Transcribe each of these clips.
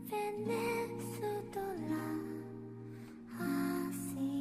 Venezuela, así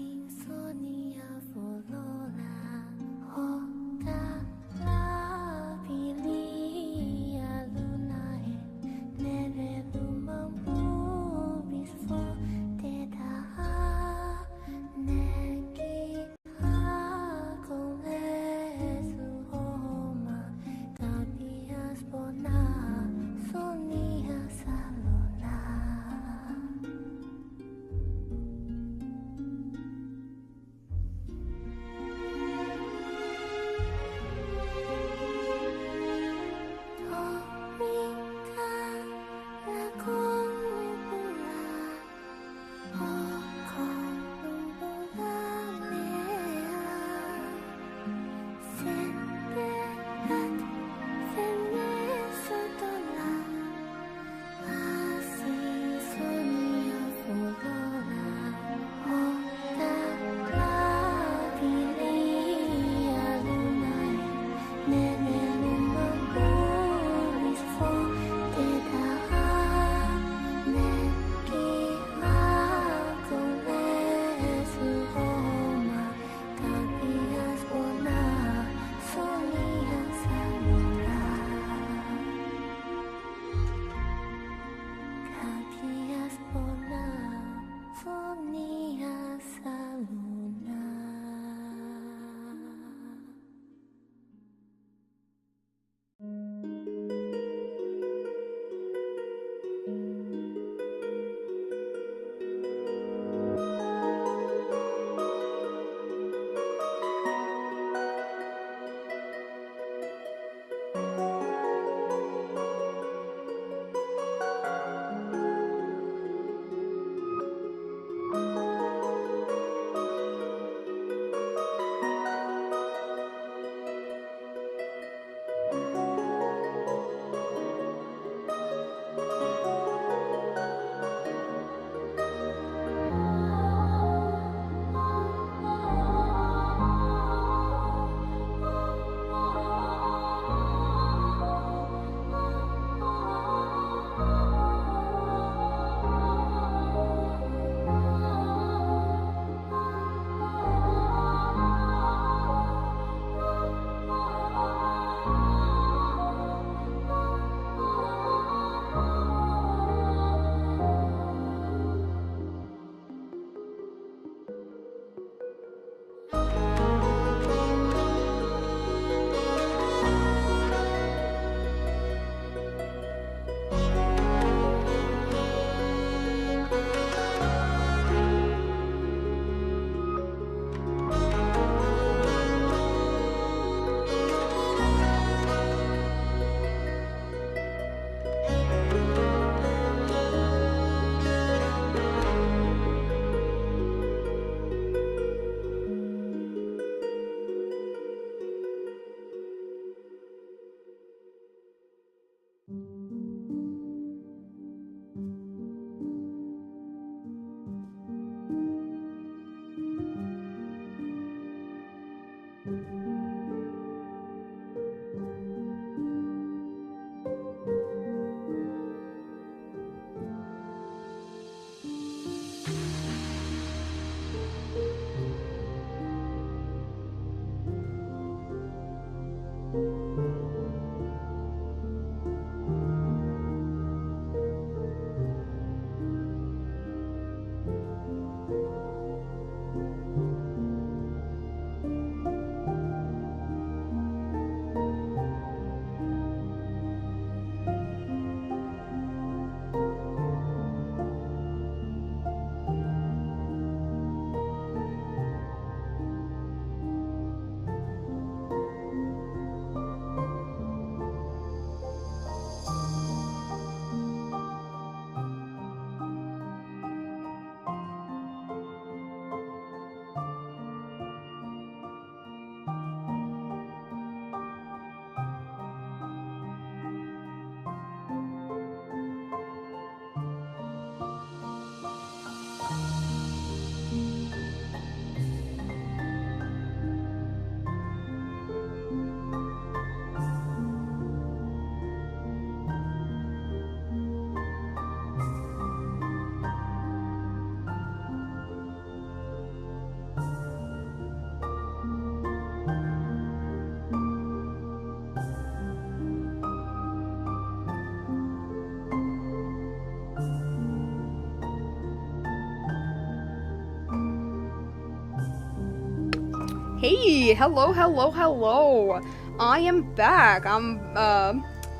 Hey, hello, hello, hello. I am back.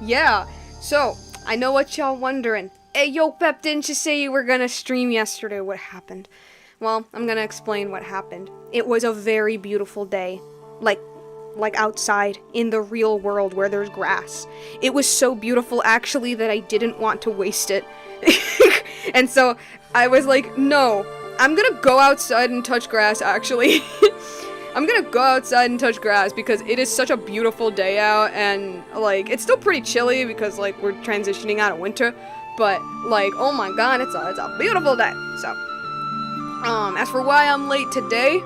Yeah. So, I know what y'all wondering. Hey, yo, Pep, didn't you say you were gonna stream yesterday? What happened? Well, I'm gonna explain what happened. It was a very beautiful day. Like, like outside, in the real world where there's grass. It was so beautiful, actually, that I didn't want to waste it. And so, I was like, no, I'm gonna go outside and touch grass, actually. I'm gonna go outside and touch grass because it is such a beautiful day out, and like it's still pretty chilly because like we're transitioning out of winter, but like oh my god, it's a beautiful day. So, as for why I'm late today,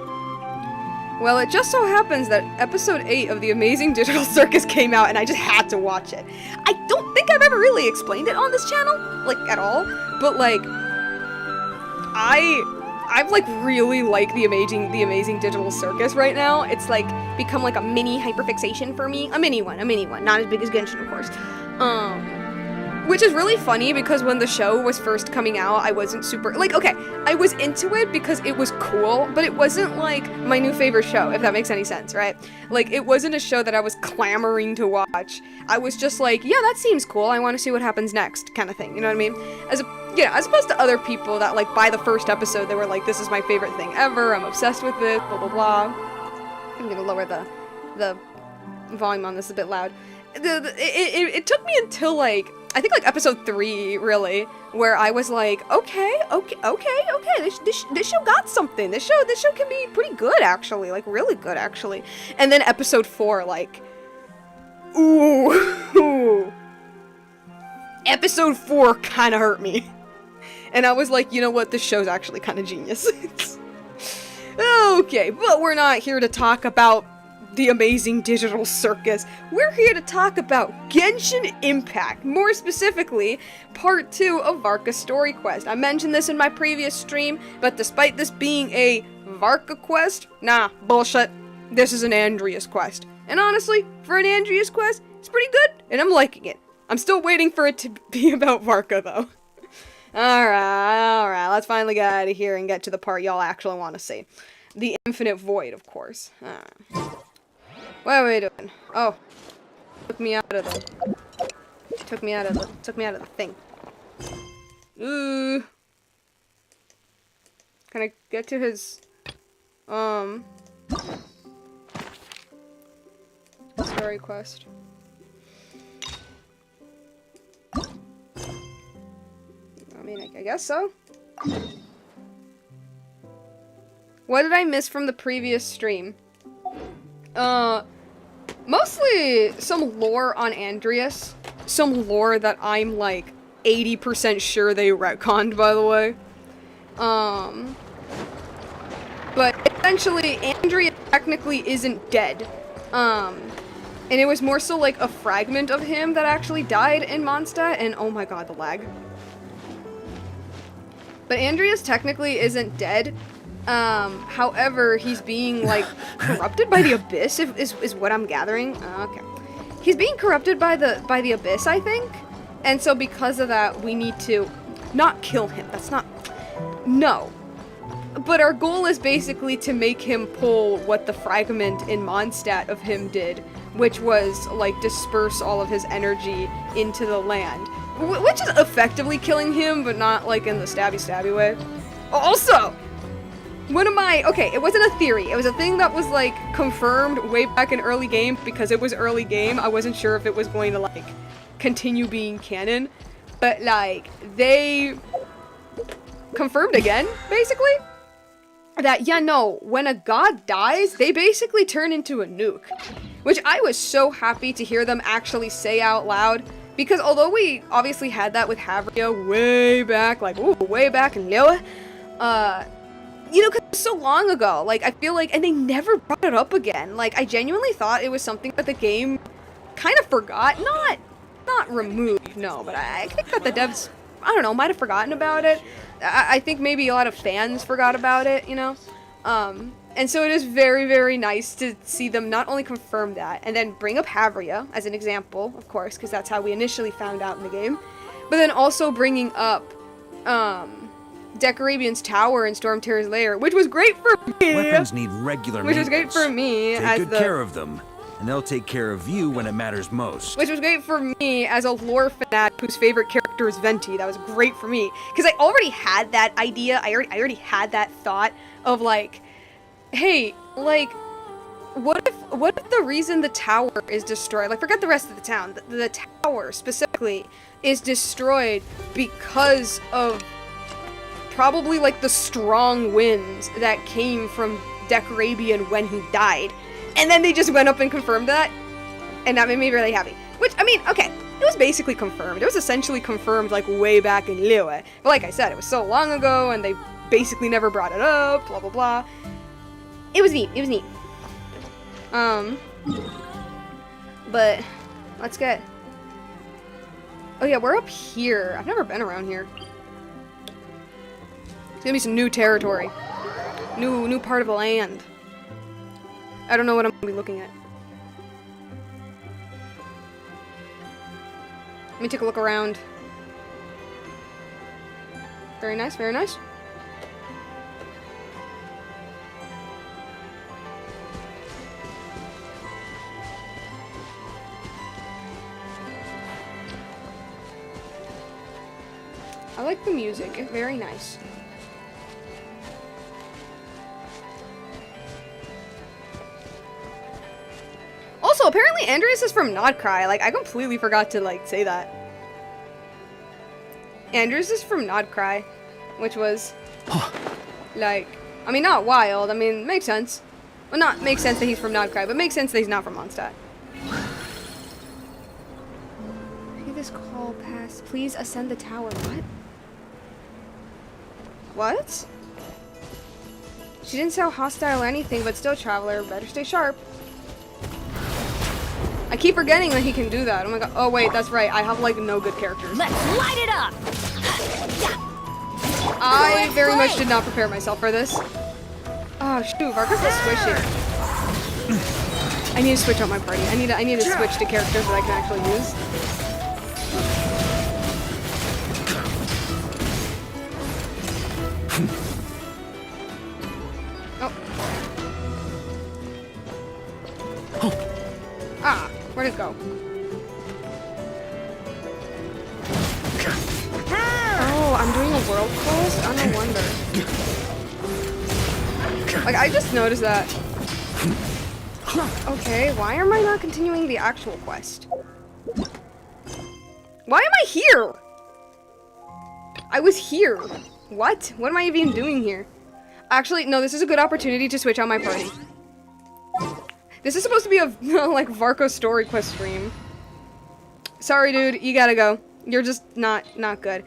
well, it just so happens that episode 8 of The Amazing Digital Circus came out and I just had to watch it. I don't think I've ever really explained it on this channel, like at all, but like I've like really like the amazing digital circus right now. It's like become like a mini hyperfixation for me. A mini one, not as big as Genshin, of course. Which is really funny because when the show was first coming out, I wasn't super like okay, I was into it because it was cool, but it wasn't like my new favorite show, if that makes any sense, right? Like it wasn't a show that I was clamoring to watch. I was just like, yeah, that seems cool. I want to see what happens next, kind of thing. You know what I mean? As opposed to other people that, like, by the first episode, they were like, this is my favorite thing ever, I'm obsessed with it, blah, blah, blah. I'm gonna lower the volume on this a bit loud. It took me until, like, I think, like, episode 3, really, where I was like, okay, this show got something. This show can be pretty good, actually, like, really good, actually. And then episode 4, like, ooh. Episode 4 kinda hurt me. And I was like, you know what, this show's actually kind of genius. Okay, but we're not here to talk about the amazing digital circus. We're here to talk about Genshin Impact. More specifically, part 2 of Varka Story Quest. I mentioned this in my previous stream, but despite this being a Varka quest, nah, bullshit. This is an Andreas quest. And honestly, for an Andreas quest, it's pretty good, and I'm liking it. I'm still waiting for it to be about Varka, though. Alright, let's finally get out of here and get to the part y'all actually want to see. The Infinite Void, of course. What are we doing? Oh. Took me out of the thing. Ooh. Can I get to his, story quest? I mean, I guess so. What did I miss from the previous stream? Mostly some lore on Andreas. Some lore that I'm, like, 80% sure they retconned, by the way. But essentially, Andreas technically isn't dead. And it was more so, like, a fragment of him that actually died in Mondstadt, and oh my god, the lag. But Andreas technically isn't dead. However, he's being, like, corrupted by the Abyss, is what I'm gathering. Okay. He's being corrupted by the Abyss, I think. And so because of that, we need to not kill him. That's not... No. But our goal is basically to make him pull what the fragment in Mondstadt of him did, which was, like, disperse all of his energy into the land. Which is effectively killing him, but not, like, in the stabby way. Also, one of my... Okay, it wasn't a theory. It was a thing that was, like, confirmed way back in early game. Because it was early game, I wasn't sure if it was going to, like, continue being canon. But, like, they confirmed again, basically, that, yeah, no, when a god dies, they basically turn into a nuke. Which I was so happy to hear them actually say out loud. Because although we obviously had that with Havria way back, like, ooh, way back in Lioa, you know, because it was so long ago, like, I feel like, and they never brought it up again. Like, I genuinely thought it was something that the game kind of forgot. Not removed, no, but I think that the devs, I don't know, might have forgotten about it. I think maybe a lot of fans forgot about it, you know? And so it is very, very nice to see them not only confirm that, and then bring up Havria as an example, of course, because that's how we initially found out in the game, but then also bringing up, Decorabian's tower and Storm Terror's lair, which was great for me. Weapons need regular Which was great for me Take as good care of them, and they'll take care of you when it matters most. Which was great for me as a lore fanatic whose favorite character is Venti. That was great for me because I already had that idea. I already had that thought of like, hey, like, what if the reason the tower is destroyed, like, forget the rest of the town, the tower specifically is destroyed because of probably like the strong winds that came from Decorabian when he died. And then they just went up and confirmed that, and that made me really happy. Which, I mean, okay, it was basically confirmed. It was essentially confirmed, like, way back in Liyue. But like I said, it was so long ago, and they basically never brought it up, blah, blah, blah. It was neat. It was neat. But, let's get... Oh yeah, we're up here. I've never been around here. It's gonna be some new territory. New part of the land. I don't know what I'm gonna be looking at. Let me take a look around. Very nice, very nice. I like the music, it's very nice. Also, apparently Andreas is from Nodcry. Like, I completely forgot to, like, say that. Andreas is from Nodcry, which was, like, I mean, not wild. I mean, makes sense. Well, not makes sense that he's from Nodcry, but makes sense that he's not from Mondstadt. See this call pass. Please ascend the tower. What? What? She didn't sound hostile or anything, but still, traveler, better stay sharp. I keep forgetting that he can do that. Oh my god. Oh wait, that's right. I have like no good characters. Let's light it up. I very much did not prepare myself for this. Oh shoot, Varka's so squishy. I need to switch out my party. I need to switch to characters that I can actually use. Oh. Ah. Where'd it go? Oh, I'm doing a world quest? Oh, no wonder. Like, I just noticed that. Okay, why am I not continuing the actual quest? Why am I here? I was here. What? What am I even doing here? Actually, no, this is a good opportunity to switch out my party. This is supposed to be a, like, Varka story quest stream. Sorry, dude. You gotta go. You're just not good.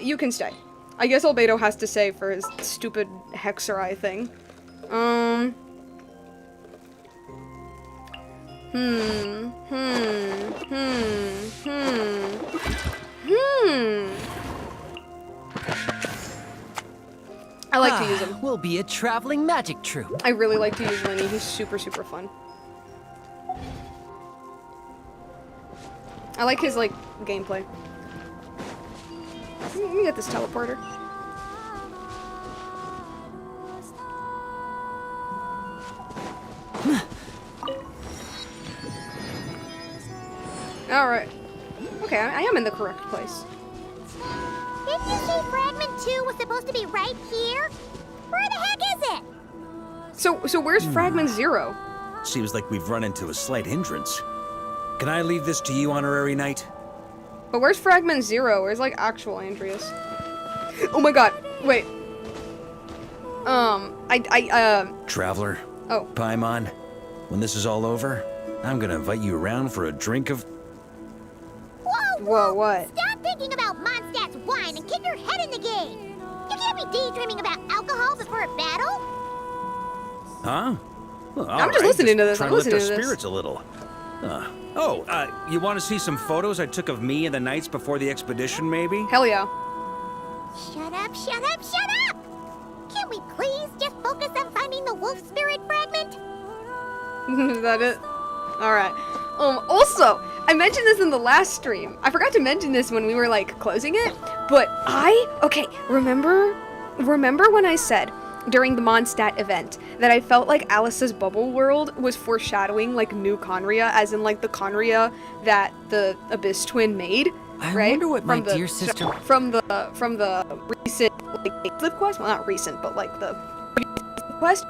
You can stay. I guess Albedo has to stay for his stupid Hexerai thing. I like to use him. We'll be a traveling magic troupe. I really like to use Lenny. He's super, super fun. I like his, like, gameplay. Let me get this teleporter. Alright. Okay, I am in the correct place. Didn't you say Fragment 2 was supposed to be right here? Where the heck is it? So where's Fragment 0? Seems like we've run into a slight hindrance. Can I leave this to you, Honorary Knight? But where's Fragment 0? Where's, like, actual Andreas? Oh my god, wait. Traveler? Oh. Paimon? When this is all over, I'm gonna invite you around for a drink of... Whoa, what? Stop thinking about Mondstadt's wine and get your head in the game! You can't be daydreaming about alcohol before a battle! Huh? Well, I'm just listening to this. Trying I'm to lift listening our to this. spirits a little. You want to see some photos I took of me and the knights before the expedition, maybe? Hell yeah. Shut up, shut up, shut up! Can't we please just focus on finding the wolf spirit fragment? Is that it? Alright. Also, I mentioned this in the last stream. I forgot to mention this when we were, like, closing it, But okay, remember when I said during the Mondstadt event that I felt like Alice's bubble world was foreshadowing like new Conria, as in like the Conria that the Abyss twin made, I right? wonder what my dear sister... From the recent like flip quest, well not recent, but like the quest.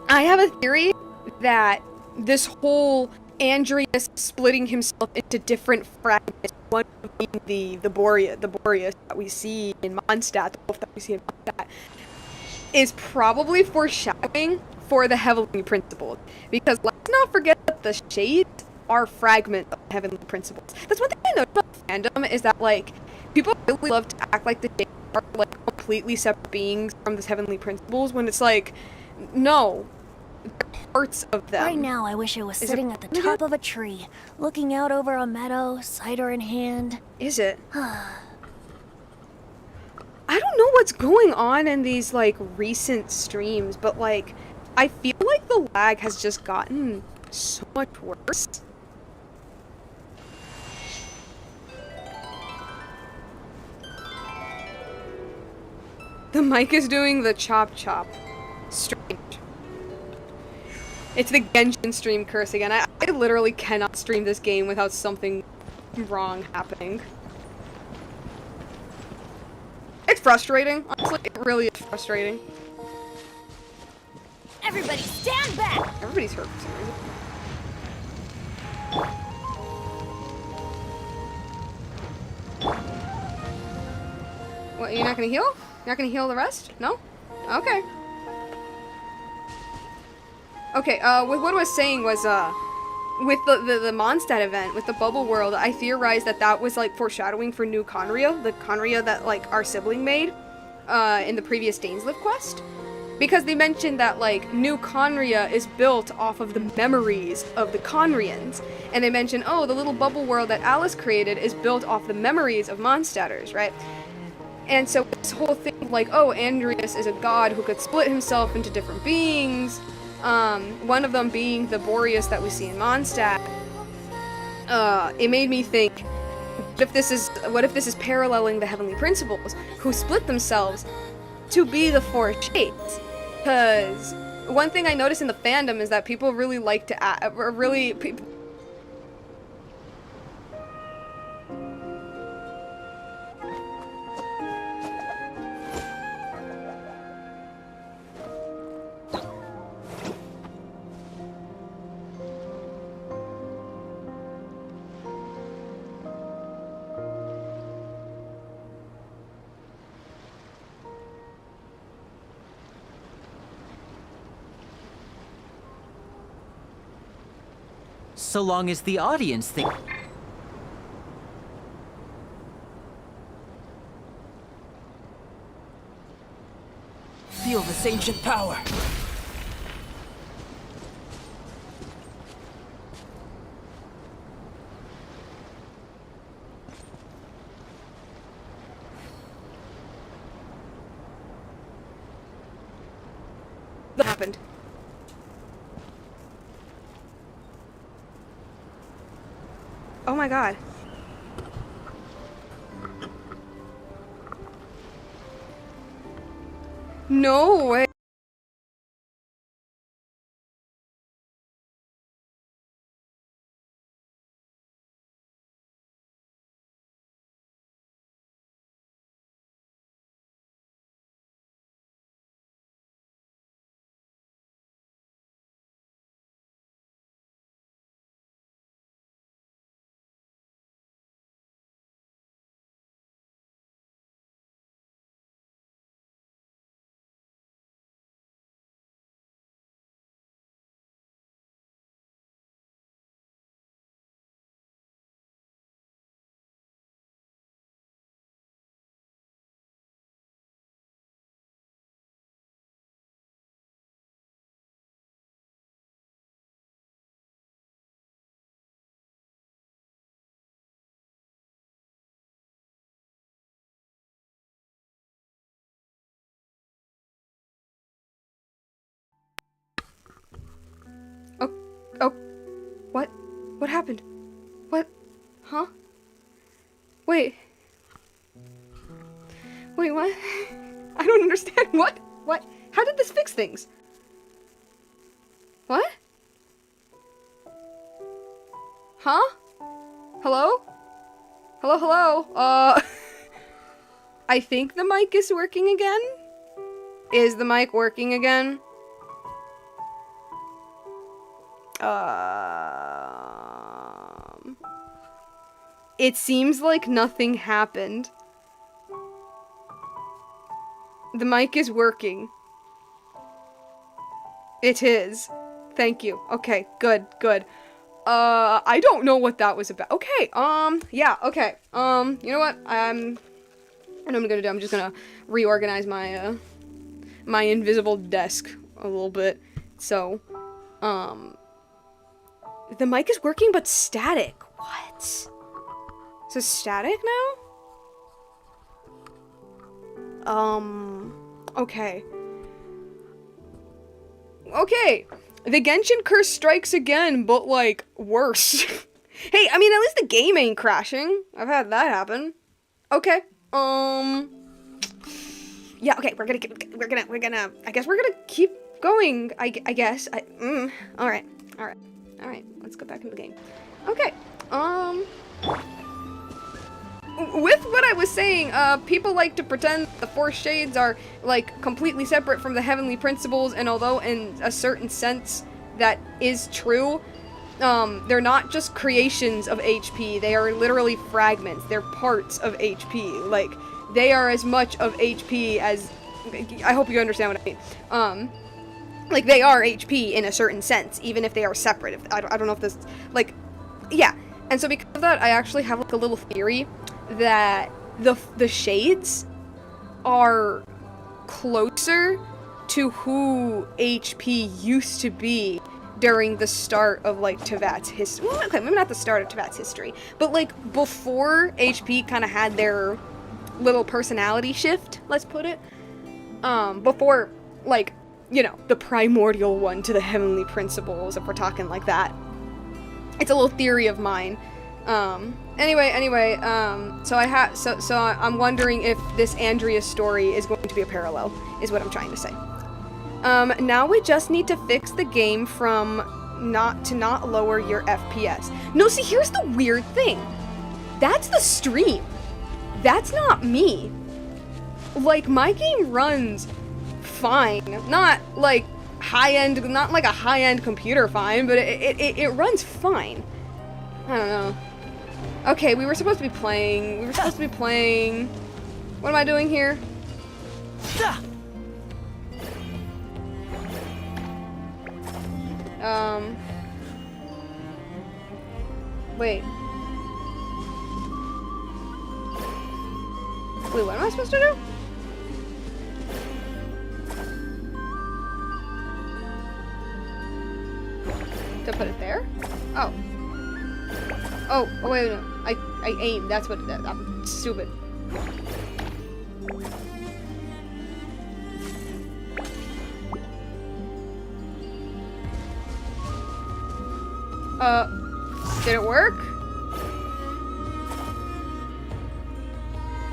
I have a theory that this whole Andreas splitting himself into different fragments, one being the Boreas that we see in Mondstadt, the wolf that we see in Mondstadt, is probably foreshadowing for the Heavenly Principles. Because let's not forget that the Shades are fragments of the Heavenly Principles. That's one thing I noticed about fandom, is that, like, people really love to act like the Shades are, like, completely separate beings from the Heavenly Principles, when it's like, no, they're parts of them. Right now, I wish I was sitting at the top of a tree, looking out over a meadow, cider in hand. Is it? I don't know what's going on in these, like, recent streams, but, like, I feel like the lag has just gotten so much worse. The mic is doing the chop chop. Strange. It's the Genshin stream curse again. I literally cannot stream this game without something wrong happening. It's frustrating. Honestly, it really is frustrating. Everybody stand back! Everybody's hurt for some reason. What, you're not gonna heal? You're not gonna heal the rest? No? Okay. Okay, what I was saying was, with the Mondstadt event, with the Bubble World, I theorized that that was, like, foreshadowing for new Conria, the Conria that, like, our sibling made, in the previous Dainsliff quest. Because they mentioned that, like, new Conria is built off of the memories of the Conrians. And they mentioned, oh, the little bubble world that Alice created is built off the memories of Mondstadters, right? And so this whole thing of, like, oh, Andreas is a god who could split himself into different beings, one of them being the Boreas that we see in Mondstadt, it made me think, what if this is paralleling the Heavenly Principles, who split themselves to be the Four Shades? Because one thing I noticed in the fandom is that people really like to So long as the audience think... Feel this ancient power. What happened? Oh my god. No way. Oh, oh, what? What happened? What? Huh? Wait. Wait, what? I don't understand. What? What? How did this fix things? What? Huh? Hello? Hello, hello? I think the mic is working again? Is the mic working again? It seems like nothing happened. The mic is working. It is. Thank you. Okay, good, good. I don't know what that was about. Okay, yeah, okay. You know what? I know what I'm gonna do. I'm just gonna reorganize my, my invisible desk a little bit. So, the mic is working, but static. What? So static now? Okay. Okay. The Genshin curse strikes again, but, like, worse. Hey, I mean, at least the game ain't crashing. I've had that happen. Okay. Yeah, okay, we're gonna, I guess we're gonna keep going, I guess. Alright, let's go back into the game. Okay, with what I was saying, people like to pretend the Four Shades are, like, completely separate from the Heavenly Principles, and although in a certain sense that is true, they're not just creations of HP, they are literally fragments, they're parts of HP, like, they are as much of HP as, I hope you understand what I mean, like, they are HP in a certain sense, even if they are separate, I don't know if this, like, yeah, and so because of that, I actually have, like, a little theory that the shades are closer to who HP used to be during the start of, like, Tevat's history. Well, okay, maybe not the start of Tevat's history, but, like, before HP kind of had their little personality shift, let's put it, before, like, you know, the primordial one to the Heavenly Principles, if we're talking like that. It's a little theory of mine. Anyway, so I'm wondering if this Andrea story is going to be a parallel, is what I'm trying to say. Now we just need to fix the game from not lower your FPS. No, see, here's the weird thing. That's the stream. That's not me. Like, my game runs fine. Not like high-end, not like a high-end computer fine, but it runs fine. I don't know. Okay, we were supposed to be playing. What am I doing here? Wait. Wait, what am I supposed to do? To put it there? Oh. Oh, wait, no. I aimed. That's what, I'm stupid. Did it work?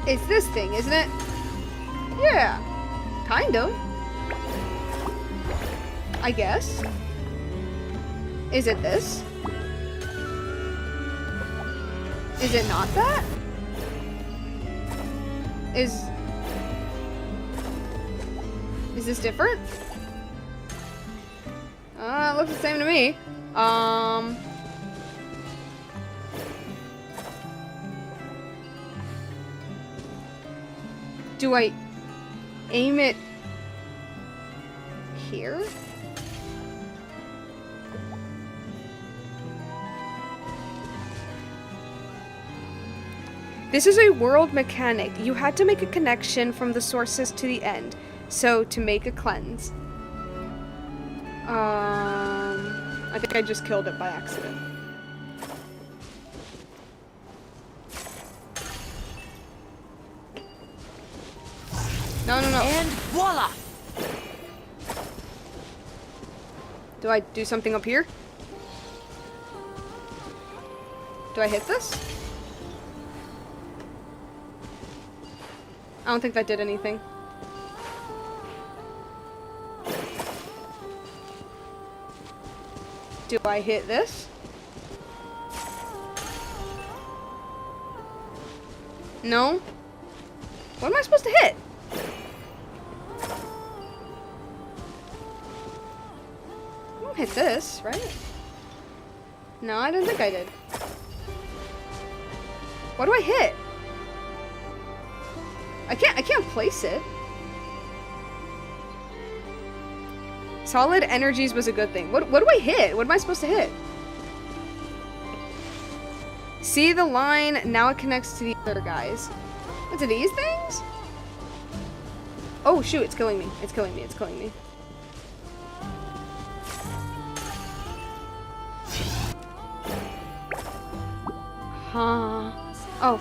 It's this thing, isn't it? Yeah. Kind of. I guess. Is it this? Is it not that? Is this different? It looks the same to me. Do I aim it here? This is a world mechanic. You had to make a connection from the sources to the end. So, to make a cleanse. I think I just killed it by accident. No. And voila! Do I do something up here? Do I hit this? I don't think that did anything. Do I hit this? No? What am I supposed to hit? I don't hit this, right? No, I didn't think I did. What do I hit? I can't place it. Solid energies was a good thing. What do I hit? What am I supposed to hit? See the line, now it connects to the other guys. Into these things? Oh shoot, it's killing me. It's killing me, it's killing me. Huh. Oh.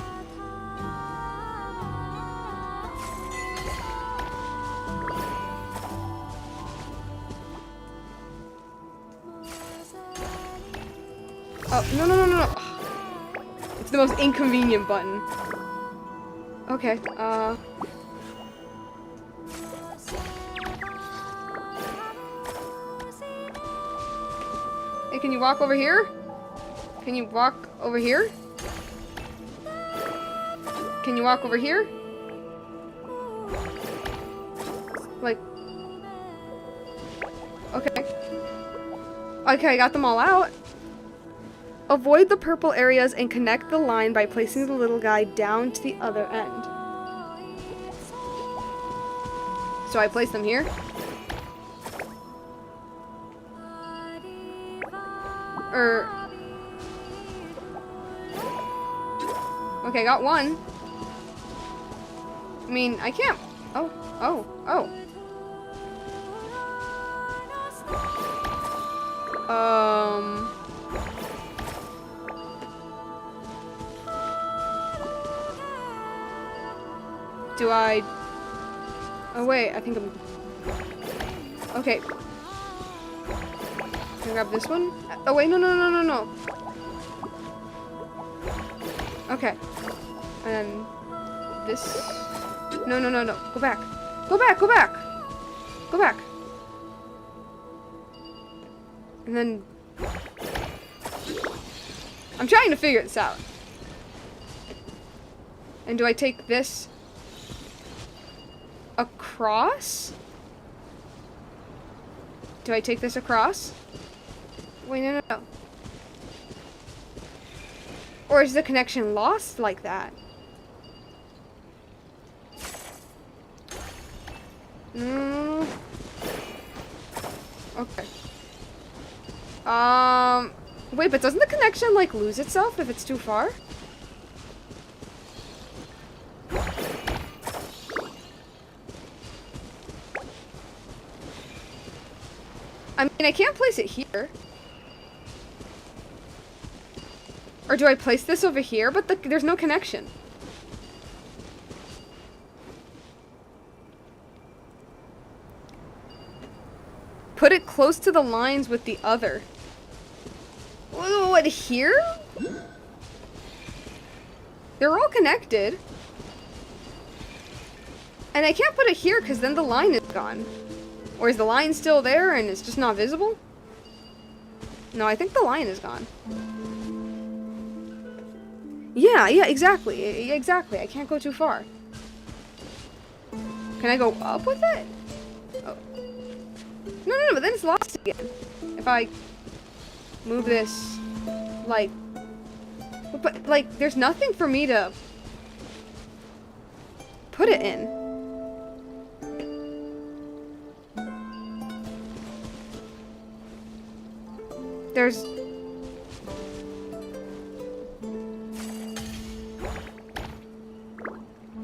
Oh, no, no, no, no, no. It's the most inconvenient button. Okay, Hey, can you walk over here? Can you walk over here? Can you walk over here? Like... Okay. Okay, I got them all out. Avoid the purple areas and connect the line by placing the little guy down to the other end. So I place them here? Or... Okay, got one. I mean, I can't... Oh, oh, oh. Do I... Oh wait, I think I'm... Okay. Can I grab this one? Oh wait, no, no, no, no, no. Okay. And this... No, no, no, no. Go back. Go back, go back! Go back. And then... I'm trying to figure this out. And do I take this across? Do I take this across? Wait, no, no, no. Or is the connection lost like that? No. Okay. Wait, but doesn't the connection, like, lose itself if it's too far? I mean, I can't place it here. Or do I place this over here? But there's no connection. Put it close to the lines with the other. What, here? They're all connected. And I can't put it here because then the line is gone. Or is the line still there and it's just not visible? No, I think the line is gone. Yeah, exactly. Exactly. I can't go too far. Can I go up with it? Oh. No, but then it's lost again. If I move this, like... But, like, there's nothing for me to put it in. There's...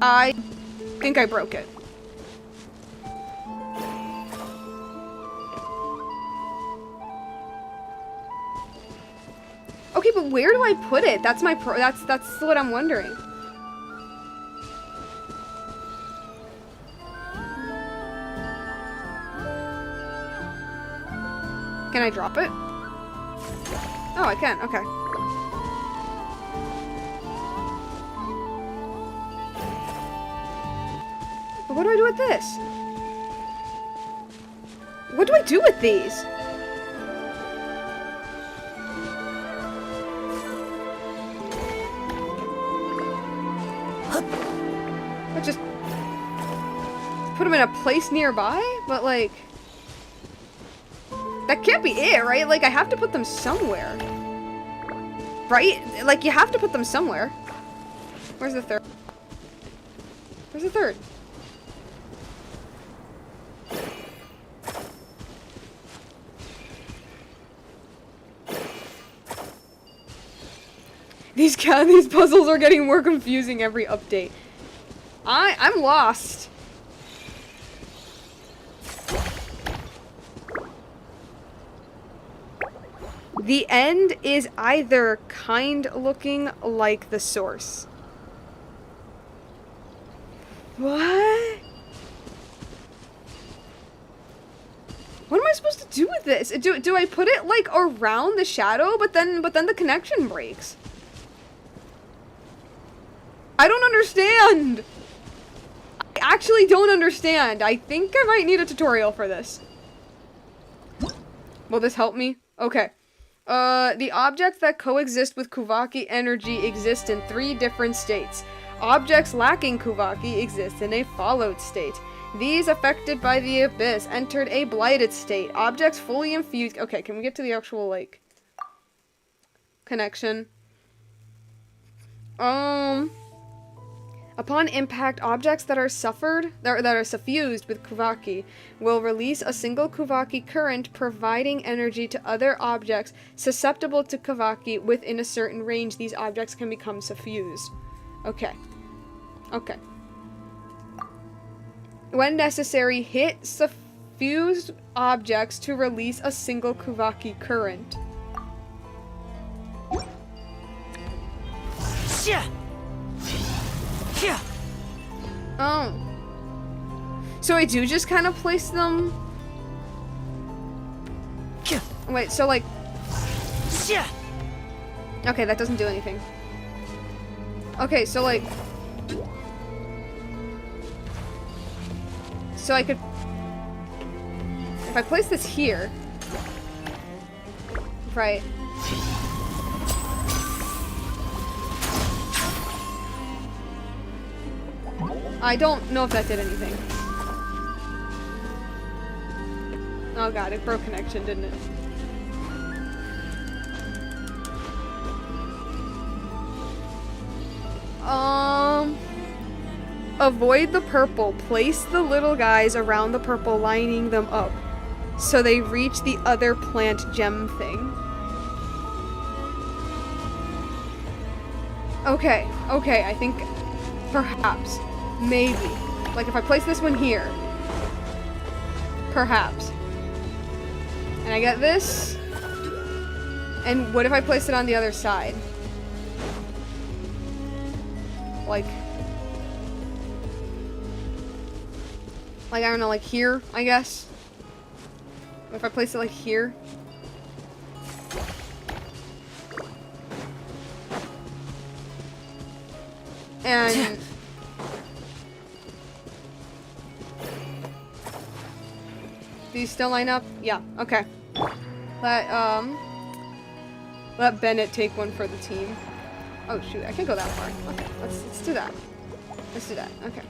I think I broke it. Okay, but where do I put it? That's my that's what I'm wondering. Can I drop it? Oh, I can. Okay. What do I do with this? What do I do with these? I just put them in a place nearby, but like that can't be it, right? Like I have to put them somewhere, right? Like you have to put them somewhere. Where's the third? Where's the third? These puzzles are getting more confusing every update. I'm lost. The end is either kind looking like the source. What? What am I supposed to do with this? Do I put it like around the shadow, but then the connection breaks? I don't understand. I actually don't understand. I think I might need a tutorial for this. Will this help me? Okay. The objects that coexist with Kuvaki energy exist in 3 different states. Objects lacking Kuvaki exist in a followed state. These affected by the abyss entered a blighted state. Objects fully infused. Okay, can we get to the actual, like, connection? Upon impact, objects that are suffused with Kuvaki will release a single Kuvaki current, providing energy to other objects susceptible to Kuvaki within a certain range. These objects can become suffused. Okay. Okay. When necessary, hit suffused objects to release a single Kuvaki current. Oh. So I do just kind of place them... Wait, so like... Okay, that doesn't do anything. Okay, so like... So I could... If I place this here... Right. I don't know if that did anything. Oh god, it broke connection, didn't it? Avoid the purple. Place the little guys around the purple, lining them up, so they reach the other plant gem thing. Okay, okay, I think perhaps, maybe. Like if I place this one here, perhaps. And I get this. And what if I place it on the other side? Like I don't know, like here, I guess. If I place it like here. And these still line up? Yeah, okay. Let Bennett take one for the team. Oh shoot, I can't go that far. Okay, let's do that. Let's do that. Okay.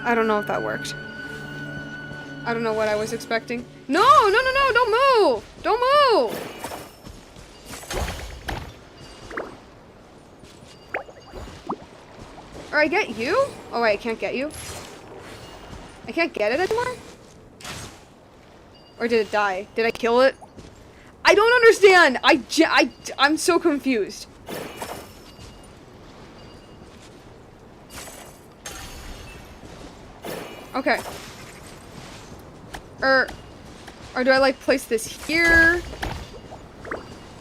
I don't know if that worked. I don't know what I was expecting. No, no, no, no, don't move! Don't move! Or I get you? Oh wait, I can't get you? I can't get it anymore? Or did it die? Did I kill it? I don't understand! I'm so confused. Okay. Or do I like place this here?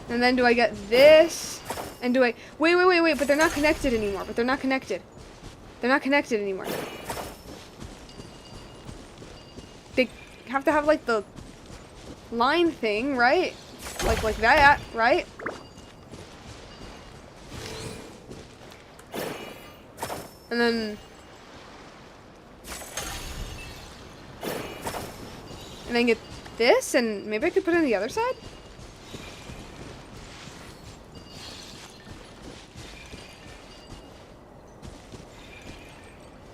And then do I get this? And do I... Wait, but they're not connected anymore. But they're not connected. They're not connected anymore. They have to have like the line thing, right? Like that, right? And then... And then get this, and maybe I could put it on the other side?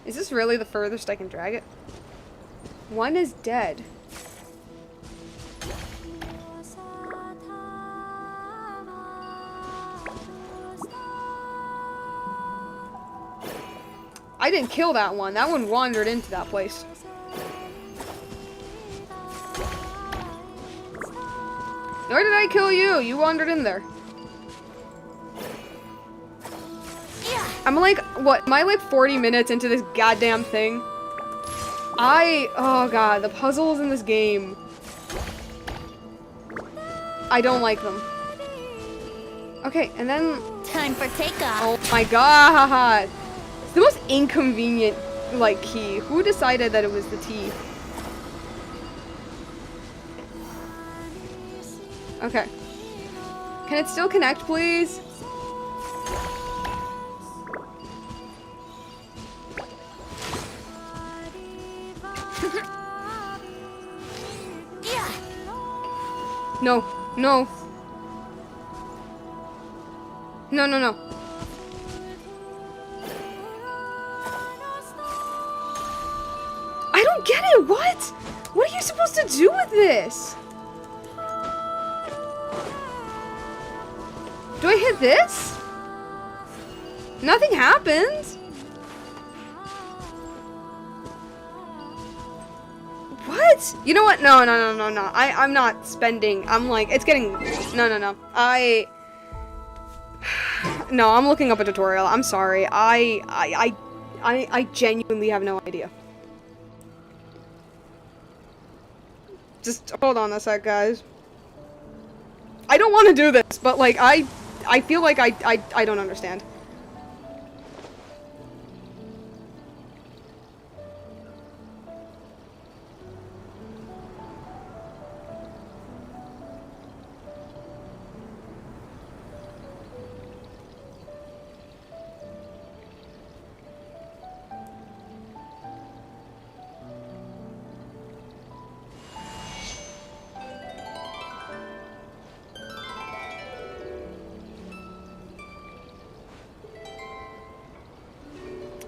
Is this really the furthest I can drag it? One is dead. I didn't kill that one. That one wandered into that place. Nor did I kill you. You wandered in there. I'm like, what, am I like 40 minutes into this goddamn thing? Oh god, the puzzles in this game. I don't like them. Okay, and then... Time for takeoff. Oh my god. It's the most inconvenient, like, key. Who decided that it was the T? Okay. Can it still connect, please? No, no. No, no, no. I don't get it, what? What are you supposed to do with this? Do I hit this? Nothing happens. What? You know what? No, no, no, no, no. I'm not spending. I'm like, it's getting... No, no, no. No, I'm looking up a tutorial. I'm sorry. I genuinely have no idea. Just hold on a sec, guys. I don't want to do this, but like, I feel like I don't understand.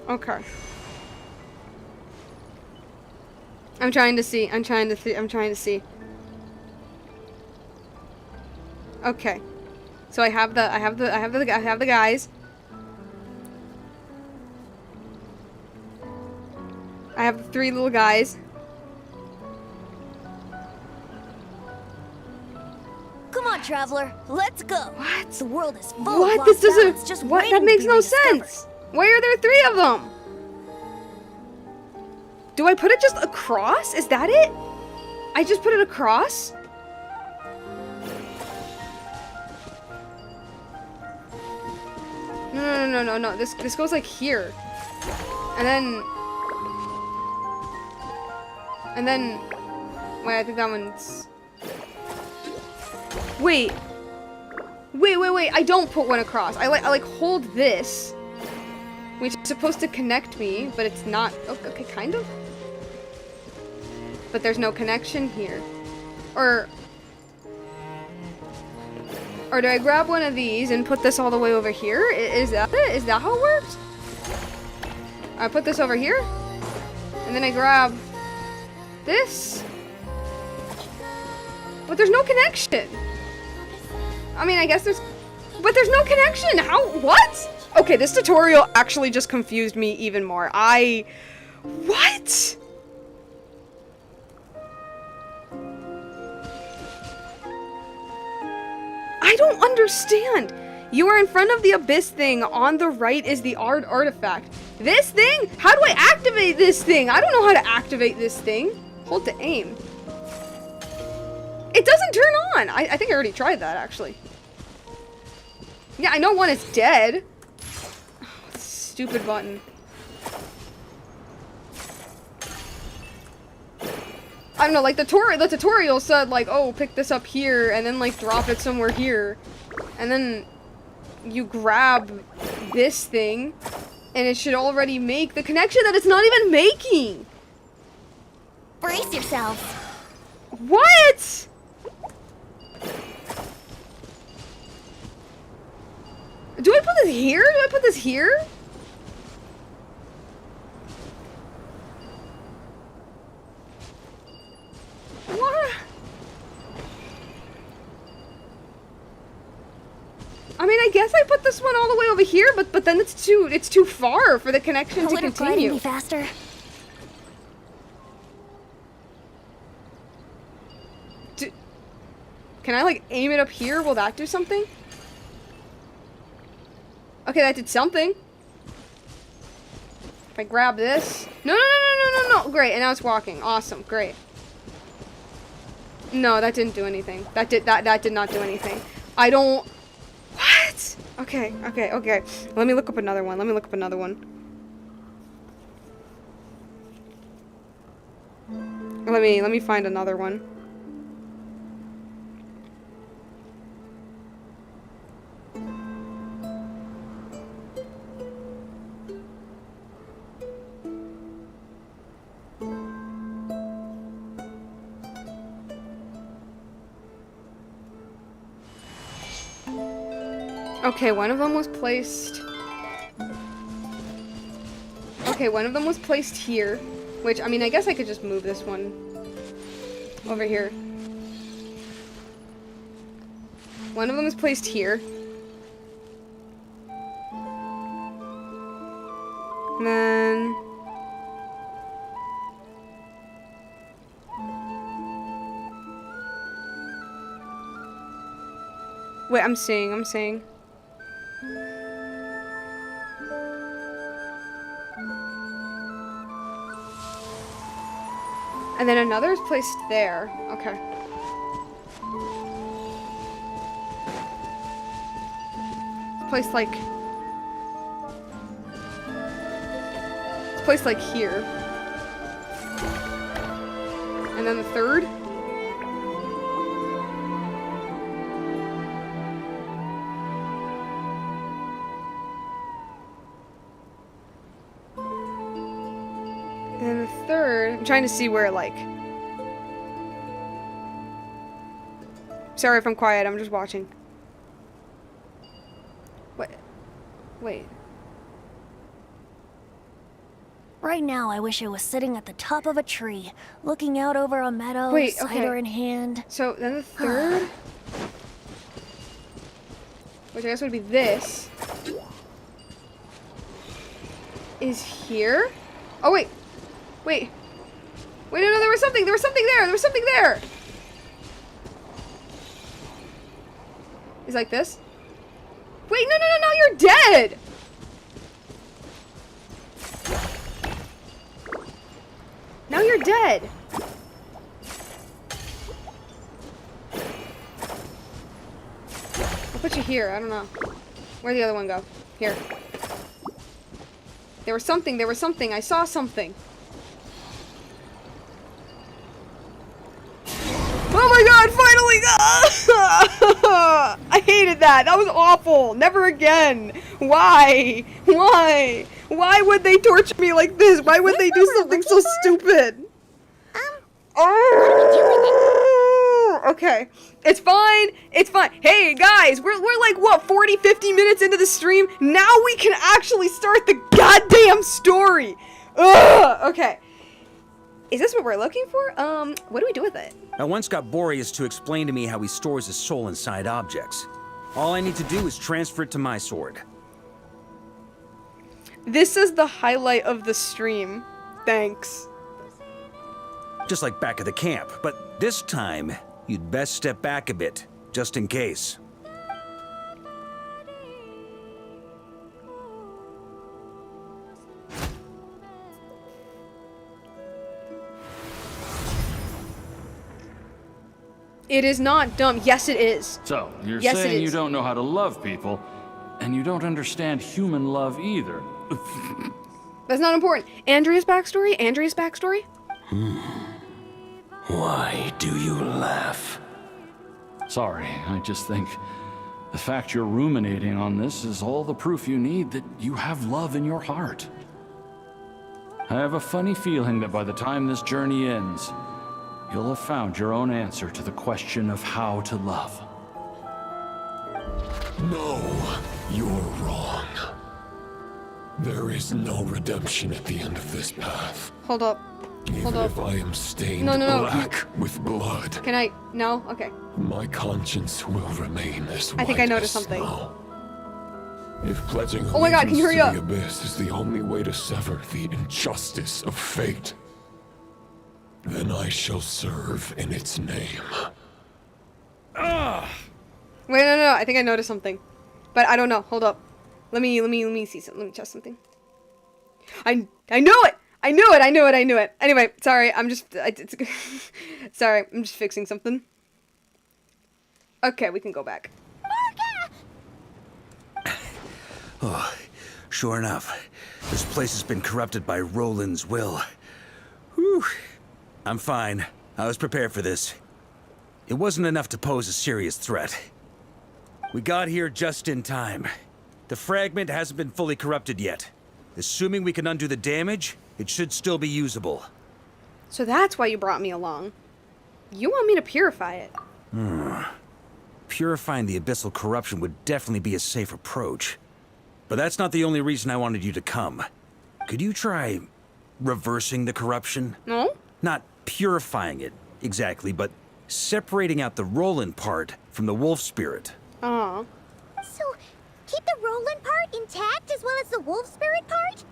Okay. I'm trying to see. Okay. So I have the guys. I have the three little guys. Come on, traveler. Let's go. What? The world is full What? of This lost doesn't. talents just What? waiting That to makes be no rediscovered. sense. Why are there three of them? Do I put it just across? Is that it? I just put it across? No. This goes like here. And then... Wait, I think that one's... Wait, I don't put one across. I like hold this, which is supposed to connect me, but it's not. Okay, kind of. But there's no connection here. Or do I grab one of these and put this all the way over here? Is that it? Is that how it works? I put this over here, and then I grab this. But there's no connection. I mean, I guess there's... But there's no connection! How? What? Okay, this tutorial actually just confused me even more. What? I don't understand. You are in front of the abyss thing. On the right is the artifact. This thing? How do I activate this thing? I don't know how to activate this thing. Hold to aim. It doesn't turn on! I think I already tried that, actually. Yeah, I know one is dead. Oh, stupid button. I don't know, like, the tutorial said, like, oh, pick this up here, and then, like, drop it somewhere here. And then you grab this thing, And it should already make the connection that it's not even making. Brace yourselves. What? Do I put this here? Do I put this here? What? I mean, I guess I put this one all the way over here, but then it's too far for the connection to Wouldn't gliding continue. be faster? Can I like aim it up here? Will that do something? Okay, that did something. If I grab this. No. Great, and now it's walking. Awesome, great. No, that didn't do anything. That did not do anything. I don't. What? Okay. Let me look up another one. Let me find another one. Okay, one of them was placed... Okay, one of them was placed here. Which, I mean, I guess I could just move this one over here. One of them is placed here. And then... Wait, I'm seeing. And then another is placed there. Okay. It's placed like... It's placed like here. And then the third. And the third, I'm trying to see where, like... Sorry if I'm quiet, I'm just watching. What? Wait. Right now, I wish I was sitting at the top of a tree, looking out over a meadow, Wait, okay. cider in hand. So, then the third... which I guess would be this... is here? Oh, wait. Wait, no, there was something there! Is like this? Wait, no, you're dead! Now you're dead! I'll put you here, I don't know. Where'd the other one go? Here. There was something, I saw something. Oh my god, finally! I hated that. That was awful. Never again. Why? Why would they torture me like this? Why would they do something so stupid? Okay. It's fine. Hey, guys, we're like, what, 40, 50 minutes into the stream? Now we can actually start the goddamn story. Ugh. Okay. Is this what we're looking for? What do we do with it? I once got Boreas to explain to me how he stores his soul inside objects. All I need to do is transfer it to my sword. This is the highlight of the stream. Thanks. Just like back at the camp, but this time, you'd best step back a bit, just in case. It is not dumb. Yes, it is. So, you're Yes, it saying you is. don't know how to love people, and you don't understand human love either. That's not important. Andrea's backstory? Why do you laugh? Sorry, I just think The fact you're ruminating on this is all the proof you need that you have love in your heart. I have a funny feeling that by the time this journey ends, you'll have found your own answer to the question of how to love. No, you're wrong. There is no redemption at the end of this path. Hold up. Even if I am stained No. black with blood, Can I? No? Okay. my conscience will remain as white I think I noticed as something. snow. If pledging Oh my God, can you hurry allegiance up? to the abyss is the only way to sever the injustice of fate, then I shall serve in its name. Wait, no. I think I noticed something, but I don't know. Hold up. Let me see something. Let me test something. I knew it. I knew it. Anyway, sorry. Sorry. I'm just fixing something. Okay, we can go back. Oh, sure enough, this place has been corrupted by Roland's will. Whew. I'm fine. I was prepared for this. It wasn't enough to pose a serious threat. We got here just in time. The fragment hasn't been fully corrupted yet. Assuming we can undo the damage, it should still be usable. So that's why you brought me along. You want me to purify it. Purifying the abyssal corruption would definitely be a safe approach. But that's not the only reason I wanted you to come. Could you try reversing the corruption? No? Not purifying it, exactly, but separating out the Roland part from the wolf spirit. Aw. So, keep the Roland part intact as well as the wolf spirit part?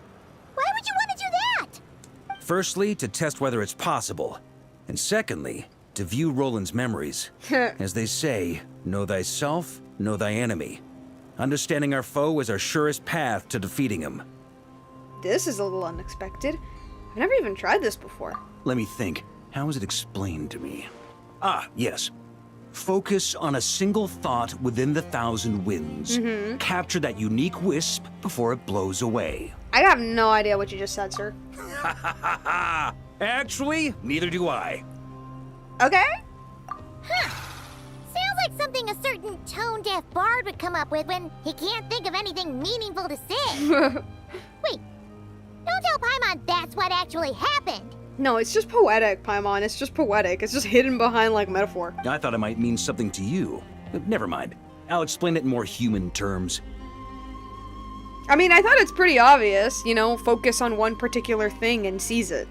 Why would you want to do that? Firstly, to test whether it's possible. And secondly, to view Roland's memories. As they say, know thyself, know thy enemy. Understanding our foe is our surest path to defeating him. This is a little unexpected. I've never even tried this before. Let me think. How was it explained to me? Ah, yes. Focus on a single thought within the 1,000 winds. Capture that unique wisp before it blows away. I have no idea what you just said, sir. Actually, neither do I. Okay? Sounds like something a certain tone-deaf bard would come up with when he can't think of anything meaningful to say. Wait, don't tell Paimon that's what actually happened. No, it's just poetic, Paimon. It's just poetic. It's just hidden behind, like, metaphor. I thought it might mean something to you. But never mind. I'll explain it in more human terms. I mean, I thought it's pretty obvious, you know, focus on one particular thing and seize it.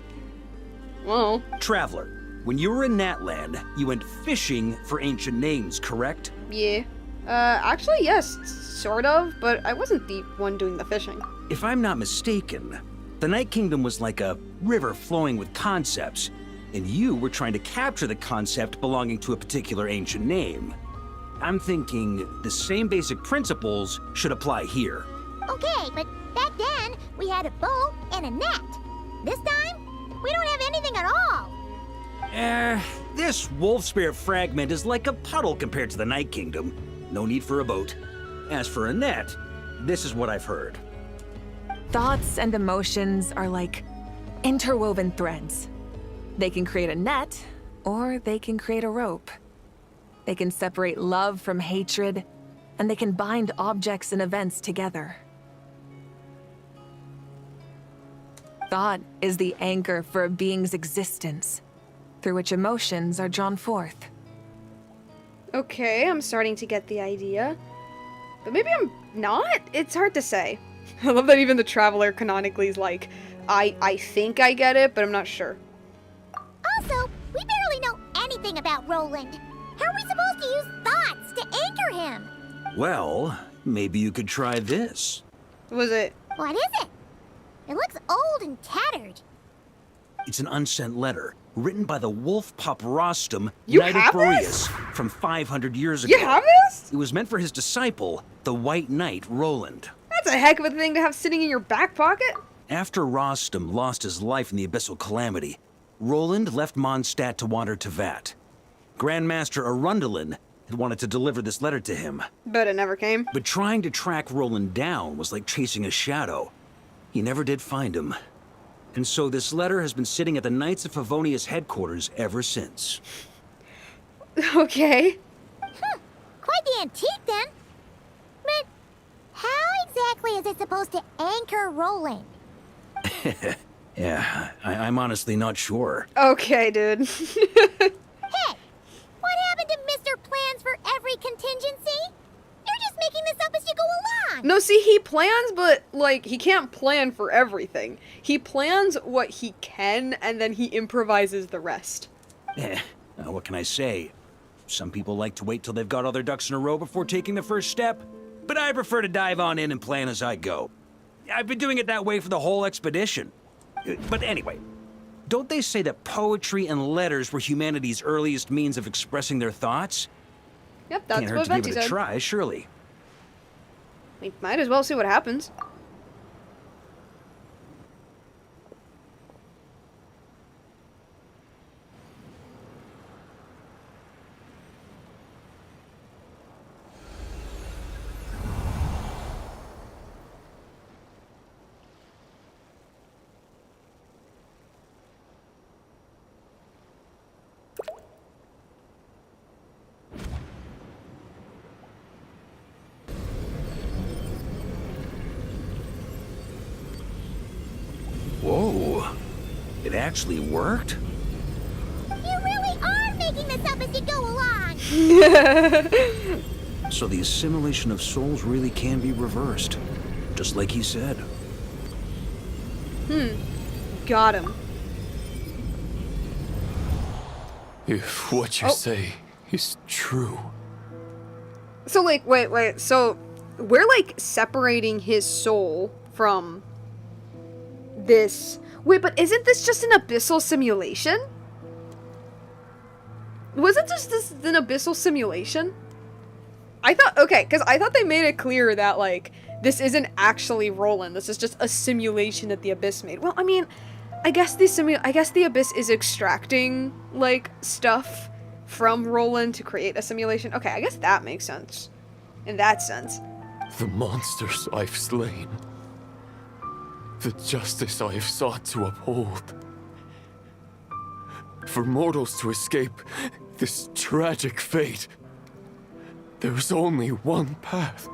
Well, Traveler, when you were in Natland, you went fishing for ancient names, correct? yeah. Actually, yes, sort of, but I wasn't the one doing the fishing. If I'm not mistaken, the Night Kingdom was like a river flowing with concepts, and you were trying to capture the concept belonging to a particular ancient name. I'm thinking the same basic principles should apply here. Okay, but back then, we had a bow and a net. This time, we don't have anything at all. This wolf spirit fragment is like a puddle compared to the Night Kingdom. No need for a boat. As for a net, this is what I've heard. Thoughts and emotions are like interwoven threads. They can create a net, or they can create a rope. They can separate love from hatred, and they can bind objects and events together. Thought is the anchor for a being's existence, through which emotions are drawn forth. Okay, I'm starting to get the idea. But maybe I'm not? It's hard to say. I love that even the Traveler canonically is like, I think I get it, but I'm not sure. Also, we barely know anything about Roland. How are we supposed to use thoughts to anchor him? Well, maybe you could try this. Was it? What is it? It looks old and tattered. It's an unsent letter, written by the wolf pup Rostam, You Knight of have this? Boreas, from 500 years ago. You have this? It was meant for his disciple, the White Knight Roland. That's a heck of a thing to have sitting in your back pocket. After Rostam lost his life in the Abyssal Calamity, Roland left Mondstadt to wander Tevat. Grandmaster Arundelen had wanted to deliver this letter to him, But it never came. but trying to track Roland down was like chasing a shadow. He never did find him. And so this letter has been sitting at the Knights of Favonius headquarters ever since. Okay. Quite the antique, then. But how exactly is it supposed to anchor Roland? Yeah, I'm honestly not sure. Okay, dude. Hey, what happened to Mr. Plans for every contingency? You're just making this up as you go along. No, see, he plans, but, like, he can't plan for everything. He plans what he can, and then he improvises the rest. What can I say? Some people like to wait till they've got all their ducks in a row before taking the first step, but I prefer to dive on in and plan as I go. I've been doing it that way for the whole expedition. But anyway, don't they say that poetry and letters were humanity's earliest means of expressing their thoughts? Yep, that's Can't what hurt to give Venti it a said. try, surely. We might as well see what happens. Whoa. It actually worked? You really are making this up as you go along. So the assimilation of souls really can be reversed. Just like he said. Got him. If what you say is true. So, like, wait. So, we're, like, separating his soul from this. Wait, but isn't this just an abyssal simulation? Wasn't this an abyssal simulation? I thought, okay, because I thought they made it clear that, like, this isn't actually Roland. This is just a simulation that the Abyss made. Well, I mean, I guess the Abyss is extracting, like, stuff from Roland to create a simulation. Okay, I guess that makes sense. In that sense. The monsters I've slain. The justice I have sought to uphold. For mortals to escape this tragic fate, there's only one path.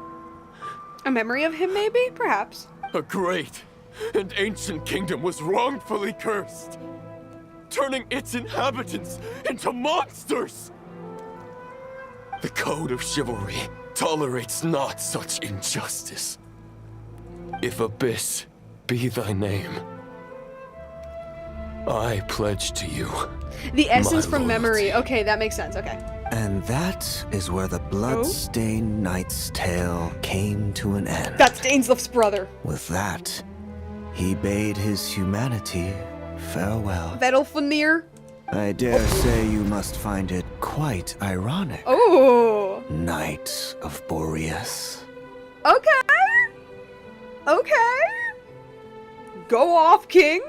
A memory of him, maybe? Perhaps. A great and ancient kingdom was wrongfully cursed, turning its inhabitants into monsters. The code of chivalry tolerates not such injustice. If Abyss be thy name, I pledge to you The essence my from memory. loyalty. Okay, that makes sense. Okay. And that is where the blood-stained knight's tale came to an end. That's Dainsleif's brother. With that, he bade his humanity farewell. Vedelfanir. I dare say you must find it quite ironic, Oh. Knight of Boreas. Okay. Okay. Go off, King.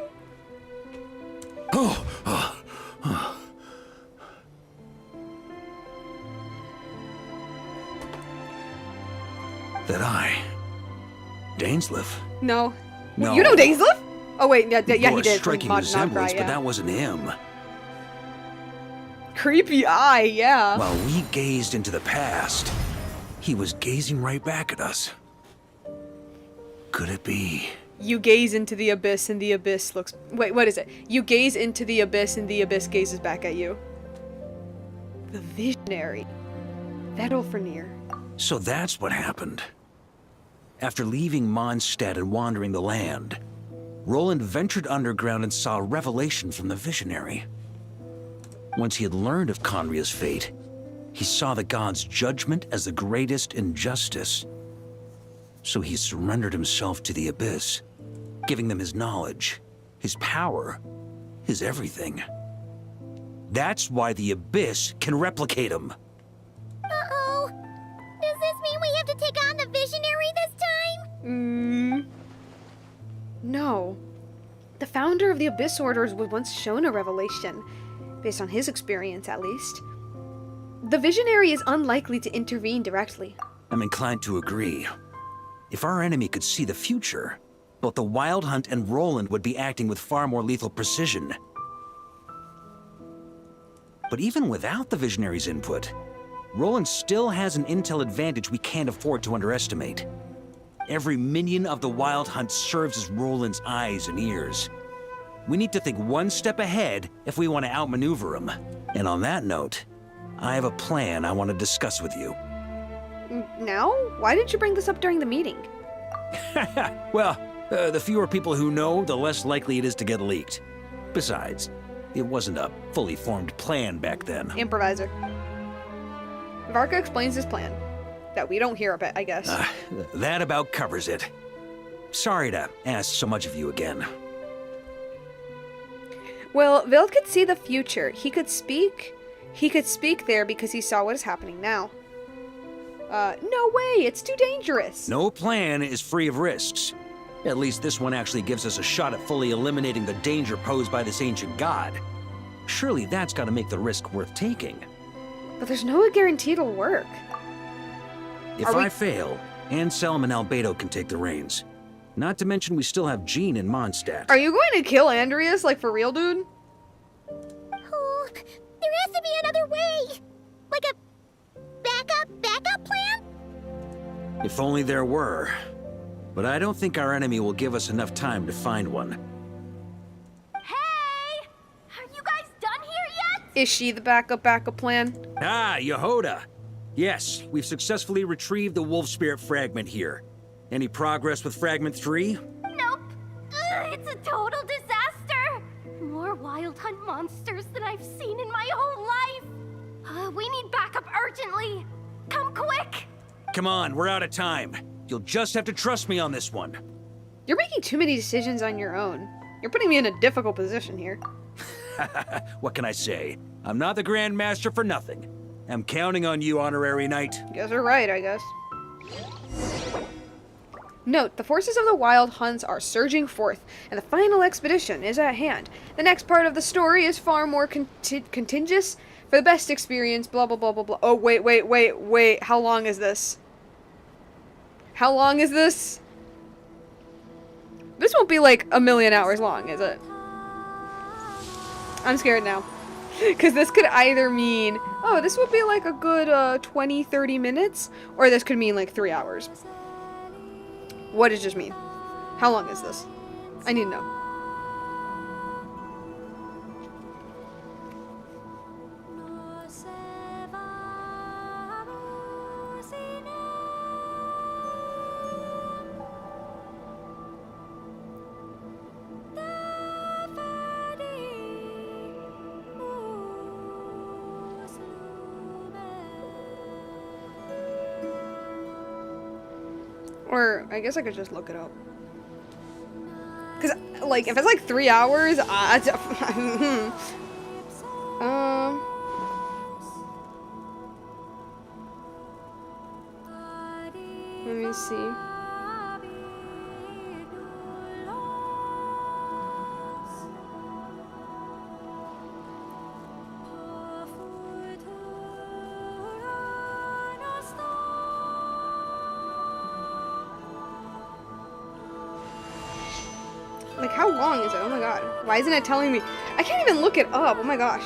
That Dainsleif? No. No. You know Dainsleif? Oh wait, yeah, he Bore a did. striking Mod resemblance, Nograi, but yeah. that wasn't him. Creepy eye, yeah. While we gazed into the past, he was gazing right back at us. Could it be? You gaze into the abyss and the abyss looks... Wait, what is it? You gaze into the abyss and the abyss gazes back at you. The visionary. Vedelfanir. So that's what happened. After leaving Mondstadt and wandering the land, Roland ventured underground and saw a revelation from the visionary. Once he had learned of Conria's fate, he saw the gods' judgment as the greatest injustice. So he surrendered himself to the Abyss, giving them his knowledge, his power, his everything. That's why the Abyss can replicate him. Uh-oh. Does this mean we have to take on the visionary this time? No. The founder of the Abyss Orders was once shown a revelation, based on his experience at least. The visionary is unlikely to intervene directly. I'm inclined to agree. If our enemy could see the future, both the Wild Hunt and Roland would be acting with far more lethal precision. But even without the Visionary's input, Roland still has an intel advantage we can't afford to underestimate. Every minion of the Wild Hunt serves as Roland's eyes and ears. We need to think one step ahead if we want to outmaneuver him. And on that note, I have a plan I want to discuss with you. Now? Why didn't you bring this up during the meeting? Well, the fewer people who know, the less likely it is to get leaked. Besides, it wasn't a fully formed plan back then. Improviser. Varka explains his plan. That we don't hear about, I guess. That about covers it. Sorry to ask so much of you again. Well, Vild could see the future. He could speak there because he saw what is happening now. No way, it's too dangerous. No plan is free of risks. At least this one actually gives us a shot at fully eliminating the danger posed by this ancient god. Surely that's got to make the risk worth taking. But there's no guarantee it'll work. If I fail, Anselm and Albedo can take the reins. Not to mention we still have Jean and Mondstadt. Are you going to kill Andreas, like for real, dude? Oh, there has to be another way. Like a backup plan? If only there were. But I don't think our enemy will give us enough time to find one. Hey! Are you guys done here yet? Is she the backup plan? Ah, Yehoda! Yes, we've successfully retrieved the Wolf Spirit fragment here. Any progress with Fragment 3? Nope. It's a total disaster. More Wild Hunt monsters than I've seen in my whole life. We need backup urgently. Come quick. Come on, we're out of time. You'll just have to trust me on this one. You're making too many decisions on your own. You're putting me in a difficult position here. What can I say? I'm not the Grand Master for nothing. I'm counting on you, Honorary Knight. Guess you're right, I guess. Note, the forces of the Wild Hunts are surging forth, and the final expedition is at hand. The next part of the story is far more contagious for the best experience, blah, blah, blah, blah, blah. Oh, wait. How long is this? How long is this? This won't be like a million hours long, is it? I'm scared now. Because this could either mean, oh, this would be like a good 20, 30 minutes, or this could mean like 3 hours. What does this mean? How long is this? I need to know. Or, I guess I could just look it up. Because, like, if it's like 3 hours, let me see. Like, how long is it? Oh my god. Why isn't it telling me? I can't even look it up. Oh my gosh.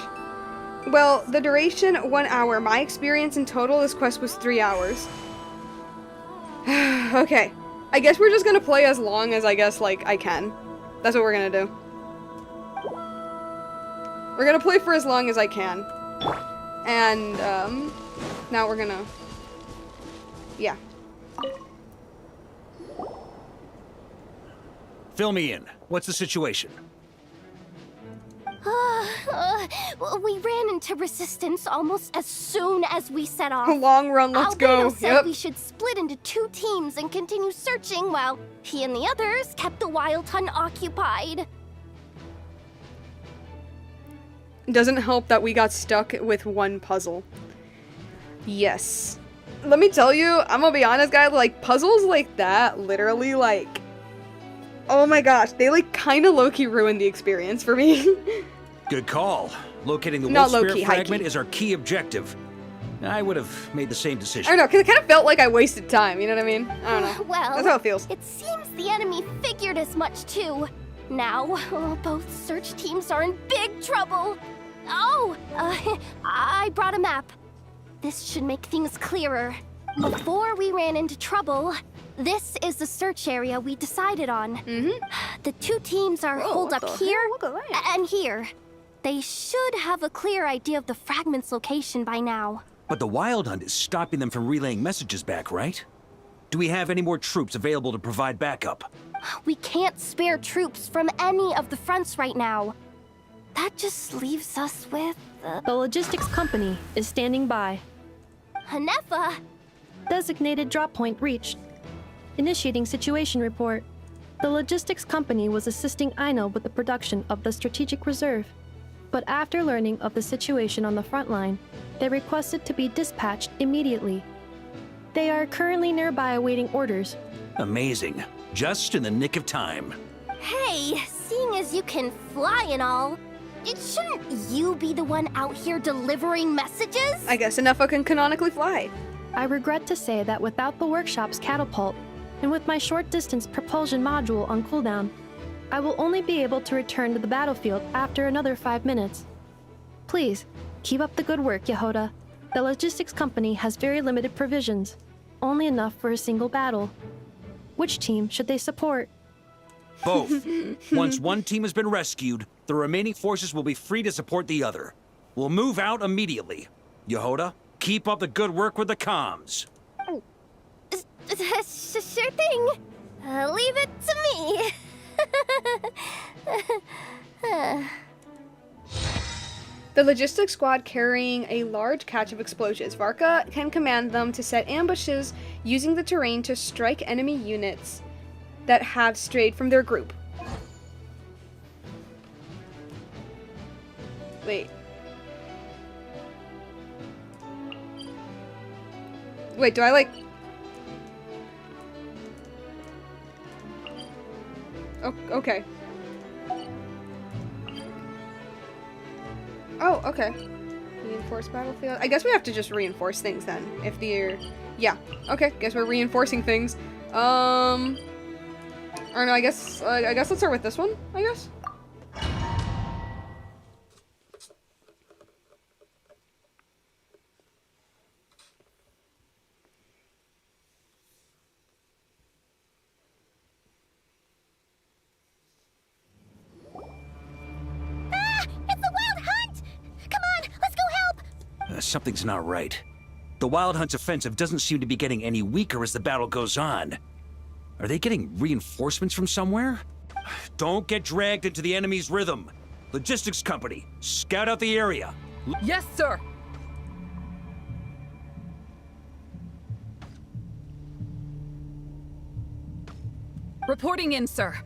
Well, the duration, 1 hour. My experience in total, this quest was 3 hours. Okay. I guess we're just gonna play as long as I guess, like, I can. That's what we're gonna do. We're gonna play for as long as I can. And, now we're gonna... Yeah. Fill me in. What's the situation? We ran into resistance almost as soon as we set off. Long run, let's go. Albedo said we should split into 2 teams and continue searching while he and the others kept the Wild Hunt occupied. Doesn't help that we got stuck with one puzzle. Yes. Let me tell you, I'm gonna be honest, guys, like, puzzles like that, literally, like... Oh my gosh, they, like, kind of low-key ruined the experience for me. Good call. Locating the Not Wolf Spirit low-key, fragment high-key. is our key objective. I would have made the same I decision. don't know, because it kind of felt like I wasted time, you know what I mean? I don't know. Well, That's how it feels. it seems the enemy figured as much too. Now, both search teams are in big trouble. Oh, I brought a map. This should make things clearer. Before we ran into trouble, this is the search area we decided on. The two teams are holed up here and here. They should have a clear idea of the fragment's location by now. But the Wild Hunt is stopping them from relaying messages back, right? Do we have any more troops available to provide backup? We can't spare troops from any of the fronts right now. That just leaves us with... The logistics company is standing by. Hanefa! Designated drop point reached. Initiating situation report. The logistics company was assisting Aino with the production of the strategic reserve. But after learning of the situation on the front line, they requested to be dispatched immediately. They are currently nearby awaiting orders. Amazing. Just in the nick of time. Hey, seeing as you can fly and all, shouldn't you be the one out here delivering messages? I guess Hanefa can canonically fly. I regret to say that without the workshop's catapult, and with my short-distance propulsion module on cooldown, I will only be able to return to the battlefield after another 5 minutes. Please, keep up the good work, Yehoda. The logistics company has very limited provisions, only enough for a single battle. Which team should they support? Both. Once one team has been rescued, the remaining forces will be free to support the other. We'll move out immediately. Yehoda, keep up the good work with the comms. Sure thing. Leave it to me. The logistics squad carrying a large catch of explosives. Varka can command them to set ambushes using the terrain to strike enemy units that have strayed from their group. Wait. Wait, do I like... Oh, okay. Oh, okay. Reinforce battlefield. I guess we have to just reinforce things then. If they're... Yeah. Okay, guess we're reinforcing things. Or no, I guess let's start with this one, I guess. Something's not right. The Wild Hunt's offensive doesn't seem to be getting any weaker as the battle goes on. Are they getting reinforcements from somewhere? Don't get dragged into the enemy's rhythm. Logistics company, scout out the area. Yes, sir. Reporting in, sir.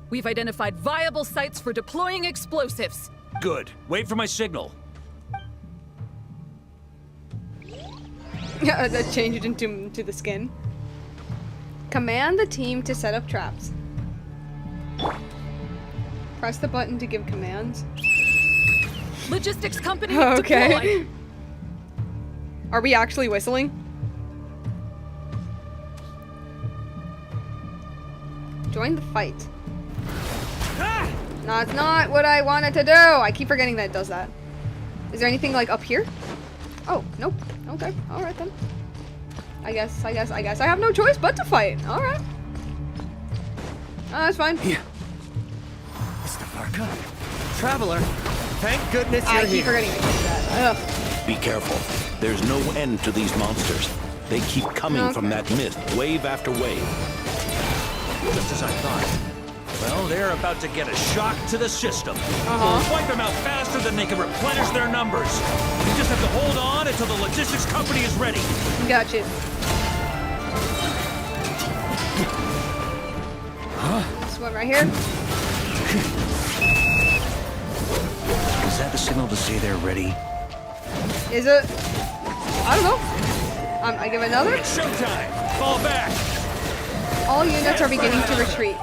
We've identified viable sites for deploying explosives. Good. Wait for my signal. That changed it into the skin. Command the team to set up traps. Press the button to give commands. Logistics company, okay. deploy. Are we actually whistling? Join the fight. Ah! No, it's not what I wanted to do. I keep forgetting that it does that. Is there anything like up here? Oh, nope. Okay, alright then. I guess I have no choice but to fight. Alright. That's fine. Here. Mr. Varka? Traveler, thank goodness you're I keep here. forgetting to do that. Ugh. Be careful. There's no end to these monsters. They keep coming from that mist, wave after wave. Just as I thought. Well, they're about to get a shock to the system. We'll wipe them out faster than they can replenish their numbers. We just have to hold on until the logistics company is ready. Gotcha. This one right here. Is that the signal to say they're ready? Is it? I don't know. I give another. It's showtime. Fall back. All units are beginning to retreat.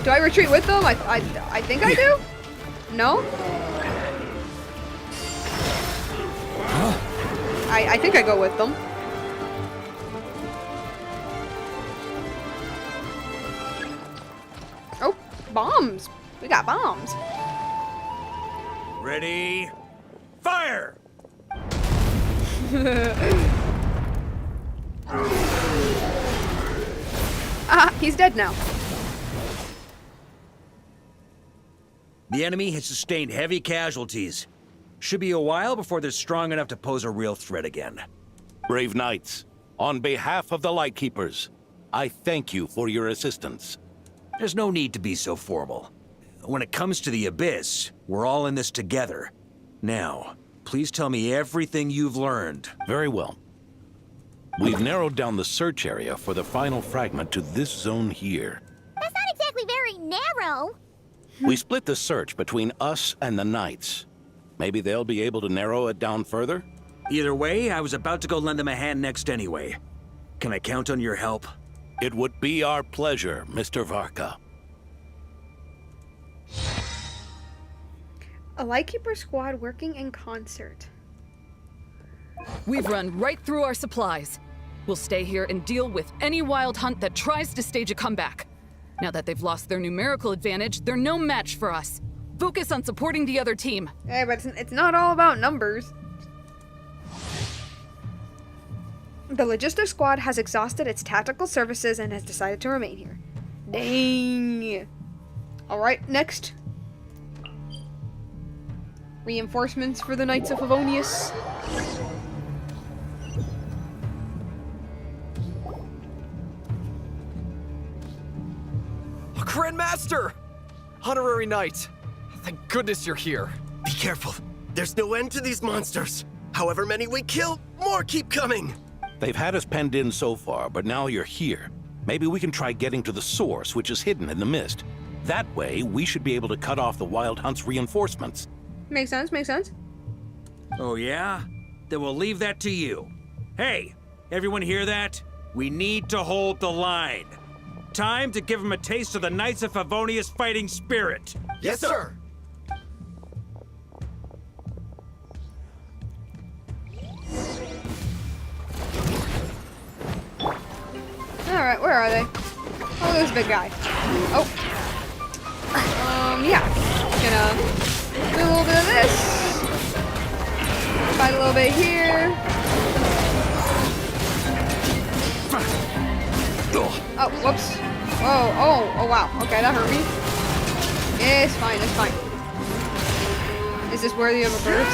Do I retreat with them? I think I do. No? I think I go with them. Oh, bombs. We got bombs. Ready? Fire! He's dead now. The enemy has sustained heavy casualties. Should be a while before they're strong enough to pose a real threat again. Brave knights, on behalf of the Lightkeepers, I thank you for your assistance. There's no need to be so formal. When it comes to the Abyss, we're all in this together. Now, please tell me everything you've learned. Very well. We've narrowed down the search area for the final fragment to this zone here. That's not exactly very narrow. We split the search between us and the Knights. Maybe they'll be able to narrow it down further? Either way, I was about to go lend them a hand next anyway. Can I count on your help? It would be our pleasure, Mr. Varka. A Lightkeeper squad working in concert. We've run right through our supplies. We'll stay here and deal with any wild hunt that tries to stage a comeback. Now that they've lost their numerical advantage, they're no match for us. Focus on supporting the other team. Hey, but it's not all about numbers. The Logistics Squad has exhausted its tactical services and has decided to remain here. Dang. Alright, next. Reinforcements for the Knights of Favonius. Grandmaster! Honorary Knight! Thank goodness you're here. Be careful. There's no end to these monsters. However many we kill, more keep coming. They've had us penned in so far, but now you're here. Maybe we can try getting to the source, which is hidden in the mist. That way, we should be able to cut off the Wild Hunt's reinforcements. Makes sense, makes sense. Oh yeah? Then we'll leave that to you. Hey, everyone hear that? We need to hold the line. Time to give them a taste of the Knights of Favonius fighting spirit. Yes, sir. Alright, where are they? Oh, there's a big guy. Oh. Yeah. Gonna do a little bit of this. Fight a little bit here. Oh, whoops. Oh, wow. Okay, that hurt me. It's fine, it's fine. Is this worthy of a burst?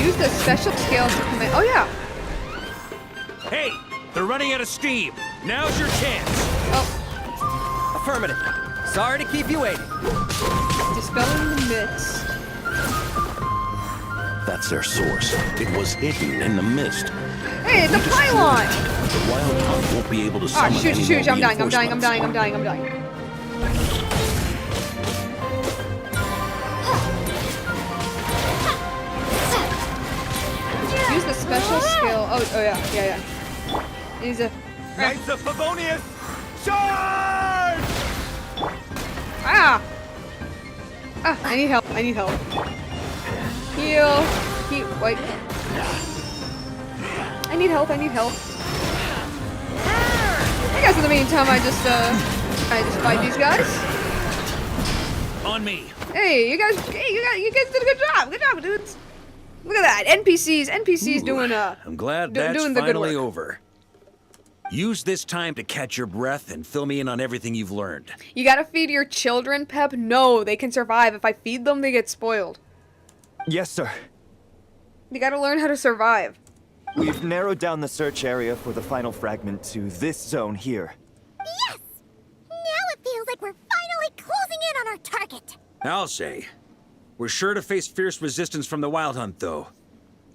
Use the special skill to commit. Oh, yeah. Hey, they're running out of steam. Now's your chance. Oh. Affirmative. Sorry to keep you waiting. Dispelling the myths. That's their source. It was hidden in the mist. Hey, it's a pylon! The Wild Hunt won't be able to Ah, summon shoot, any shoot, more I'm dying. reinforcements. Use the special skill. Oh yeah. Use a. Knights of Favonius, charge! Ah! I need help. Heal. Wait. I need help. I guess in the meantime, I just fight these guys. On me. Hey, you guys did a good job. Good job, dudes. Look at that. NPCs doing I'm glad that's doing the good finally work. over. Use this time to catch your breath and fill me in on everything you've learned. You gotta feed your children, Pep? No, they can survive. If I feed them, they get spoiled. Yes, sir. You gotta learn how to survive. We've narrowed down the search area for the final fragment to this zone here. Yes! Now it feels like we're finally closing in on our target. I'll say. We're sure to face fierce resistance from the Wild Hunt, though.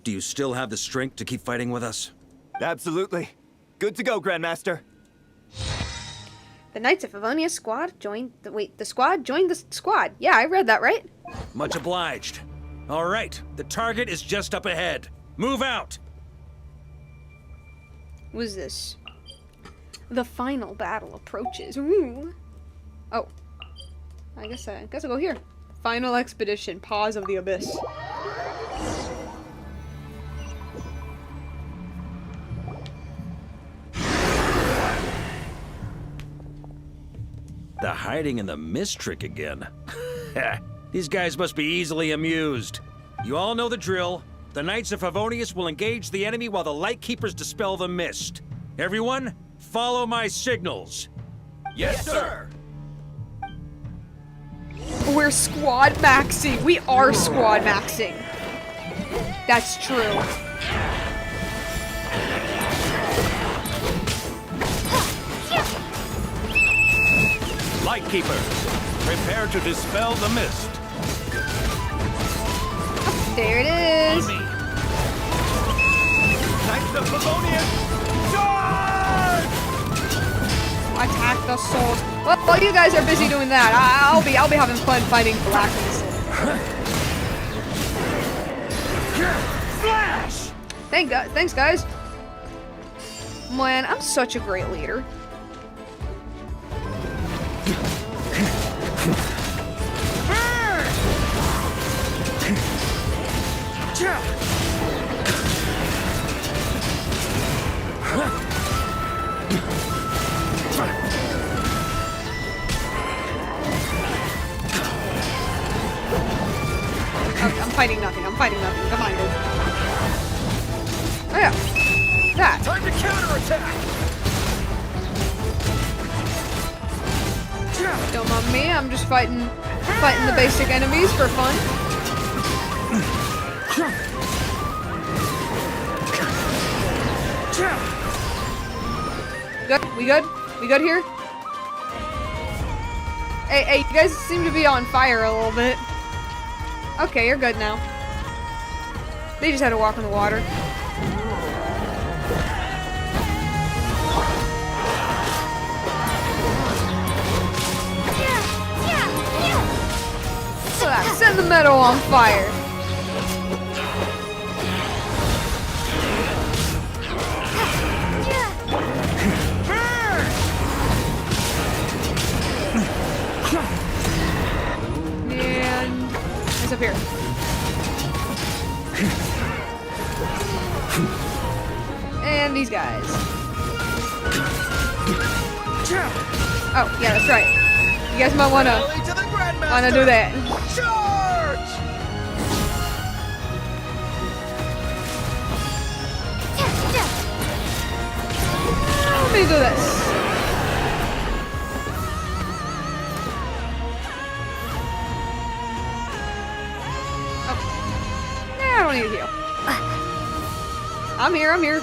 Do you still have the strength to keep fighting with us? Absolutely. Good to go, Grandmaster. The Knights of Favonius squad joined the squad joined the squad. Yeah, I read that right. Much obliged. All right, the target is just up ahead. Move out! What is this? The final battle approaches. Ooh. Oh. I guess I'll go here. Final expedition. Paws of the Abyss. The hiding in the mist trick again. These guys must be easily amused. You all know the drill. The Knights of Favonius will engage the enemy while the Lightkeepers dispel the mist. Everyone, follow my signals. Yes, sir! We're squad maxing. We are squad maxing. That's true. Lightkeepers, prepare to dispel the mist. There it is. Knights of Favonius, charge! Attack the souls. Well, while you guys are busy doing that, I'll be having fun fighting blackness. Flash! Thanks, guys. Man, I'm such a great leader. I'm fighting nothing. I'm fighting nothing. Come on, dude. Oh yeah. That. Time to counterattack! Don't mind me. I'm just fighting the basic enemies for fun. Good? We good? We good here? Hey, you guys seem to be on fire a little bit. Okay, you're good now. They just had to walk in the water. So that, set the meadow on fire. And it's up here. And these guys. Oh, yeah, that's right. You guys might wanna do that. Charge! Let me do this. Oh. Nah, I don't need to heal. I'm here, I'm here.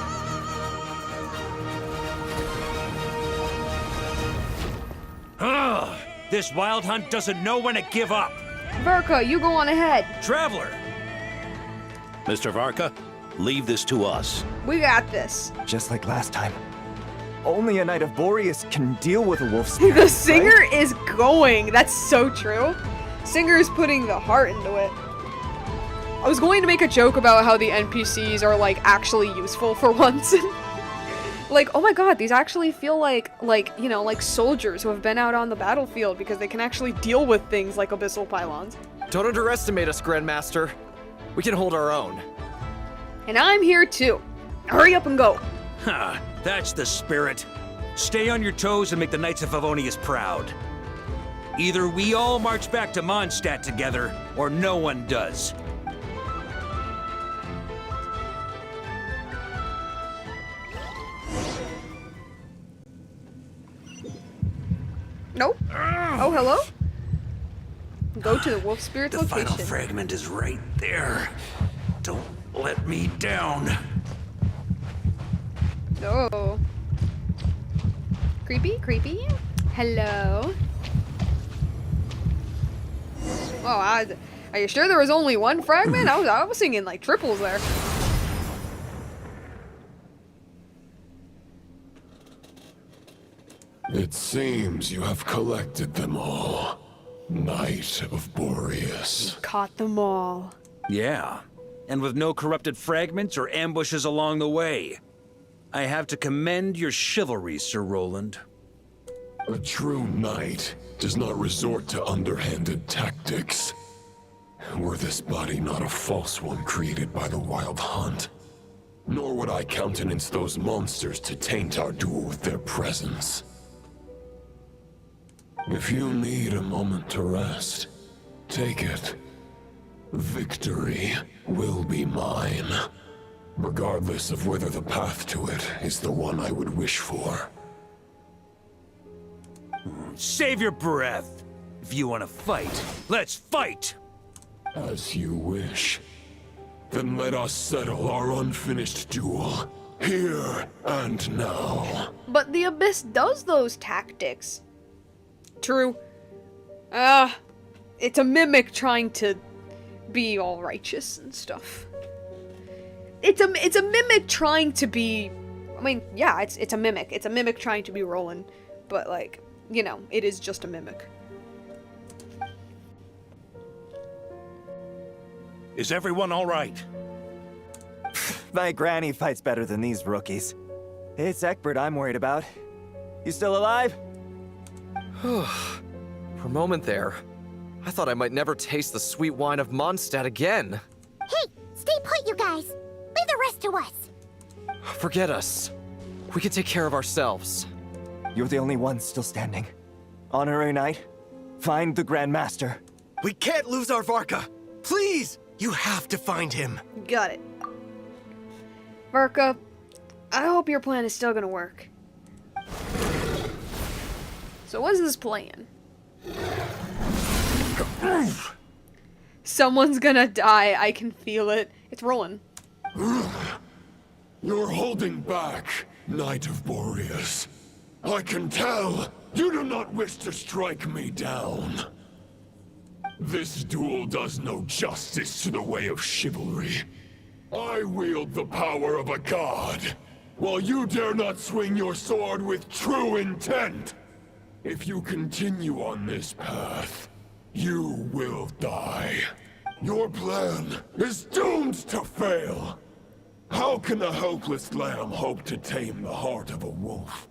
Ugh, this wild hunt doesn't know when to give up. Varka, you go on ahead. Traveler! Mr. Varka, leave this to us. We got this. Just like last time. Only a Knight of Boreas can deal with a wolf spirit. The singer right? is going. That's so true. Singer is putting the heart into it. I was going to make a joke about how the NPCs are like actually useful for once. Like, oh my god, these actually feel like, you know, like soldiers who have been out on the battlefield because they can actually deal with things like abyssal pylons. Don't underestimate us, Grandmaster. We can hold our own. And I'm here too. Hurry up and go. Ha, that's the spirit. Stay on your toes and make the Knights of Favonius proud. Either we all march back to Mondstadt together, or no one does. Nope. Oh, hello? Go to the wolf spirit's The location. final fragment is right there. Don't let me down. Oh. Creepy? Creepy? Hello? Oh, are you sure there was only one fragment? I was singing like triples there. It seems you have collected them all. Knight of Boreas. Caught them all. Yeah, and with no corrupted fragments or ambushes along the way. I have to commend your chivalry, Sir Roland. A true knight does not resort to underhanded tactics. Were this body not a false one created by the Wild Hunt, nor would I countenance those monsters to taint our duel with their presence. If you need a moment to rest, Take it. Victory will be mine, regardless of whether the path to it is the one I would wish for. Save your breath. If you want to fight, let's fight! As you wish. Then let us settle our unfinished duel, here and now. But the Abyss does those tactics. True. It's a mimic trying to be all righteous and stuff. It's a mimic trying to be, I mean, yeah, it's a mimic. It's a mimic trying to be Roland, but like, you know, it is just a mimic. Is everyone all right? My granny fights better than these rookies. It's Egbert I'm worried about. You still alive? For a moment there, I thought I might never taste the sweet wine of Mondstadt again. Hey, stay put, you guys. Leave the rest to us. Forget us. We can take care of ourselves. You're the only one still standing. Honorary Knight, find the Grand Master. We can't lose our Varka. Please, you have to find him. Got it. Varka, I hope your plan is still gonna work. So what's this plan? Someone's gonna die, I can feel it. It's rolling. You're holding back, Knight of Boreas. I can tell you do not wish to strike me down. This duel does no justice to the way of chivalry. I wield the power of a god, while you dare not swing your sword with true intent. If you continue on this path, you will die. Your plan is doomed to fail. How can a helpless lamb hope to tame the heart of a wolf,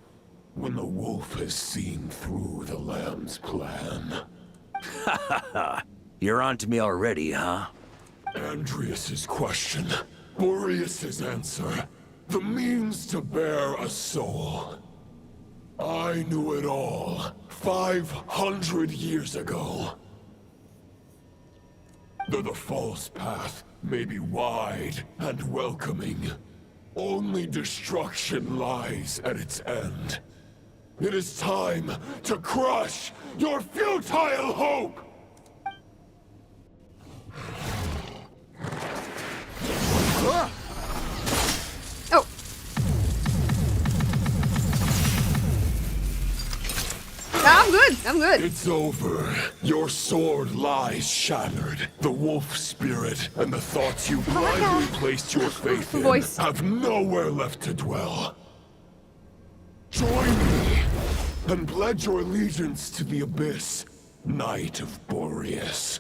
when the wolf has seen through the lamb's plan? Ha ha ha. You're on to me already, huh? Andreas's question, Boreas's answer, the means to bear a soul. I knew it all 500 years ago. Though the false path may be wide and welcoming, only destruction lies at its end. It is time to crush your futile hope! Oh. I'm good. I'm good. It's over. Your sword lies shattered. The wolf spirit and the thoughts you blindly placed your faith in have nowhere left to dwell. Join me and pledge your allegiance to the Abyss, Knight of Boreas.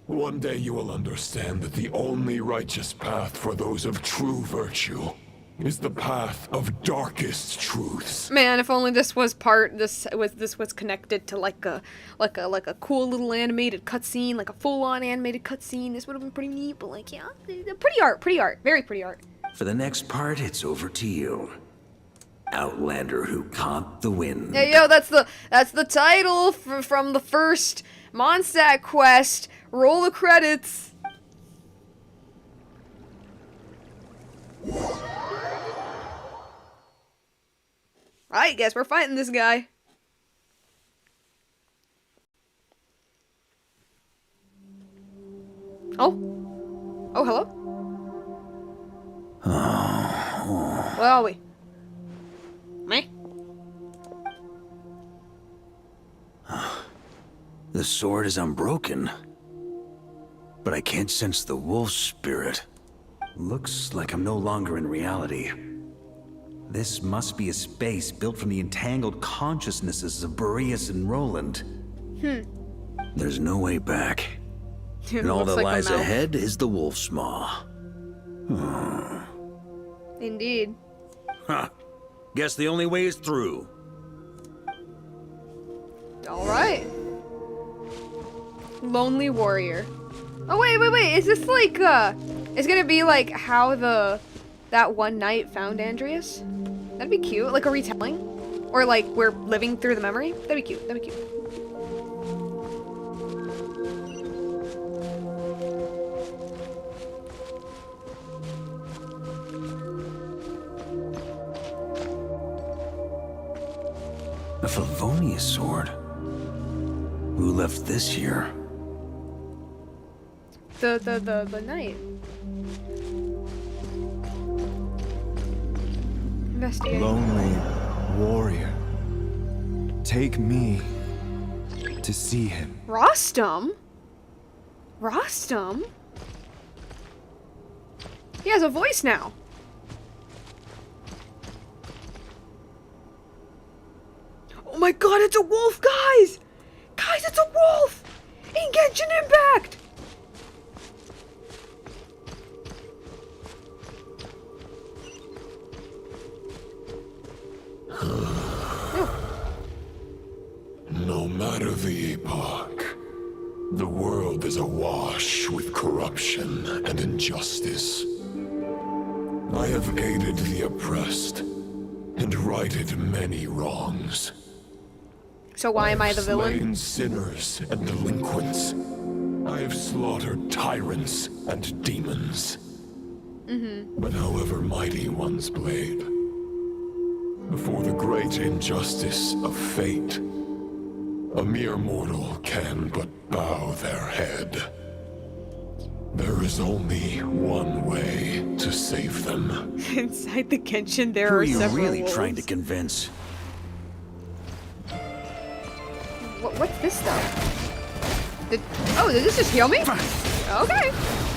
One day you will understand that the only righteous path for those of true virtue is the path of darkest truths. Man, if only this was connected to like a cool little animated cutscene, like a full-on animated cutscene. This would have been pretty neat. But like, yeah, pretty art, very pretty art. For the next part, it's over to you. Outlander who caught the wind. Yeah, yo, that's the title from the first Mondstadt quest. Roll the credits. I guess we're fighting this guy. Oh, hello. Where are we? Me? The sword is unbroken, but I can't sense the wolf spirit. Looks like I'm no longer in reality. This must be a space built from the entangled consciousnesses of Boreas and Roland. There's no way back. And all that lies ahead is the wolf's maw. Indeed. Huh. Guess the only way is through. Alright. Lonely warrior. Oh wait, is this like it's gonna be like how that one knight found Andreas? That'd be cute, like a retelling. Or like we're living through the memory. That'd be cute, Favonius sword? Who left this here? The knight. Investigate. Lonely warrior. Take me to see him. Rostam? Rostam? He has a voice now. Oh my god, it's a wolf, guys! Guys, it's a wolf! In Genshin Impact! No matter the epoch, the world is awash with corruption and injustice. I have aided the oppressed and righted many wrongs. So why am I the villain? Slain sinners and delinquents. I have slaughtered tyrants and demons. But however mighty one's blade, before the great injustice of fate, a mere mortal can but bow their head. There is only one way to save them. Inside the Genshin, there Who are are you several really wolves. trying to convince? What's this stuff? Oh, did this just heal me? Okay.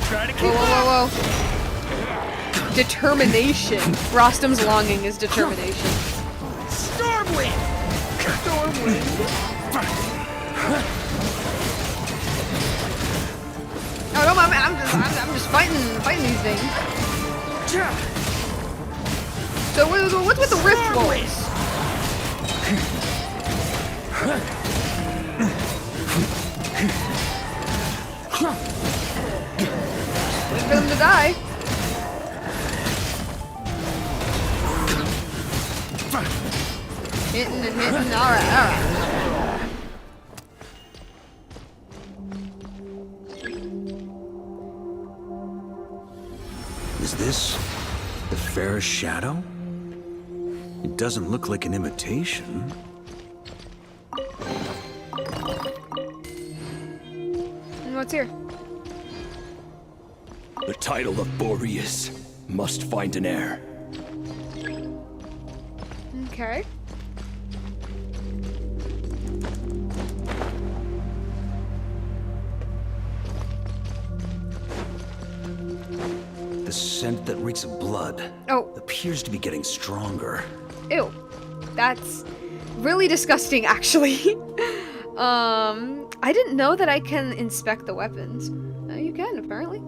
Try to keep whoa. Determination. Rostam's longing is determination. Stormwind! Oh no, I'm just fighting these things. So what's with the rift wolves? Wait for them to die. Hitting and hitting. Alright. Is this the fairest shadow? It doesn't look like an imitation. And what's here? The title of Boreas must find an heir. Okay. The scent that reeks of blood appears to be getting stronger. Ew. That's really disgusting, actually. I didn't know that I can inspect the weapons. You can, apparently.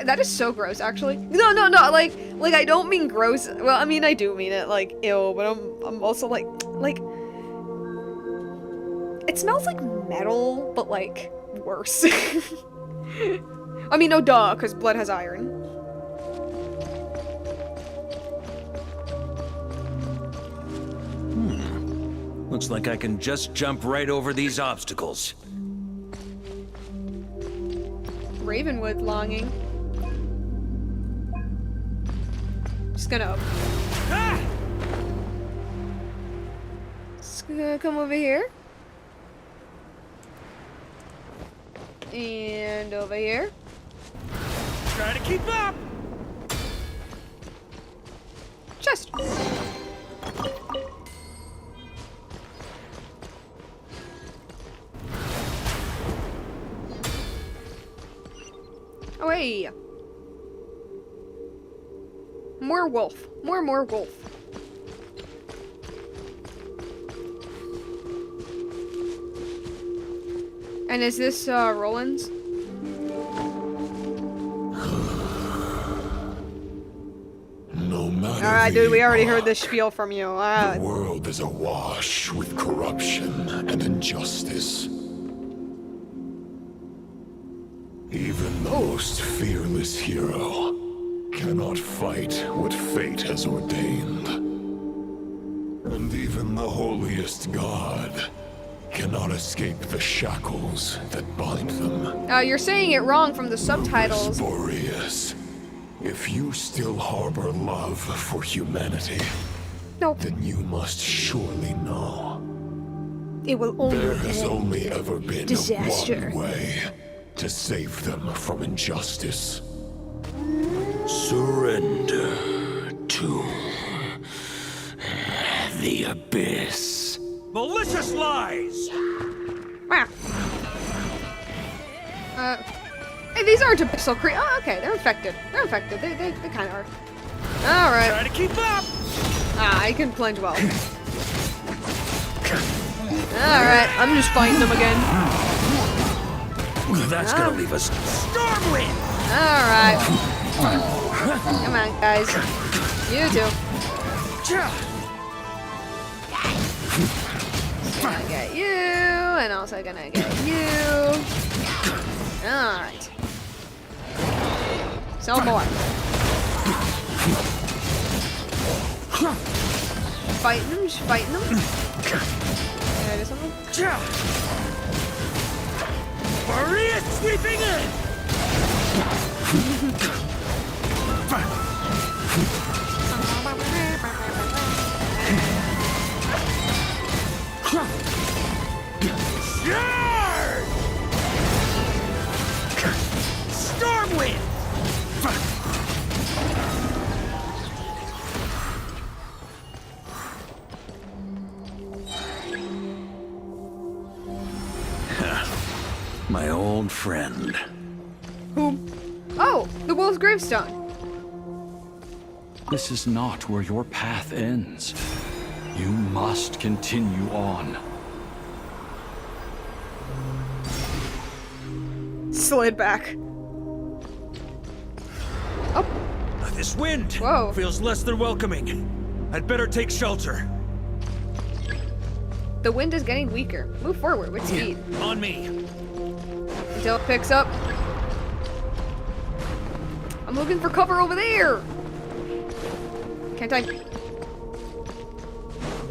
That is so gross, actually. No, like I don't mean gross. Well, I mean, I do mean it, like, ew, but I'm also like, it smells like metal, but, like, worse. I mean, no duh, because blood has iron. Looks like I can just jump right over these obstacles. Ravenwood longing. Just gonna... Just gonna come over here. And over here. Try to keep up! Chest. Oh, hey. More wolf. More wolf. And is this, Roland's? No matter Alright, the dude, we already epoch, heard this spiel from you. the world is awash with corruption and injustice. Even the most fearless hero cannot fight what fate has ordained. And even the holiest god cannot escape the shackles that bind them. You're saying it wrong from the subtitles. Boreas, if you still harbor love for humanity, Nope. then you must surely know. It will only There has end only ever been disaster. one way to save them from injustice. Surrender to the abyss. Malicious lies! Hey, these aren't abyssal creatures. Oh, okay, they're infected. They're infected. They kind of are. All right. Try to keep up! Ah, I can plunge well. All right, I'm just fighting them again. That's gonna leave us. Stormwind! All right. Come on, guys. You too. Gonna get you, and also gonna get you. All right. So more. Fighting them, just fighting them. Can I do something? Maria sweeping in! Stormwind! My old friend. Who? Oh, the wolf's gravestone. This is not where your path ends. You must continue on. Slid back. Oh. This wind Whoa. feels less than welcoming. I'd better take shelter. The wind is getting weaker. Move forward with speed. On me. Until it picks up. I'm looking for cover over there. Can't I?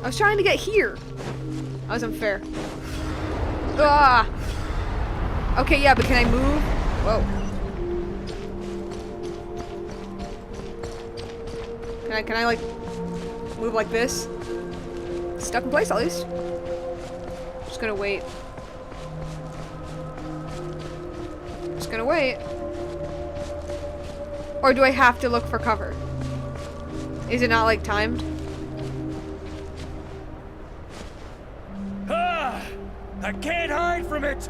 I was trying to get here. That was unfair. Ah. Okay, yeah, but can I move? Whoa. Can I like move like this? Stuck in place at least. Just gonna wait. Just gonna wait. Or do I have to look for cover? Is it not like timed? Ah! I can't hide from it!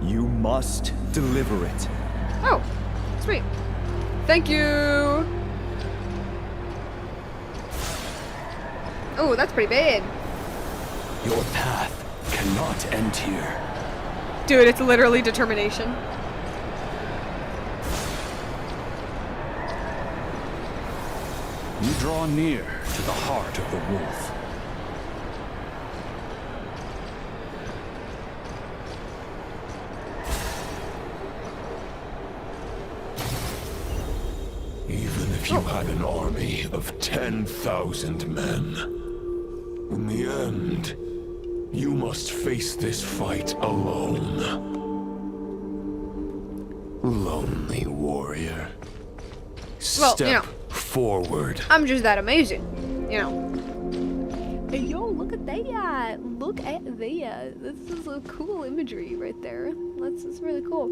You must deliver it. Oh, sweet. Thank you. Oh, that's pretty bad. Your path cannot end here. Dude, it's literally determination. You draw near to the heart of the wolf. Even if you had an army of 10,000 men, in the end, you must face this fight alone. Lonely warrior. Well, Step you know, forward. I'm just that amazing, you know. Hey, yo, look at that. Look at that. This is a cool imagery right there. It's really cool.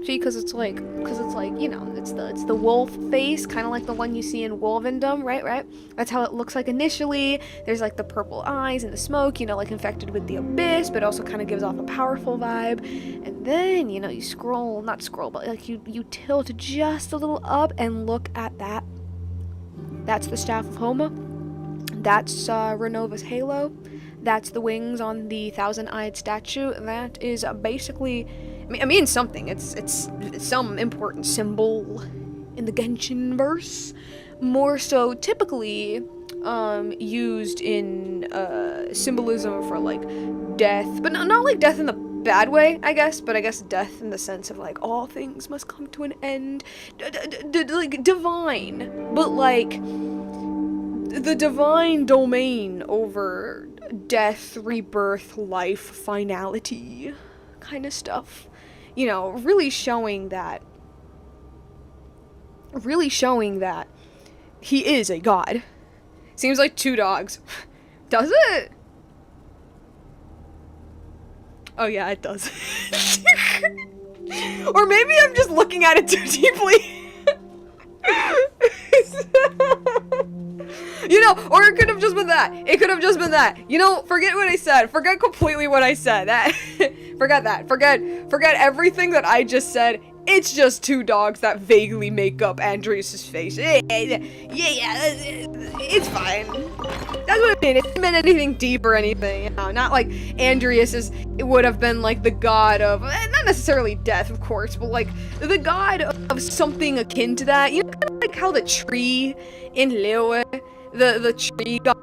See, because it's like, you know, it's the wolf face, kind of like the one you see in Wolvendom, right? That's how it looks like initially. There's like the purple eyes and the smoke, you know, like infected with the abyss, but also kind of gives off a powerful vibe. And then, you know, you not scroll, but like you tilt just a little up and look at that. That's the Staff of Homa. That's Renova's halo. That's the wings on the thousand-eyed statue. That is basically, I mean something. It's some important symbol in the Genshin verse. More so typically used in symbolism for like death, but not like death in the bad way, I guess, but I guess death in the sense of like all things must come to an end, like divine, but like the divine domain over death, rebirth, life, finality kind of stuff. You know, really showing that he is a god. Seems like 2 dogs. Does it? Oh yeah, it does. Or maybe I'm just looking at it too deeply. You know, or it could have just been that. It could have just been that. You know, forget what I said. Forget completely what I said. That forget that. Forget everything that I just said. It's just 2 dogs that vaguely make up Andreas's face. Yeah, it's fine. That's what I mean. It didn't mean anything deep or anything. You know, not like it would have been like the god of, not necessarily death, of course, but like the god of something akin to that. You know, kind of like how the tree in Lewe, the tree god,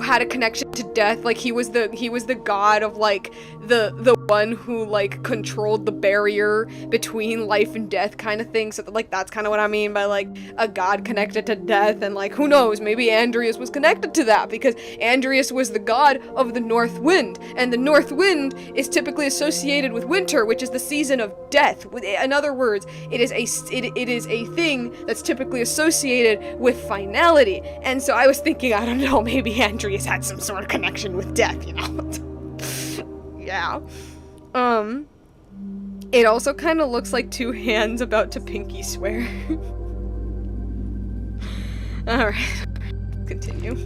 had a connection to death. Like he was the god of like the one who like controlled the barrier between life and death kind of thing. So like that's kind of what I mean by like a god connected to death. And like who knows, maybe Andreas was connected to that because Andreas was the god of the north wind, and the north wind is typically associated with winter, which is the season of death. In other words, it is a thing that's typically associated with finality. And so I was thinking, I don't know, maybe Andreas had some sort of connection with death, you know? Yeah. It also kind of looks like 2 hands about to pinky swear. Alright. Continue.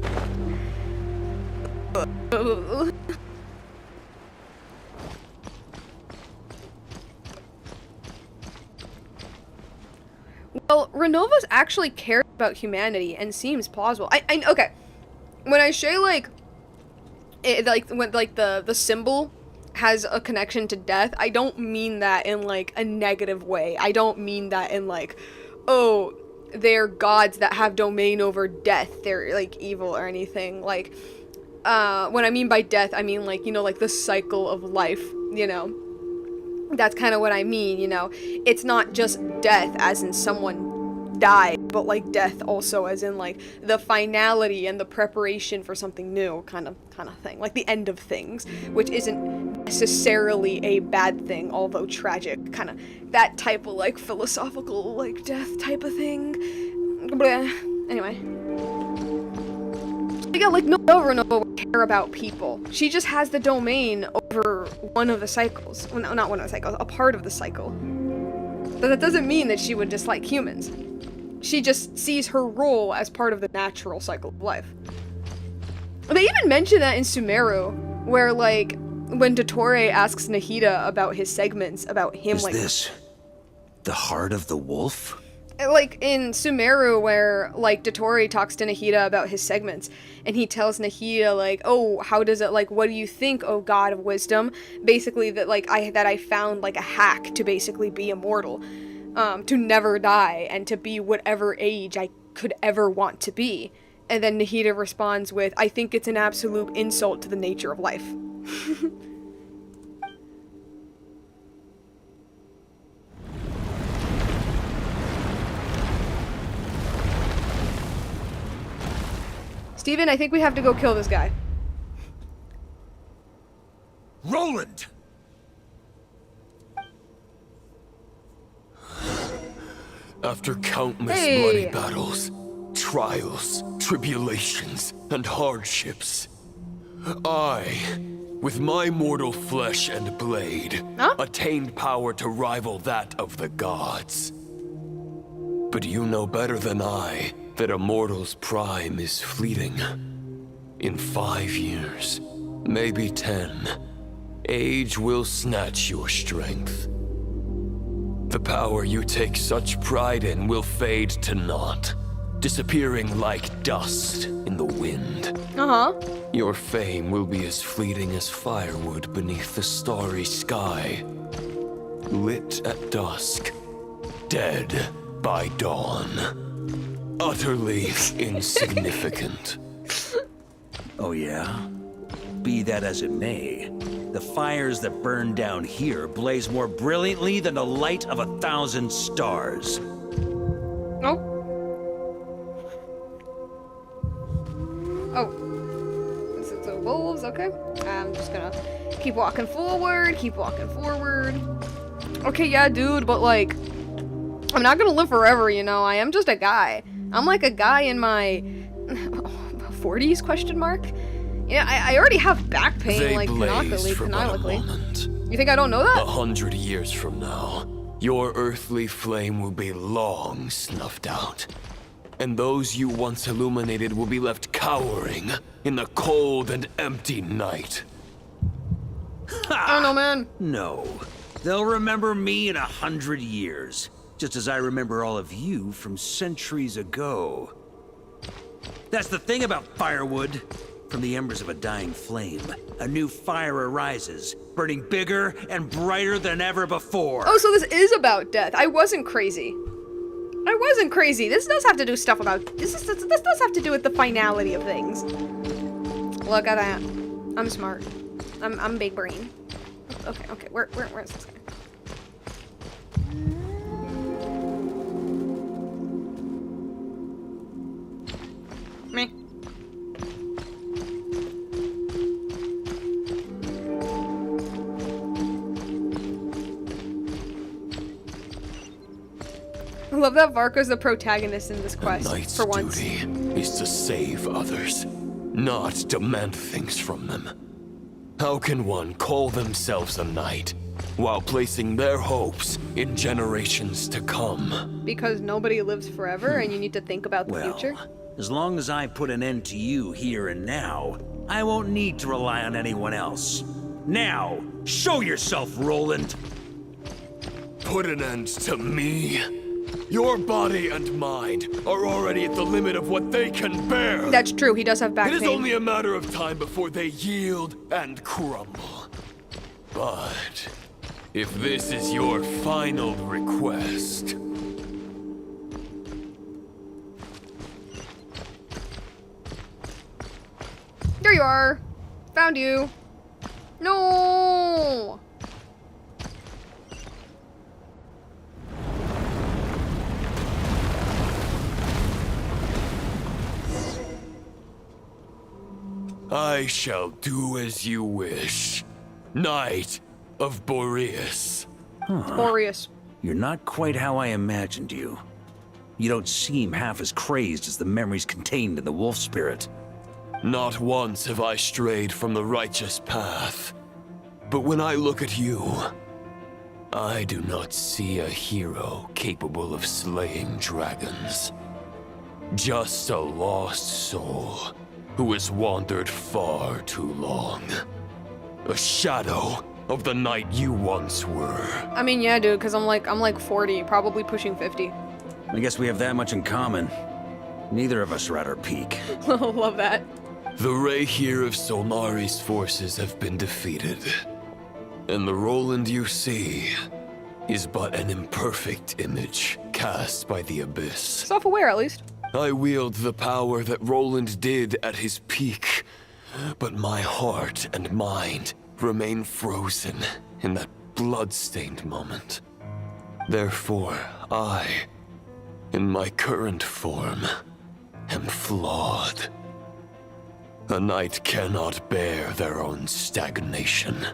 Well, Renovas actually cares about humanity and seems plausible. Okay. When I say like the symbol has a connection to death, I don't mean that in like a negative way. I don't mean that in like, oh, they're gods that have domain over death, they're like evil or anything. Like when I mean by death, I mean like, you know, like the cycle of life, you know. That's kind of what I mean, you know. It's not just death as in someone died, but like death also as in like the finality and the preparation for something new kind of thing, like the end of things, which isn't necessarily a bad thing, although tragic, kind of that type of like philosophical like death type of thing. Bleh. Anyway, yeah, like no Renova would care about people. She just has the domain over one of the cycles. Well, no, not one of the cycles, a part of the cycle. But that doesn't mean that she would dislike humans. She just sees her role as part of the natural cycle of life. They even mention that in Sumeru, where like when Dottore asks Nahida about his segments, about him Is like this the heart of the wolf? like in Sumeru, where like Dottore talks to Nahida about his segments, and he tells Nahida like, oh, how does it, like, what do you think, oh god of wisdom? Basically that like I found like a hack to basically be immortal, to never die and to be whatever age I could ever want to be. And then Nahida responds with, I think it's an absolute insult to the nature of life. Steven, I think we have to go kill this guy. Roland! After countless bloody battles, trials, tribulations, and hardships, I, with my mortal flesh and blade, attained power to rival that of the gods. But you know better than I that a mortal's prime is fleeting. In 5 years, maybe 10, age will snatch your strength. The power you take such pride in will fade to naught, disappearing like dust in the wind. Your fame will be as fleeting as firewood beneath the starry sky, lit at dusk, dead by dawn. Utterly insignificant. Oh yeah? Be that as it may, the fires that burn down here blaze more brilliantly than the light of 1,000 stars. Oh. Oh. This is the wolves, okay. I'm just gonna keep walking forward, Okay, yeah, dude, but like, I'm not gonna live forever, you know? I am just a guy. I'm like a guy in my 40s? Question mark. Yeah, I already have back pain, They like blaze for but a canonically. moment. You think I don't know that? 100 years from now, your earthly flame will be long snuffed out. And those you once illuminated will be left cowering in the cold and empty night. I don't know, man. No. They'll remember me in 100 years, just as I remember all of you from centuries ago. That's the thing about firewood. From the embers of a dying flame, a new fire arises, burning bigger and brighter than ever before. Oh, so this is about death. I wasn't crazy. I wasn't crazy. This does have to do stuff about... This does have to do with the finality of things. Look at that. I'm smart. I'm big brain. Okay. Where is this guy? Me. I love that Varka's the protagonist in this quest, Knight's for once. duty is to save others, not demand things from them. How can one call themselves a knight while placing their hopes in generations to come? Because nobody lives forever and you need to think about the future. As long as I put an end to you here and now, I won't need to rely on anyone else. Now, show yourself, Roland! Put an end to me? Your body and mind are already at the limit of what they can bear. That's true, he does have back It is pain. only a matter of time before they yield and crumble. But if this is your final request... There you are. Found you. No. I shall do as you wish. Knight of Boreas. Boreas. You're not quite how I imagined you. You don't seem half as crazed as the memories contained in the wolf spirit. Not once have I strayed from the righteous path. But when I look at you, I do not see a hero capable of slaying dragons. Just a lost soul who has wandered far too long. A shadow of the knight you once were. I mean, yeah, dude, because I'm like 40, probably pushing 50. I guess we have that much in common. Neither of us are at our peak. Love that. The Rayhir of Solnari's forces have been defeated. And the Roland you see is but an imperfect image cast by the Abyss. Self-aware, at least. I wield the power that Roland did at his peak, but my heart and mind remain frozen in that blood-stained moment. Therefore, I, in my current form, am flawed. A knight cannot bear their own stagnation.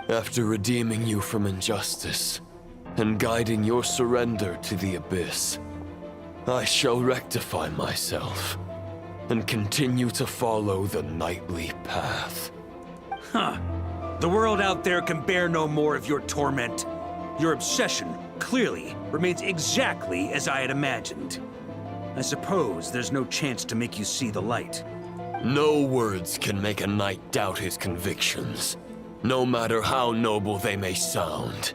After redeeming you from injustice and guiding your surrender to the Abyss, I shall rectify myself and continue to follow the knightly path. Huh. The world out there can bear no more of your torment. Your obsession, clearly, remains exactly as I had imagined. I suppose there's no chance to make you see the light. No words can make a knight doubt his convictions, no matter how noble they may sound.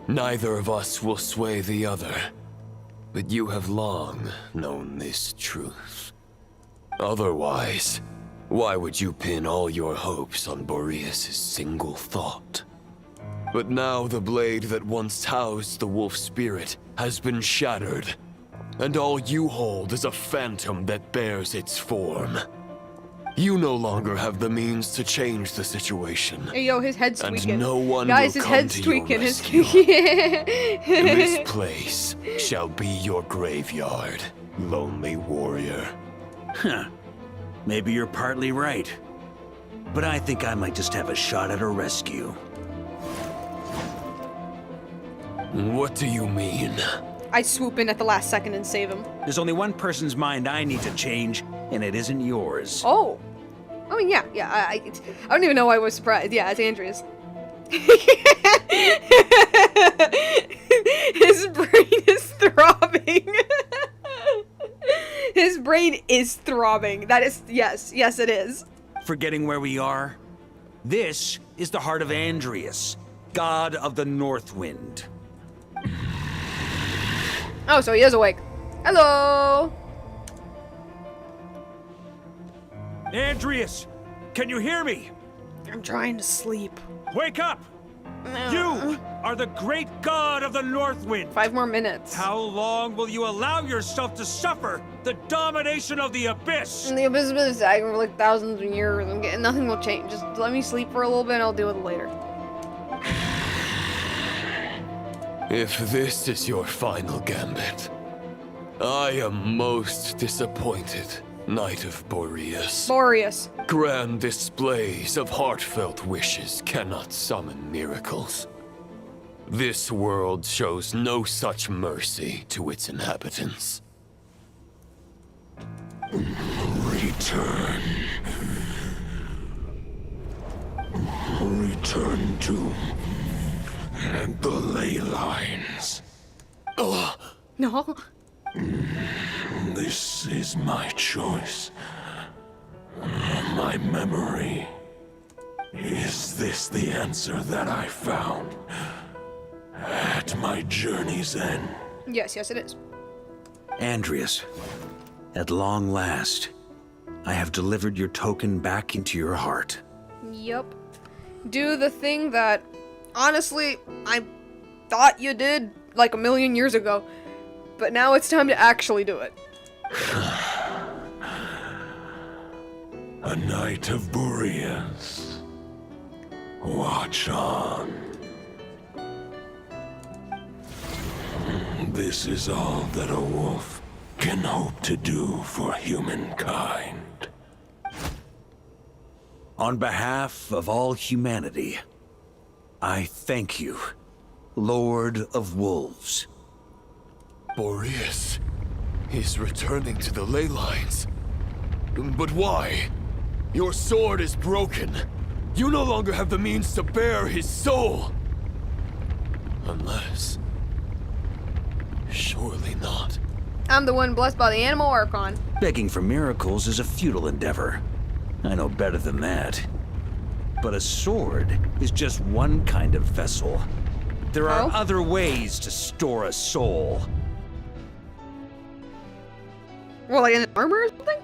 Neither of us will sway the other, but you have long known this truth. Otherwise, why would you pin all your hopes on Boreas' single thought? But now the blade that once housed the wolf spirit has been shattered, and all you hold is a phantom that bears its form. You no longer have the means to change the situation. Hey, yo, his head's and tweaking. no one Guys, will his come head's to tweaking. your His rescue. This place shall be your graveyard, lonely warrior. Huh. Maybe you're partly right. But I think I might just have a shot at a rescue. What do you mean? I swoop in at the last second and save him. There's only one person's mind I need to change, and it isn't yours. Oh. I mean, yeah. I don't even know why I was surprised. Yeah, it's Andrea's. His brain is throbbing. His brain is throbbing. That is, yes, it is. Forgetting where we are? This is the heart of Andreas, god of the North Wind. Oh, so he is awake. Hello. Andreas, can you hear me? I'm trying to sleep. Wake up! You are the great god of the North Wind. 5 more minutes. How long will you allow yourself to suffer the domination of the Abyss? And the Abyss has been sagging for like thousands of years, and nothing will change. Just let me sleep for a little bit and I'll deal with it later. If this is your final gambit, I am most disappointed, Knight of Boreas. Boreas. Grand displays of heartfelt wishes cannot summon miracles. This world shows no such mercy to its inhabitants. Return. Return to the ley lines. No. This is my choice. My memory. Is this the answer that I found at my journey's end? Yes, it is. Andreas, at long last, I have delivered your token back into your heart. Yup. Do the thing that, honestly, I thought you did like a million years ago. But now it's time to actually do it. A Knight of Boreas. Watch on. This is all that a wolf can hope to do for humankind. On behalf of all humanity, I thank you, Lord of Wolves. Boreas is returning to the ley lines. But why? Your sword is broken. You no longer have the means to bear his soul. Unless... surely not. I'm the one blessed by the animal Archon. Begging for miracles is a futile endeavor. I know better than that. But a sword is just one kind of vessel. There are other ways to store a soul. Well, like in armor or something?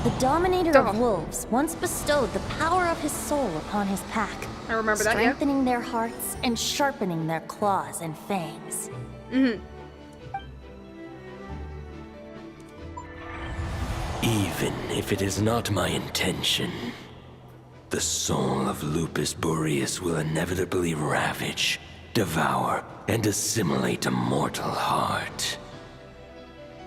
The Dominator of Wolves once bestowed the power of his soul upon his pack. I remember that, yeah. Strengthening their hearts and sharpening their claws and fangs. Even if it is not my intention, the soul of Lupus Boreas will inevitably ravage, devour, and assimilate a mortal heart.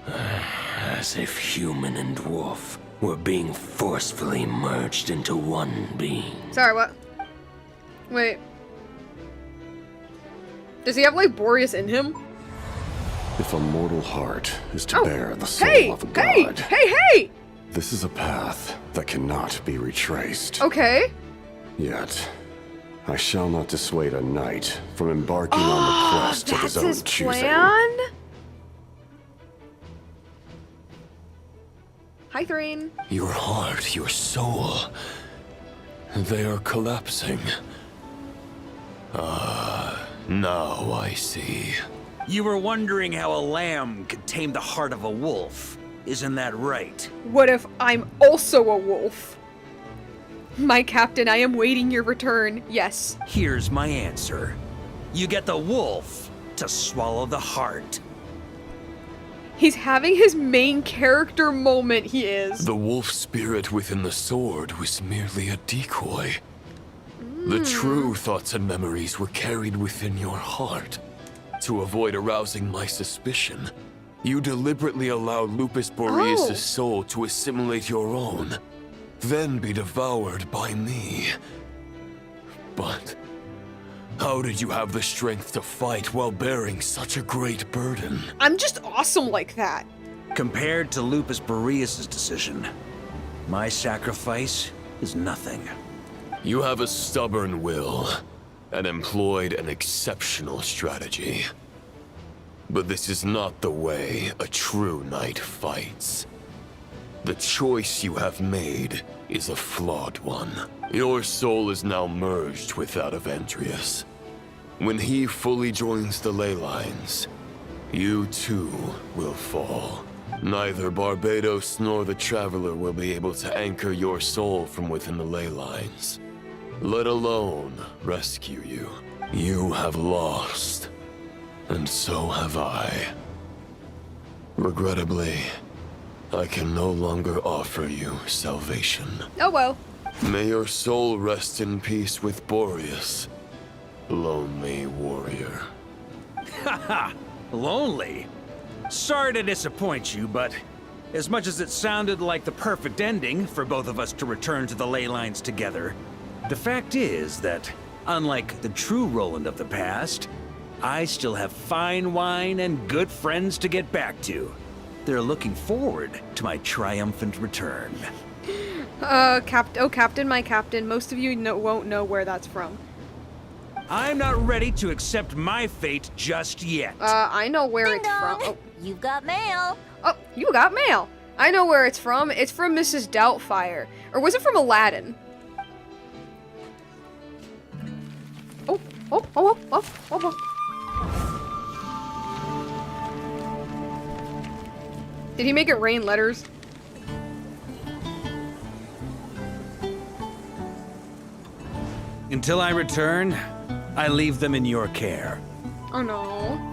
As if human and wolf were being forcefully merged into one being. Sorry, what? Wait. Does he have, like, Boreas in him? If a mortal heart is to bear the soul of a god, Hey! this is a path that cannot be retraced. Okay. Yet, I shall not dissuade a knight from embarking on the quest of his own choosing. Plan? Hi, Thrain. Your heart, your soul... they are collapsing. Now I see. You were wondering how a lamb could tame the heart of a wolf. Isn't that right? What if I'm also a wolf? My captain, I am waiting your return. Yes. Here's my answer. You get the wolf to swallow the heart. He's having his main character moment, he is. The wolf spirit within the sword was merely a decoy. The true thoughts and memories were carried within your heart. To avoid arousing my suspicion, you deliberately allowed Lupus Boreas' soul to assimilate your own, then be devoured by me. But How did you have the strength to fight while bearing such a great burden? I'm just awesome like that. Compared to Lupus Boreas' decision, my sacrifice is nothing. You have a stubborn will and employed an exceptional strategy. But this is not the way a true knight fights. The choice you have made is a flawed one. Your soul is now merged with that of Andreas. When he fully joins the ley lines, you too will fall. Neither Barbados nor the Traveler will be able to anchor your soul from within the ley lines, let alone rescue you. You have lost, and so have I. Regrettably, I can no longer offer you salvation. Oh well. May your soul rest in peace with Boreas, lonely warrior. Haha, lonely? Sorry to disappoint you, but as much as it sounded like the perfect ending for both of us to return to the ley lines together, the fact is that, unlike the true Roland of the past, I still have fine wine and good friends to get back to. They're looking forward to my triumphant return. Captain, my captain, most of you won't know where that's from. I'm not ready to accept my fate just yet. I know where Ding it's from. dong. You've got mail. Oh, you got mail. I know where it's from. It's from Mrs. Doubtfire. Or was it from Aladdin? Oh. Did he make it rain letters? Until I return, I leave them in your care. Oh no.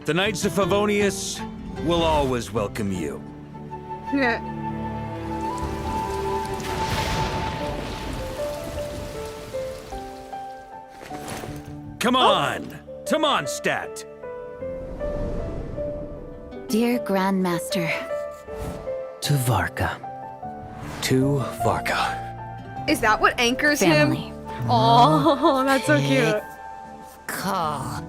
The Knights of Favonius will always welcome you. Come on! To Mondstadt! Dear Grandmaster. To Varka. To Varka. Is that what anchors Family. him? Oh, that's so cute. Call.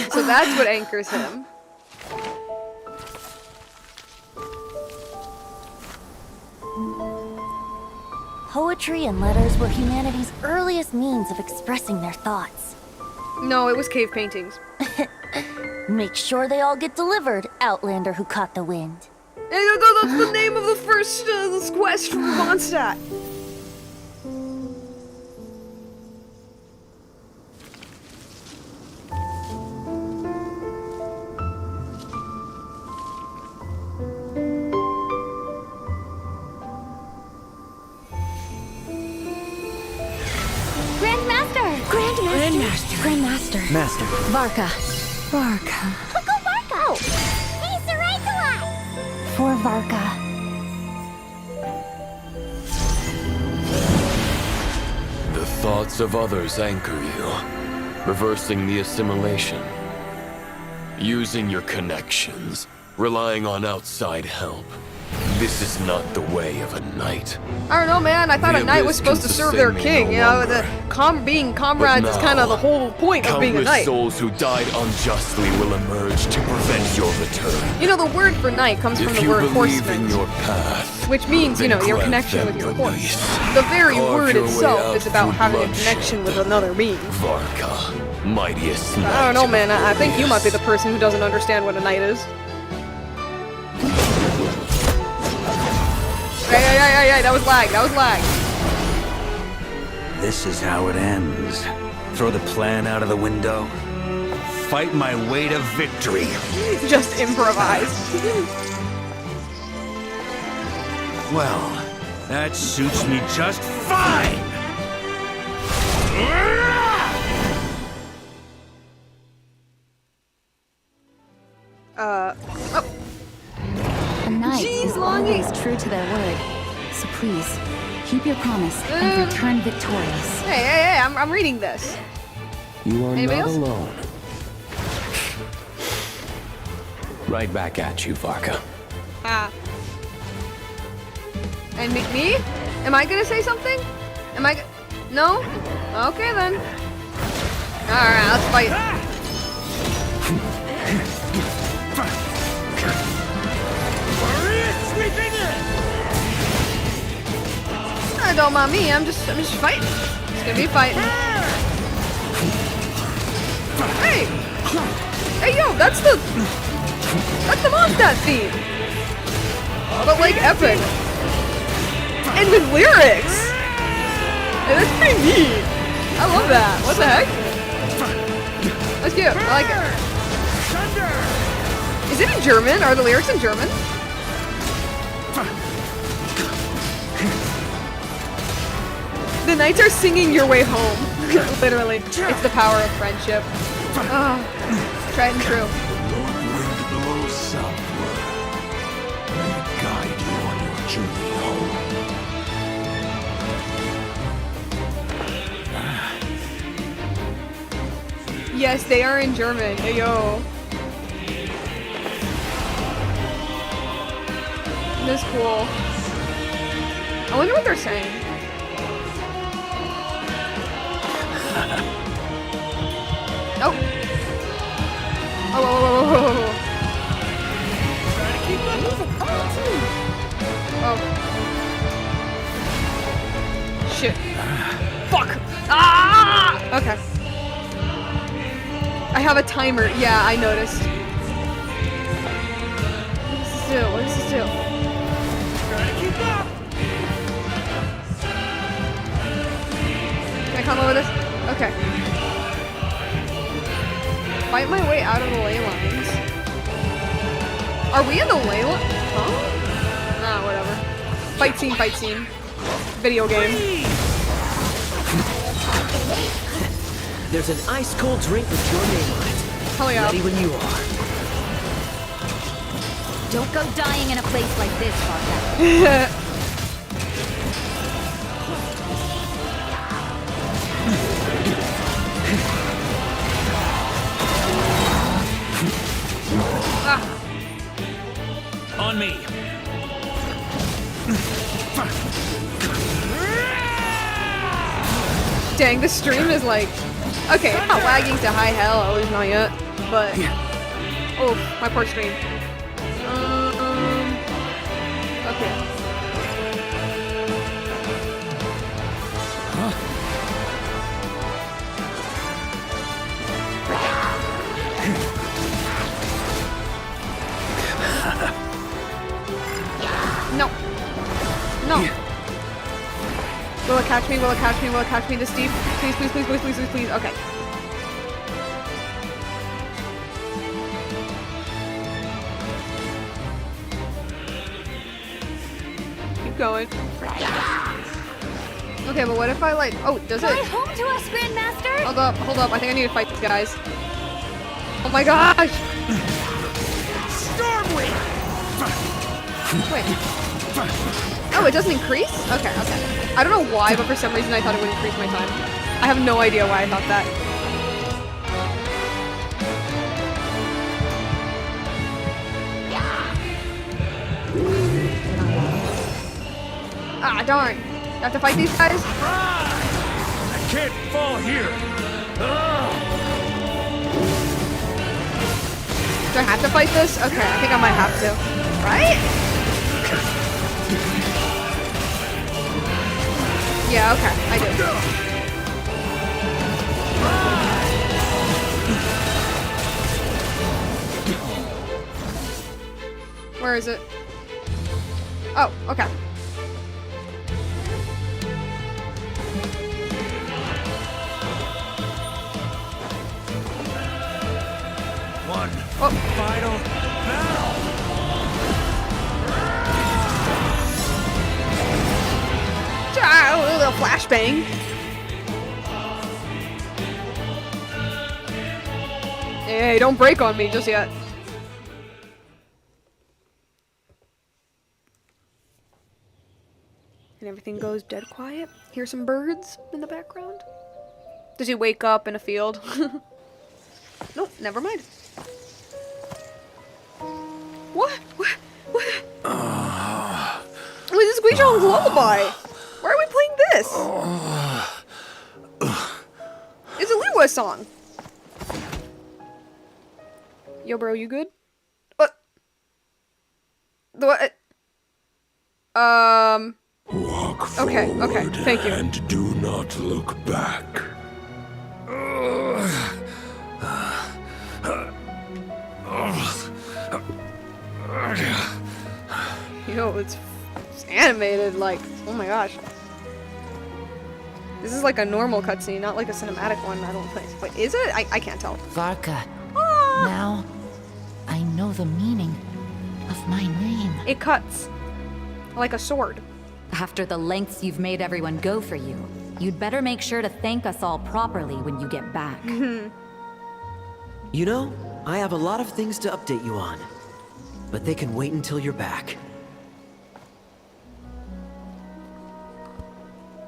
So that's what anchors him. Poetry and letters were humanity's earliest means of expressing their thoughts. No, it was cave paintings. Make sure they all get delivered, Outlander who caught the wind. That's the name of the first quest from Mondstadt. Grandmaster. Master. Varka. Go Varka! He's the right one! For Varka. The thoughts of others anchor you, reversing the assimilation. Using your connections, relying on outside help. This is not the way of a knight. I don't know, man. I thought The a knight was abyss supposed to can serve their sustain me king. no You know, being comrades But is kind of now, the whole point of being a Countless knight. souls who died unjustly will emerge to prevent your return. You know, the word for knight comes from If the you word believe horseman, in your path, which means, you then know, your grant connection them with your release. horse. The very Carve word your way itself out is about through having a bloodshed. connection with another being. Varka, mightiest I don't know, knight man. of I think you might be the Boreas. person who doesn't understand what a knight is. Hey, that was lag. This is how it ends. Throw the plan out of the window. Fight my way to victory. Just improvise. Well, that suits me just fine! A knight is always true to their word. So please, keep your promise and return victorious. Hey, I'm reading this. You are Anybody not else? alone. Right back at you, Varka. And me? Am I gonna say something? Am I? No? Okay then. Alright, let's fight. Don't mind me. I'm just fighting. It's gonna be a fight. Hey! Hey yo, that's the Mondstadt theme. But like epic. And with lyrics. Hey, that's pretty neat. I love that. What the heck? That's cute. I like it. Is it in German? Are the lyrics in German? The knights are singing your way home. Literally. It's the power of friendship. Oh, tried and true. Wind blows southward. May it guide you on your journey home. Yes, they are in German. Hey, yo. This is cool. I wonder what they're saying. Oh. Oh, whoa, whoa, whoa, whoa, whoa. Oh. Shit. Fuck. Ah! Okay. I have a timer. Yeah, I noticed. What does this do? What does this do? Can I come over this? Okay. Fight my way out of the ley lines. Are we in the ley line? Huh? Nah, whatever. Fight scene, fight scene. Video game. There's an ice-cold drink with your name on it. Hell yeah. Ready when you are. Don't go dying in a place like this, Varka. On me. Dang, the stream is like... Okay, not wagging to high hell, at least not yet. But... Oh, my poor stream. Okay. No. No. Will it catch me? Will it catch me? Will it catch me this deep? Please, please, please, please, please, please, please. Okay. Keep going. Okay, but what if I like... Oh, does it... Fly home to us, Grandmaster! Hold up, hold up. I think I need to fight these guys. Oh my gosh! Stormwind! Wait. Oh, it doesn't increase? Okay, okay. I don't know why, but for some reason I thought it would increase my time. I have no idea why I thought that. Ah, darn. I have to fight these guys? I can't fall here. Do I have to fight this? Okay, I think I might have to. Right? Yeah, okay, I do. Where is it? Oh, okay. One oh. final battle. Ah, a little flashbang. Hey, don't break on me just yet. And everything goes dead quiet. Hear some birds in the background. Does he wake up in a field? Nope, never mind. What? What? What? This is Guizhong's lullaby? Why are we playing this? It's a Liwa song. Yo, bro, you good? What? What? Walk okay, forward thank you. and do not look back. Yo, it's animated, like, oh my gosh. This is like a normal cutscene, not like a cinematic one, I don't think. Wait, is it? I can't tell. Varka. Now, I know the meaning of my name. It cuts. Like a sword. After the lengths you've made everyone go for you, you'd better make sure to thank us all properly when you get back. You know, I have a lot of things to update you on. But they can wait until you're back.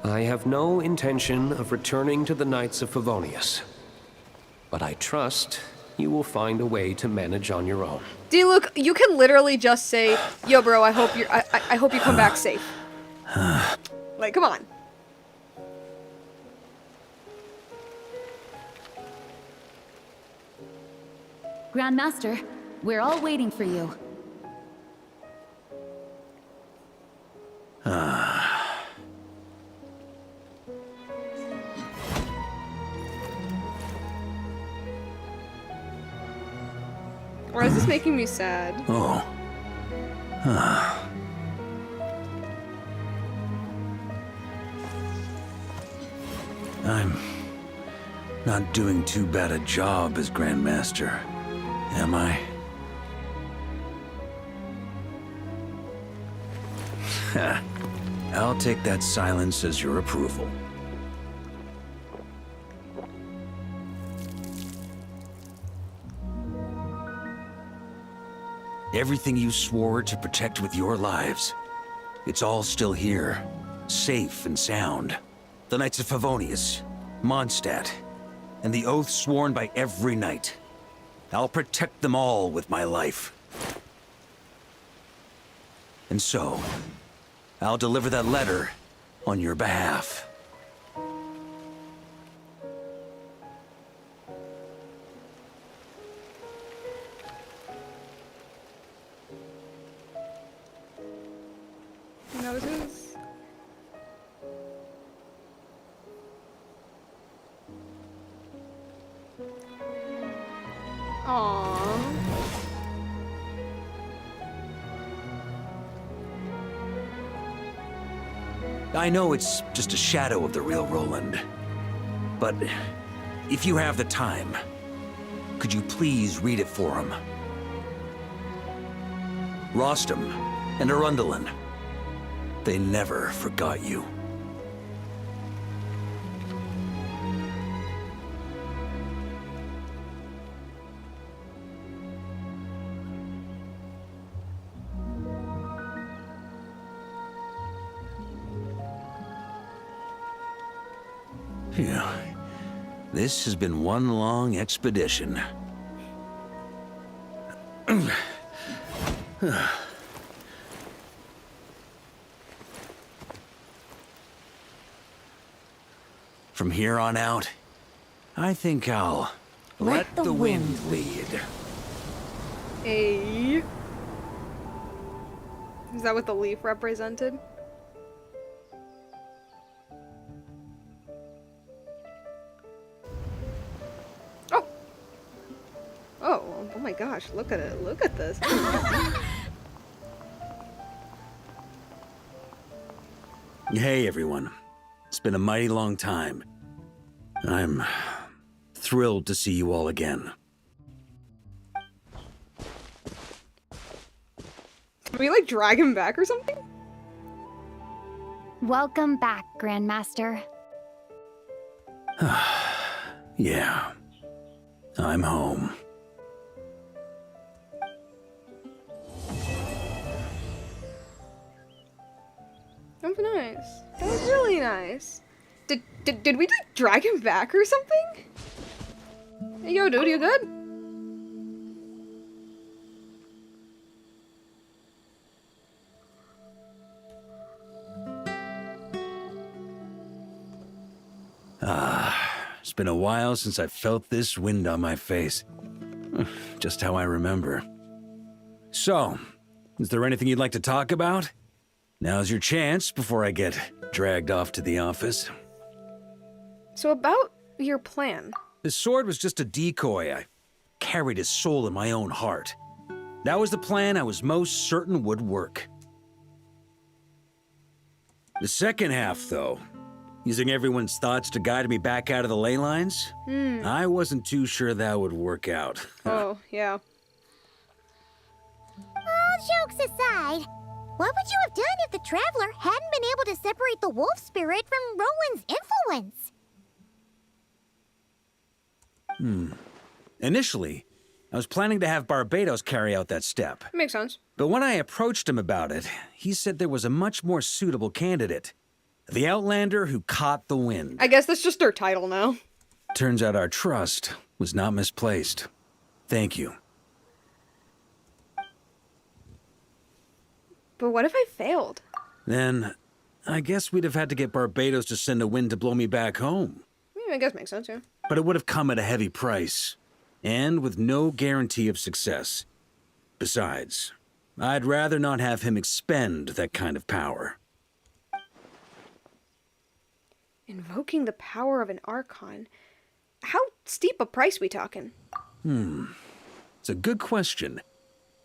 I have no intention of returning to the Knights of Favonius. But I trust you will find a way to manage on your own. Look, you can literally just say, yo bro, I hope you come back safe. Like, come on. Grandmaster, we're all waiting for you. Why is this making me sad? Oh. I'm not doing too bad a job as Grandmaster, am I? I'll take that silence as your approval. Everything you swore to protect with your lives, it's all still here, safe and sound. The Knights of Favonius, Mondstadt, and the oath sworn by every knight. I'll protect them all with my life. And so, I'll deliver that letter on your behalf. Noses. Aww. I know it's just a shadow of the real Roland, but if you have the time, could you please read it for him? Rostam and Arundelen, they never forgot you. Phew. This has been one long expedition. From here on out, I think I'll let the wind lead. Hey. Is that what the leaf represented? Oh my gosh, look at it. Look at this. Hey everyone. It's been a mighty long time. I'm thrilled to see you all again. Can we like drag him back or something? Welcome back, Grandmaster. Yeah. I'm home. That was nice. That was really nice. Did we like drag him back or something? Hey, yo, dude, you good? been a while since I felt this wind on my face. Just how I remember. So, is there anything you'd like to talk about? Now's your chance before I get dragged off to the office. So about your plan. The sword was just a decoy. I carried his soul in my own heart. That was the plan I was most certain would work. The second half, though, using everyone's thoughts to guide me back out of the ley lines, I wasn't too sure that would work out. Oh, yeah. All jokes aside, what would you have done if the Traveler hadn't been able to separate the wolf spirit from Roland's influence? Initially, I was planning to have Barbados carry out that step. Makes sense. But when I approached him about it, he said there was a much more suitable candidate. The Outlander who caught the wind. I guess that's just their title now. Turns out our trust was not misplaced. Thank you. But what if I failed? Then, I guess we'd have had to get Barbados to send a wind to blow me back home. I guess makes sense, yeah. But it would have come at a heavy price, and with no guarantee of success. Besides, I'd rather not have him expend that kind of power. Invoking the power of an Archon. How steep a price we talking? It's a good question.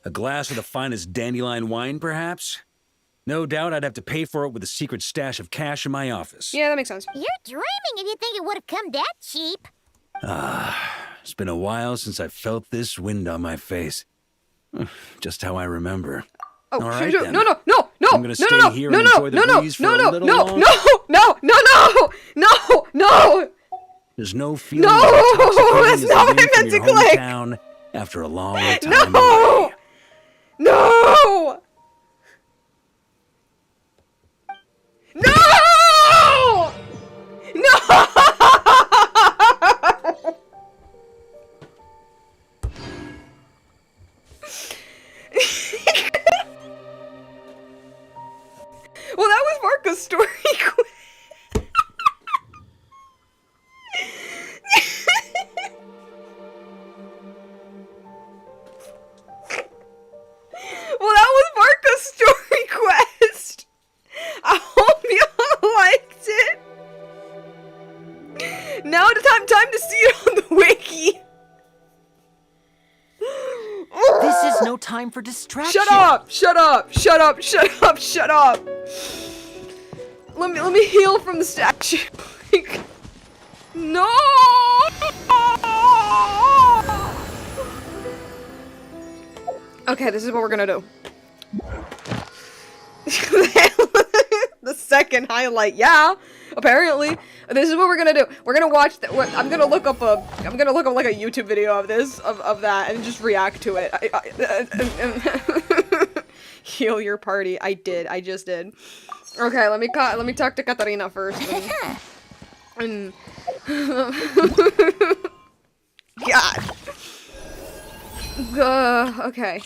A glass of the finest dandelion wine, perhaps? No doubt I'd have to pay for it with a secret stash of cash in my office. Yeah, that makes sense. You're dreaming if you think it would have come that cheap. It's been a while since I felt this wind on my face. Just how I remember. Oh, all right, shoot, then. No! I'm gonna stay here and enjoy the breeze for a little longer. No! There's no feeling No! as That's intoxicating not what as I the meant wind to from your click. hometown after a long time No! away. No! No! No! Well, that was Varka's story. Well, that was Varka's story quest. I hope y'all liked it. Now it's time to see it on the wiki. This is no time for distraction. Shut up! Shut up! Shut up! Shut up! Shut up! Let me heal from the statue. No! Okay, this is what we're gonna do. The second highlight, yeah. Apparently, this is what we're gonna do. We're gonna watch. I'm gonna look up like a YouTube video of this, of that, and just react to it. Heal your party. I just did. Okay, let me talk to Katarina first. And God. Okay.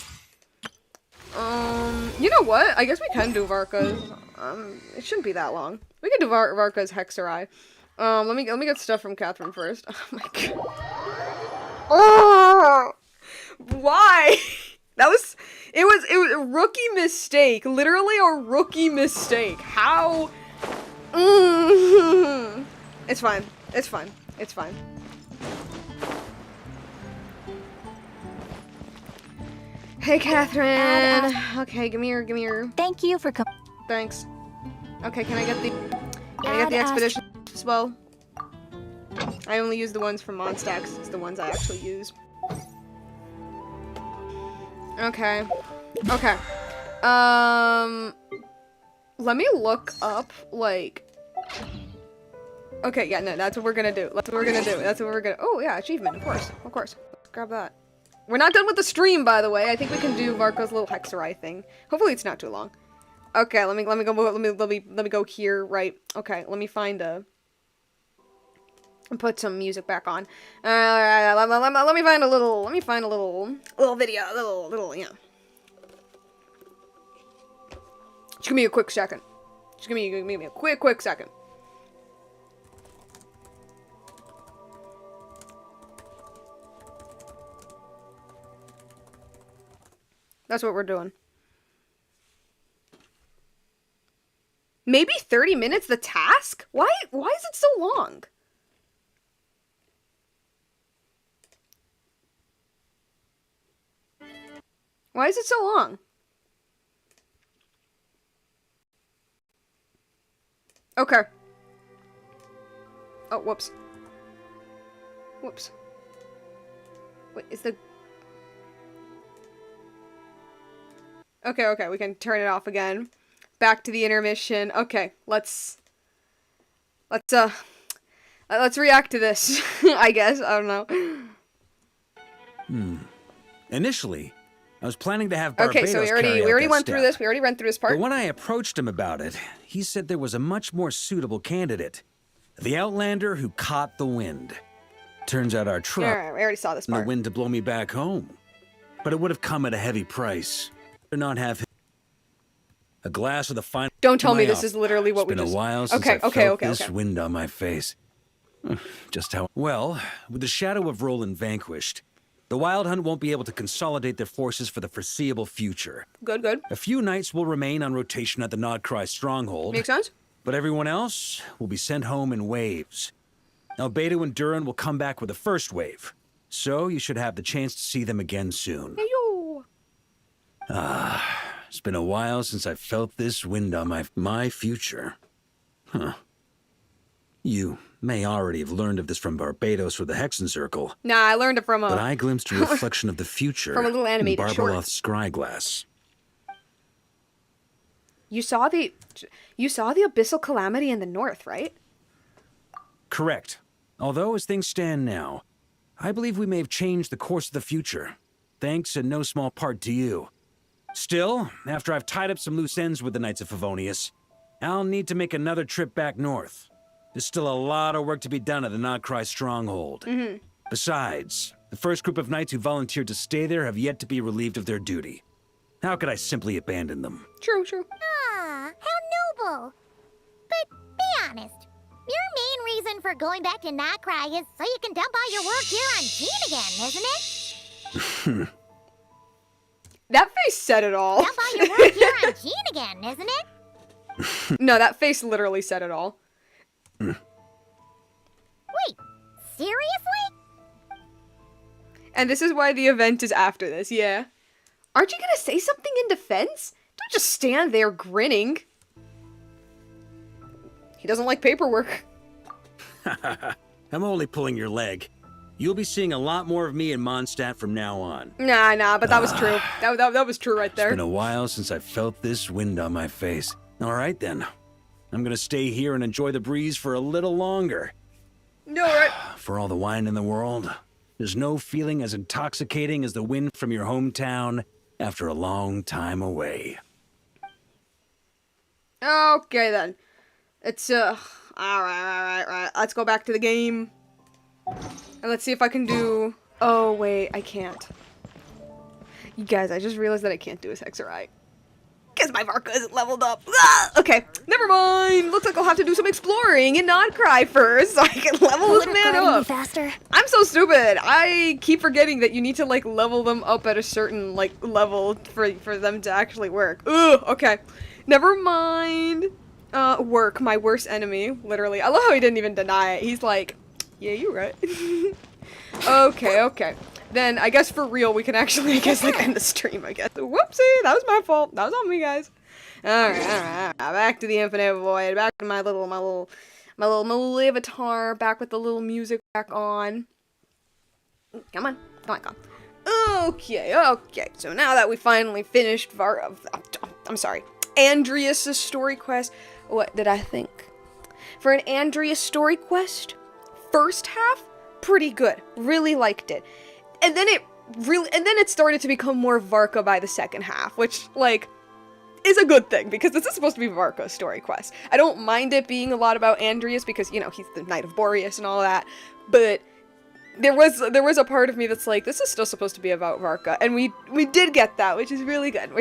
You know what? I guess we can do Varka's. It shouldn't be that long. We can do Varka's Hexerai. Let me get stuff from Catherine first. Oh my god. Oh! Why? It was a rookie mistake. Literally a rookie mistake. How? It's fine. It's fine. It's fine. Hey, Catherine. Okay, give me your. Thank you for coming. Thanks. Okay, can I get the expedition as well? I only use the ones from Monstacks. It's the ones I actually use. Okay. Okay. Let me look up, like... Okay, yeah, no, that's what we're gonna do. That's what we're gonna do. That's what we're gonna... Oh, yeah, achievement, of course. Of course. Let's grab that. We're not done with the stream, by the way. I think we can do Varka's little Hexerai thing. Hopefully it's not too long. Okay, let me go here, right? Okay, let me find a... Put some music back on. Let me find a little video, little, yeah. Just give me a quick second. Just give me a quick second. That's what we're doing. Maybe 30 minutes, the task? Why is it so long? Why is it so long? Okay. Oh, whoops. Whoops. Wait, is the... Okay, we can turn it off again. Back to the intermission. Okay, let's react to this, I guess. I don't know. Initially, I was planning to have Barbados Okay, so we carry already out went that through step. this. We already went through this part. But when I approached him about it, he said there was a much more suitable candidate. The Outlander who caught the wind. Turns out our truck Alright, we already saw this the part. wind to blow me back home. But it would have come at a heavy price. To not have a glass of the final. Don't tell me this is literally what we It's been just... a while since I felt this wind on my face. Just how... Well, with the shadow of Roland vanquished, the Wild Hunt won't be able to consolidate their forces for the foreseeable future. Good, good. A few knights will remain on rotation at the Nodcry stronghold. Makes sense. But everyone else will be sent home in waves. Albedo and Durin will come back with the first wave. So you should have the chance to see them again soon. Hey-yo. It's been a while since I felt this wind on my future. Huh. You may already have learned of this from Barbados or the Hexen Circle. Nah, I learned it from a... But I glimpsed a reflection of the future from a little animated in short. Barbaroth's scryglass. You saw the abyssal calamity in the north, right? Correct. Although, as things stand now, I believe we may have changed the course of the future. Thanks in no small part to you. Still, after I've tied up some loose ends with the Knights of Favonius, I'll need to make another trip back north. There's still a lot of work to be done at the Nodcry stronghold. Besides, the first group of knights who volunteered to stay there have yet to be relieved of their duty. How could I simply abandon them? True. Ah, how noble. But be honest, your main reason for going back to Nodcry is so you can dump all your work here on Jean again, isn't it? That face said it all. Dump all your work here on Jean again, isn't it? No, that face literally said it all. Wait, seriously? And this is why the event is after this, yeah. Aren't you gonna say something in defense? Don't just stand there grinning. He doesn't like paperwork. I'm only pulling your leg. You'll be seeing a lot more of me in Mondstadt from now on. Nah, but that was true. That was true right there. It's been a while since I felt this wind on my face. All right, then. I'm gonna stay here and enjoy the breeze for a little longer. No, right? For all the wine in the world, there's no feeling as intoxicating as the wind from your hometown after a long time away. Okay, then. It's, alright. Let's go back to the game. And let's see if I can do... Oh, wait, I can't. You guys, I just realized that I can't do a Hexerite. Because my Varka isn't leveled up. Ah! Okay, never mind. Looks like I'll have to do some exploring in Nodcry first so I can level this man up. Faster. I'm so stupid. I keep forgetting that you need to, like, level them up at a certain, like, level for them to actually work. Ugh, okay. Never mind. Work, my worst enemy, literally. I love how he didn't even deny it. He's like, yeah, you're right. Okay. Then, I guess for real, we can actually, like, end the stream, I guess. Whoopsie, that was my fault. That was on me, guys. Alright. Back to the Infinite Void. Back to my little avatar. Back with the little music back on. Come on. Okay. So now that we finally finished Andreas' story quest. What did I think? For an Andreas story quest, first half, pretty good. Really liked it. And then it started to become more Varka by the second half, which, like, is a good thing, because this is supposed to be Varka's story quest. I don't mind it being a lot about Andreas, because, you know, he's the Knight of Boreas and all that, but there was a part of me that's like, this is still supposed to be about Varka, and we did get that, which is really good.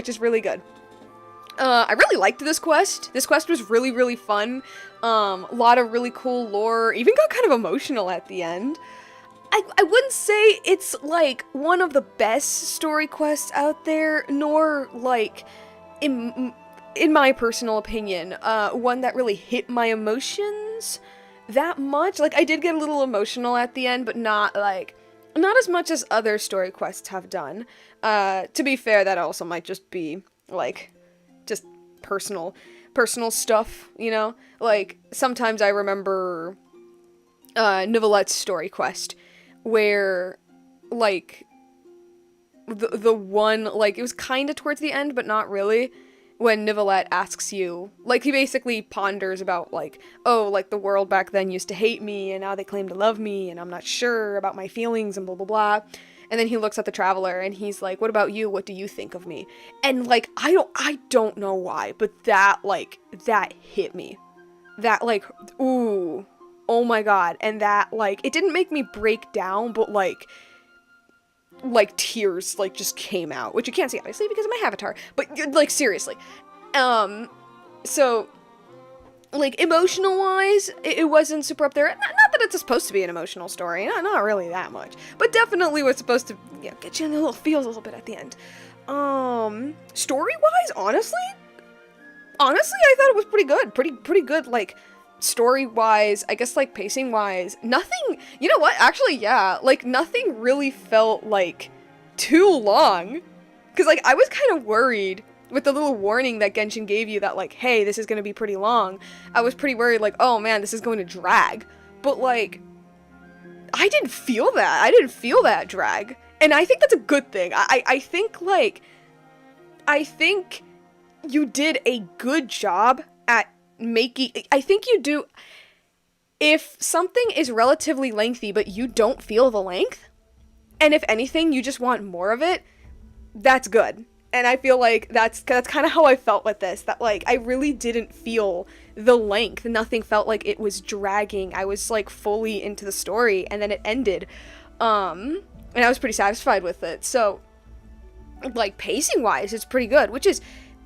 I really liked this quest. This quest was really, really fun. A lot of really cool lore, even got kind of emotional at the end. I wouldn't say it's like one of the best story quests out there, nor like in my personal opinion, one that really hit my emotions that much. Like I did get a little emotional at the end, but not as much as other story quests have done. To be fair, that also might just be like just personal stuff, you know? Like sometimes I remember Nivelette's story quest where like the one, like it was kind of towards the end but not really, when Nivelette asks you, like he basically ponders about like, oh, like the world back then used to hate me and now they claim to love me and I'm not sure about my feelings and blah blah blah. And then he looks at the traveler and he's like, what about you? What do you think of me? And like I don't know why, but that hit me. That like, ooh, oh my god. And that like, it didn't make me break down, but like tears like just came out, which you can't see obviously because of my avatar, but like seriously. So like emotional wise, it wasn't super up there. Not that it's supposed to be an emotional story, not really that much, but definitely was supposed to, you know, get you in the little feels a little bit at the end. Story wise, honestly I thought it was pretty good, pretty good. Like story wise, I guess like pacing wise, nothing, you know what, actually yeah, like nothing really felt like too long, because like I was kind of worried with the little warning that Genshin gave you that like, hey, this is gonna be pretty long. I was pretty worried like, oh man, this is going to drag, but like I didn't feel that drag, and I think that's a good thing. I think you did a good job at making, I think you do, if something is relatively lengthy but you don't feel the length, and if anything you just want more of it, that's good. And I feel like that's kind of how I felt with this, that like I really didn't feel the length. Nothing felt like it was dragging. I was like fully into the story, and then it ended, and I was pretty satisfied with it. So like pacing wise it's pretty good, which is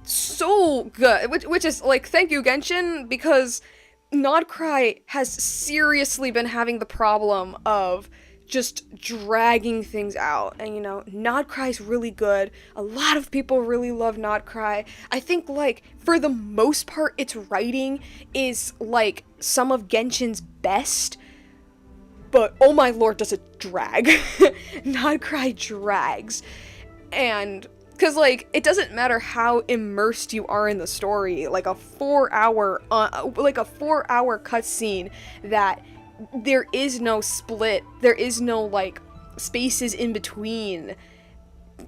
so good, which is like, thank you Genshin, because Nodcry has seriously been having the problem of just dragging things out, and you know, Nodcry's really good. A lot of people really love Nodcry. I think like for the most part its writing is like some of Genshin's best, but oh my lord does it drag. Nodcry drags, and because, like, it doesn't matter how immersed you are in the story, like a 4-hour cutscene that there is no split, there is no, like, spaces in between,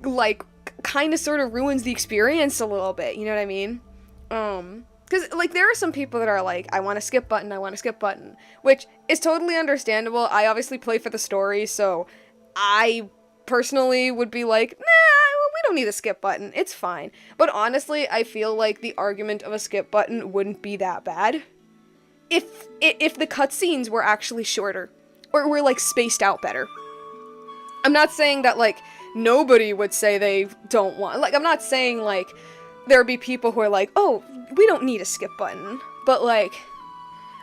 like, kind of sort of ruins the experience a little bit, you know what I mean? Because, like, there are some people that are like, I want a skip button, which is totally understandable. I obviously play for the story, so I personally would be like, nah, we don't need a skip button, it's fine. But honestly, I feel like the argument of a skip button wouldn't be that bad if the cutscenes were actually shorter, or were like spaced out better. I'm not saying that like nobody would say they don't want, like, I'm not saying like there'd be people who are like, oh, we don't need a skip button, but like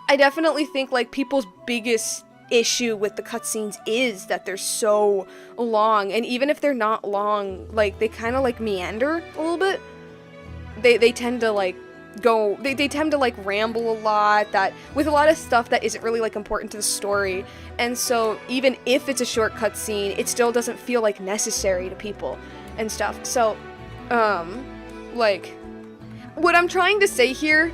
I definitely think like people's biggest issue with the cutscenes is that they're so long, and even if they're not long, like they kind of like meander a little bit. They tend to like go, they tend to like ramble a lot, that with a lot of stuff that isn't really like important to the story, and so even if it's a short cutscene, it still doesn't feel like necessary to people and stuff. So like what I'm trying to say here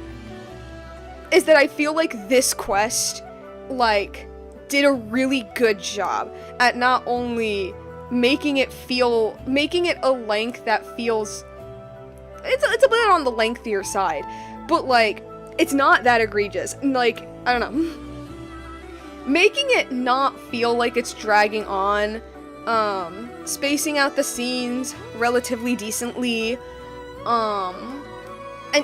is that I feel like this quest like did a really good job at not only making it a length that feels, it's a bit on the lengthier side, but like it's not that egregious. Like, I don't know, making it not feel like it's dragging on, spacing out the scenes relatively decently,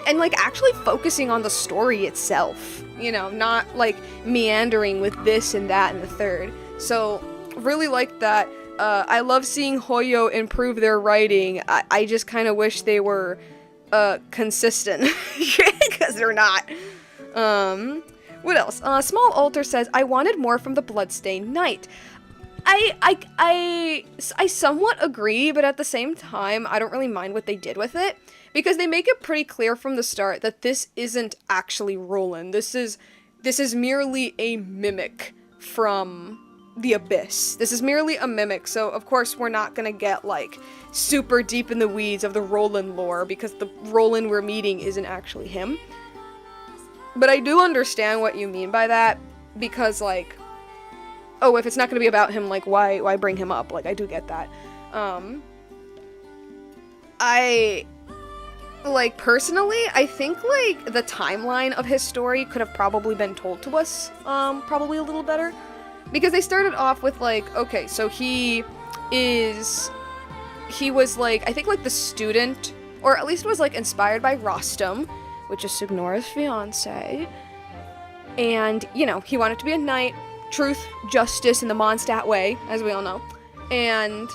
and like actually focusing on the story itself, you know, not like meandering with this and that and the third. So really like that. I love seeing Hoyo improve their writing. I just kind of wish they were consistent, because they're not. What else? Small Altar says, I wanted more from the Bloodstained Knight. I somewhat agree, but at the same time, I don't really mind what they did with it, because they make it pretty clear from the start that this isn't actually Roland. This is merely a mimic from the Abyss. This is merely a mimic, so of course we're not gonna get, like, super deep in the weeds of the Roland lore, because the Roland we're meeting isn't actually him. But I do understand what you mean by that, because, like, oh, if it's not gonna be about him, like, why bring him up? Like, I do get that. Like, personally, I think, like, the timeline of his story could have probably been told to us, probably a little better. Because they started off with, like, okay, so he was, like, I think, like, the student, or at least was, like, inspired by Rostam, which is Signora's fiancé. And, you know, he wanted to be a knight, truth, justice in the Mondstadt way, as we all know. And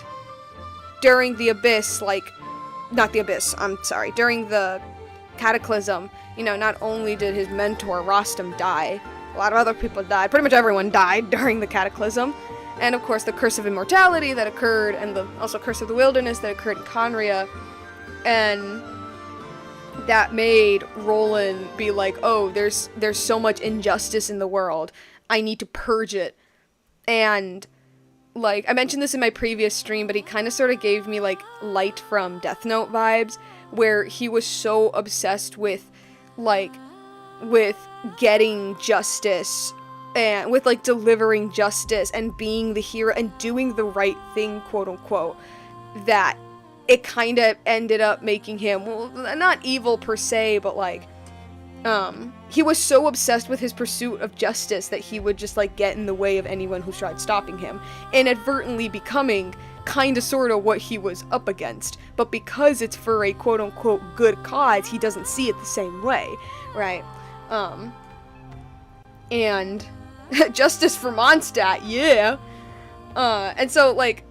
during the Abyss, like, not the Abyss, I'm sorry, during the Cataclysm, you know, not only did his mentor, Rostam, die, a lot of other people died, pretty much everyone died during the Cataclysm, and of course the Curse of Immortality that occurred, and the also Curse of the Wilderness that occurred in Conria, and that made Roland be like, oh, there's so much injustice in the world, I need to purge it. And, like, I mentioned this in my previous stream, but he kind of sort of gave me, like, Light from Death Note vibes, where he was so obsessed with, like, with getting justice, and with, like, delivering justice, and being the hero, and doing the right thing, quote-unquote, that it kind of ended up making him, well, not evil per se, but, like, he was so obsessed with his pursuit of justice that he would just, like, get in the way of anyone who tried stopping him, inadvertently becoming kinda sorta what he was up against. But because it's for a quote-unquote good cause, he doesn't see it the same way, right? And justice for Mondstadt, yeah! And so, like,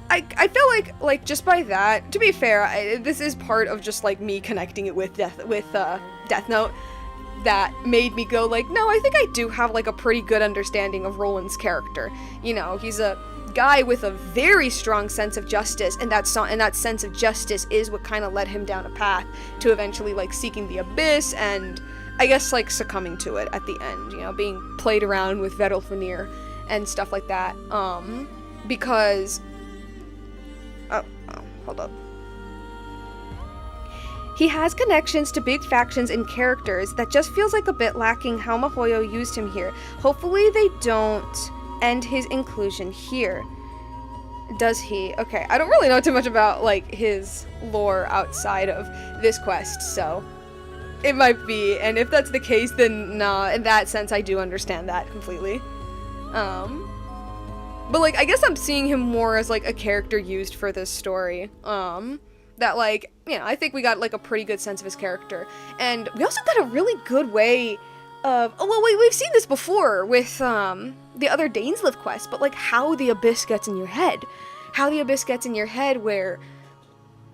I feel like just by that, to be fair, this is part of just, like, me connecting it with Death Note, that made me go, like, no, I think I do have, like, a pretty good understanding of Roland's character. You know, he's a guy with a very strong sense of justice, and that sense of justice is what kind of led him down a path to eventually, like, seeking the Abyss, and I guess, like, succumbing to it at the end, you know, being played around with Vedalfenir and stuff like that, because... Oh, hold up. He has connections to big factions and characters that just feels like a bit lacking how Mihoyo used him here. Hopefully they don't end his inclusion here. Does he? Okay, I don't really know too much about, like, his lore outside of this quest, so it might be, and if that's the case, then nah, in that sense I do understand that completely. But, like, I guess I'm seeing him more as, like, a character used for this story, that, like, you know, I think we got, like, a pretty good sense of his character. And we also got a really good way of... Oh, well, we've seen this before with, the other Dainsleif quest, but, like, how the Abyss gets in your head. How the Abyss gets in your head where...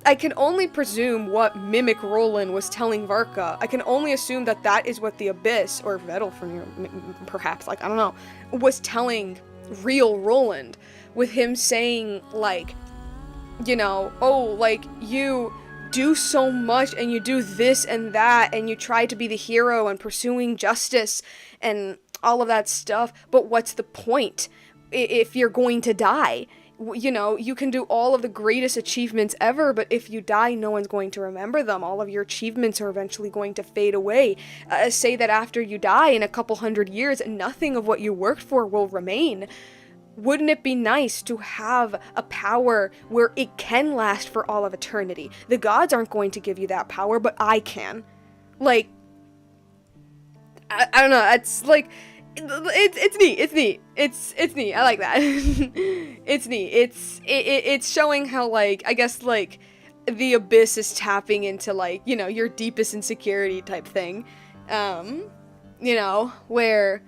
I can only presume what Mimic Roland was telling Varka. I can only assume that that is what the Abyss, or Vedalfenir, perhaps, like, I don't know, was telling real Roland. With him saying, like... You know, oh, like, you do so much, and you do this and that, and you try to be the hero and pursuing justice and all of that stuff, but what's the point if you're going to die? You know, you can do all of the greatest achievements ever, but if you die, no one's going to remember them. All of your achievements are eventually going to fade away. Say that after you die in a couple 100 years, nothing of what you worked for will remain. Wouldn't it be nice to have a power where it can last for all of eternity? The gods aren't going to give you that power, but I can. Like, I don't know, it's like, it's neat, it's neat, I like that. It's neat, it's showing how, like, I guess, like, the Abyss is tapping into, like, you know, your deepest insecurity type thing. You know, where...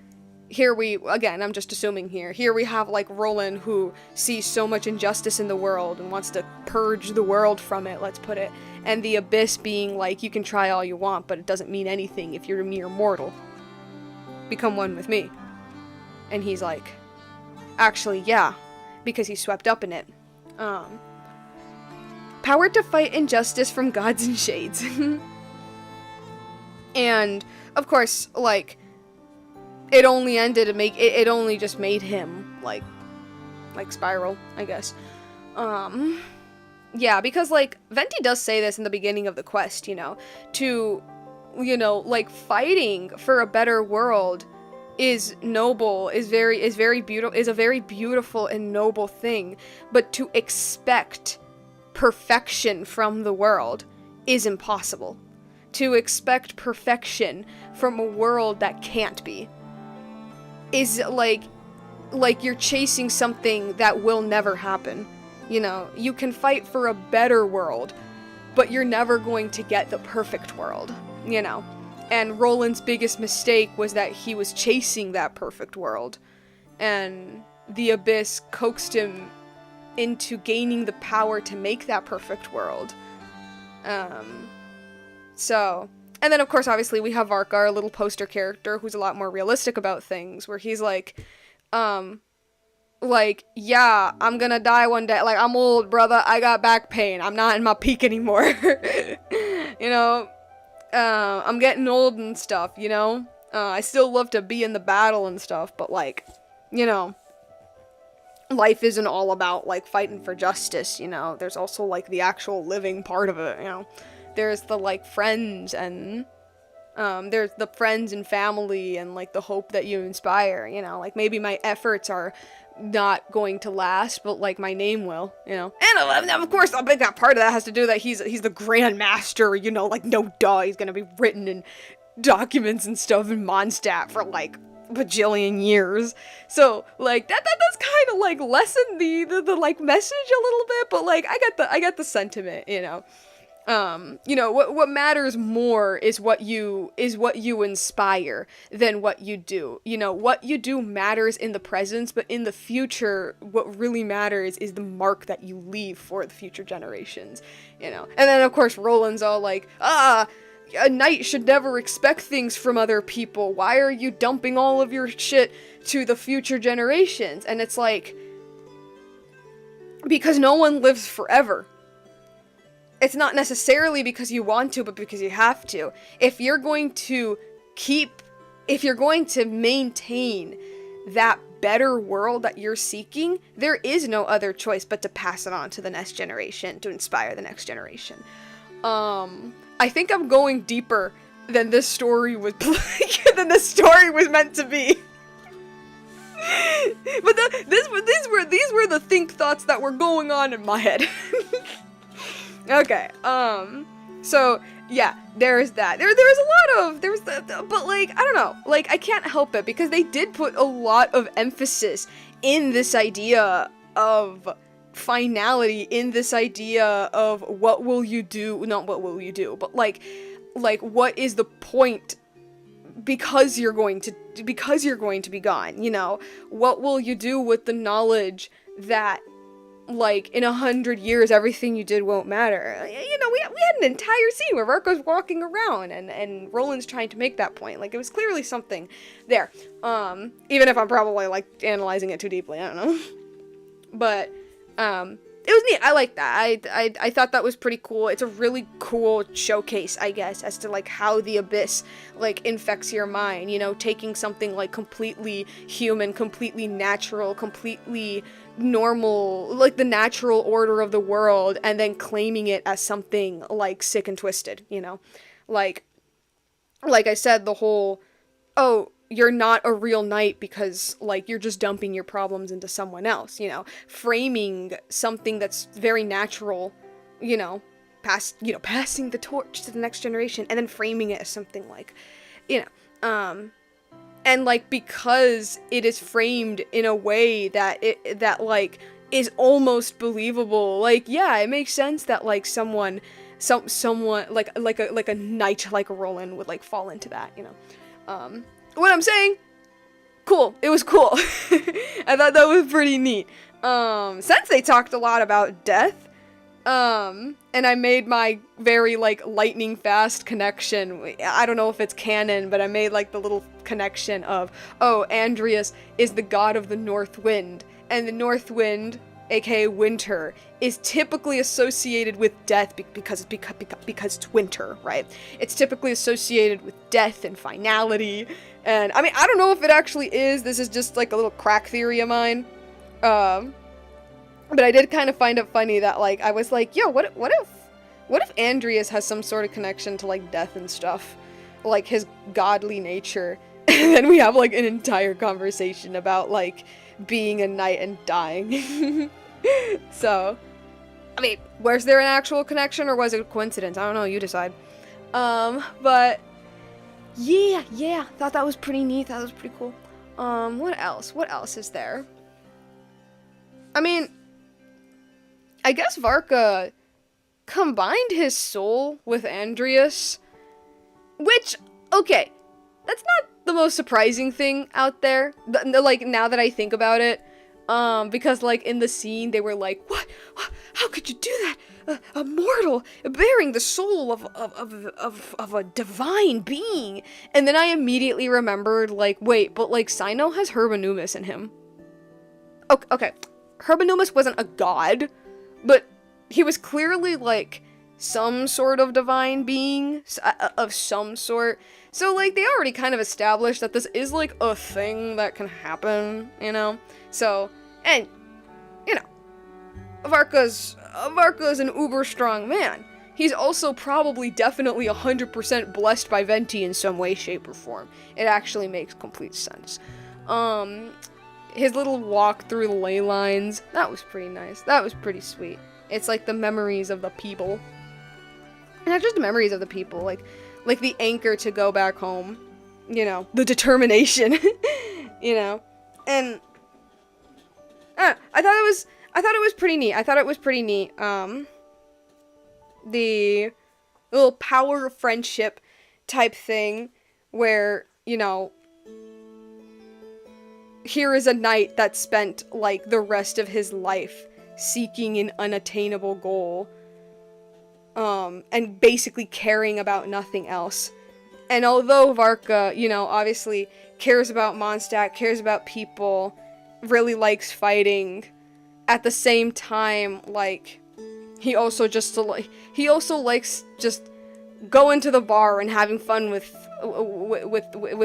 Here we, again, I'm just assuming here we have, like, Roland who sees so much injustice in the world and wants to purge the world from it, let's put it. And the Abyss being like, you can try all you want, but it doesn't mean anything if you're a mere mortal. Become one with me. And he's like, Actually, yeah, because he's swept up in it. Power to fight injustice from gods and shades. And, of course, like, it only ended to make, it only just made him, like Spiral, I guess. Yeah, because, like, Venti does say this in the beginning of the quest, you know, to, you know, like, fighting for a better world is noble, is a very beautiful and noble thing, but to expect perfection from the world is impossible. To expect perfection from a world that can't be is like you're chasing something that will never happen. You know, you can fight for a better world, but you're never going to get the perfect world, you know. And Roland's biggest mistake was that he was chasing that perfect world, and the Abyss coaxed him into gaining the power to make that perfect world. So, and then of course obviously we have Varka, our little poster character, who's a lot more realistic about things, where he's like, yeah, I'm gonna die one day, like, I'm old, brother, I got back pain, I'm not in my peak anymore. You know, I'm getting old and stuff, you know, I still love to be in the battle and stuff, but, like, you know, life isn't all about, like, fighting for justice, you know, there's also, like, the actual living part of it, you know, there's the, like, friends, and, there's the friends and family, and, like, the hope that you inspire, you know, like, maybe my efforts are not going to last, but, like, my name will, you know, and of course, a big part of that has to do that he's the Grand Master, you know, like, no duh, he's gonna be written in documents and stuff in Mondstadt for, like, bajillion years, so, like, that does kind of, like, lessen the like, message a little bit, but, like, I got the sentiment, you know. You know, what matters more is what you inspire than what you do. You know, what you do matters in the present, but in the future, what really matters is the mark that you leave for the future generations, you know. And then, of course, Roland's all like, a knight should never expect things from other people. Why are you dumping all of your shit to the future generations? And it's like, because no one lives forever. It's not necessarily because you want to, but because you have to. If you're going to maintain that better world that you're seeking, there is no other choice but to pass it on to the next generation, to inspire the next generation. I think I'm going deeper than this story was meant to be. But these were the think thoughts that were going on in my head. Okay, so, yeah, there's that. But, like, I don't know, like, I can't help it, because they did put a lot of emphasis in this idea of finality, in this idea of what will you do, not what will you do, but, like, what is the point, because you're going to be gone, you know? What will you do with the knowledge that, like, in 100 years, everything you did won't matter? You know, we had an entire scene where Varka's walking around, and Roland's trying to make that point. Like, it was clearly something there. Even if I'm probably, like, analyzing it too deeply, I don't know. But, it was neat. I like that. I thought that was pretty cool. It's a really cool showcase, I guess, as to, like, how the Abyss, like, infects your mind, you know, taking something, like, completely human, completely natural, completely normal, like, the natural order of the world, and then claiming it as something, like, sick and twisted, you know? Like I said, the whole, oh, you're not a real knight because, like, you're just dumping your problems into someone else, you know? Framing something that's very natural, you know, passing the torch to the next generation, and then framing it as something like, you know, and, like, because it is framed in a way that like, is almost believable, like, yeah, it makes sense that, like, someone, like a knight like Roland would, like, fall into that, you know? What I'm saying, cool. It was cool. I thought that was pretty neat. Since they talked a lot about death, And I made my very, like, lightning fast connection. I don't know if it's canon, but I made, like, the little connection of, oh, Andreas is the god of the North Wind, and the North Wind, aka winter, is typically associated with death because it's winter, right? It's typically associated with death and finality, and, I mean, I don't know if it actually is. This is just, like, a little crack theory of mine. But I did kind of find it funny that, like, I was like, yo, what if Andreas has some sort of connection to, like, death and stuff? Like, his godly nature. And then we have, like, an entire conversation about, like, being a knight and dying. So, I mean, was there an actual connection or was it a coincidence? I don't know, you decide. But, yeah, thought that was pretty neat, that was pretty cool. What else? What else is there? I mean, I guess Varka combined his soul with Andreas, which, okay, that's not the most surprising thing out there, like, now that I think about it, because, like, in the scene, they were like, what? How could you do that? A mortal bearing the soul of a divine being? And then I immediately remembered, like, wait, but, like, Cyno has Herbanumus in him. Okay. Herbanumus wasn't a god, but he was clearly, like, some sort of divine being of some sort. So, like, they already kind of established that this is, like, a thing that can happen, you know? So, and, you know, Varka's an uber strong man. He's also probably definitely 100% blessed by Venti in some way, shape, or form. It actually makes complete sense. His little walk through the ley lines, that was pretty nice. That was pretty sweet. It's like the memories of the people. And not just the memories of the people, like the anchor to go back home. You know, the determination. You know? And I thought it was pretty neat. The little power of friendship type thing where, you know, here is a knight that spent, like, the rest of his life seeking an unattainable goal, and basically caring about nothing else. And although Varka, you know, obviously cares about Mondstadt, cares about people, really likes fighting, at the same time, like, he also likes just going to the bar and having fun with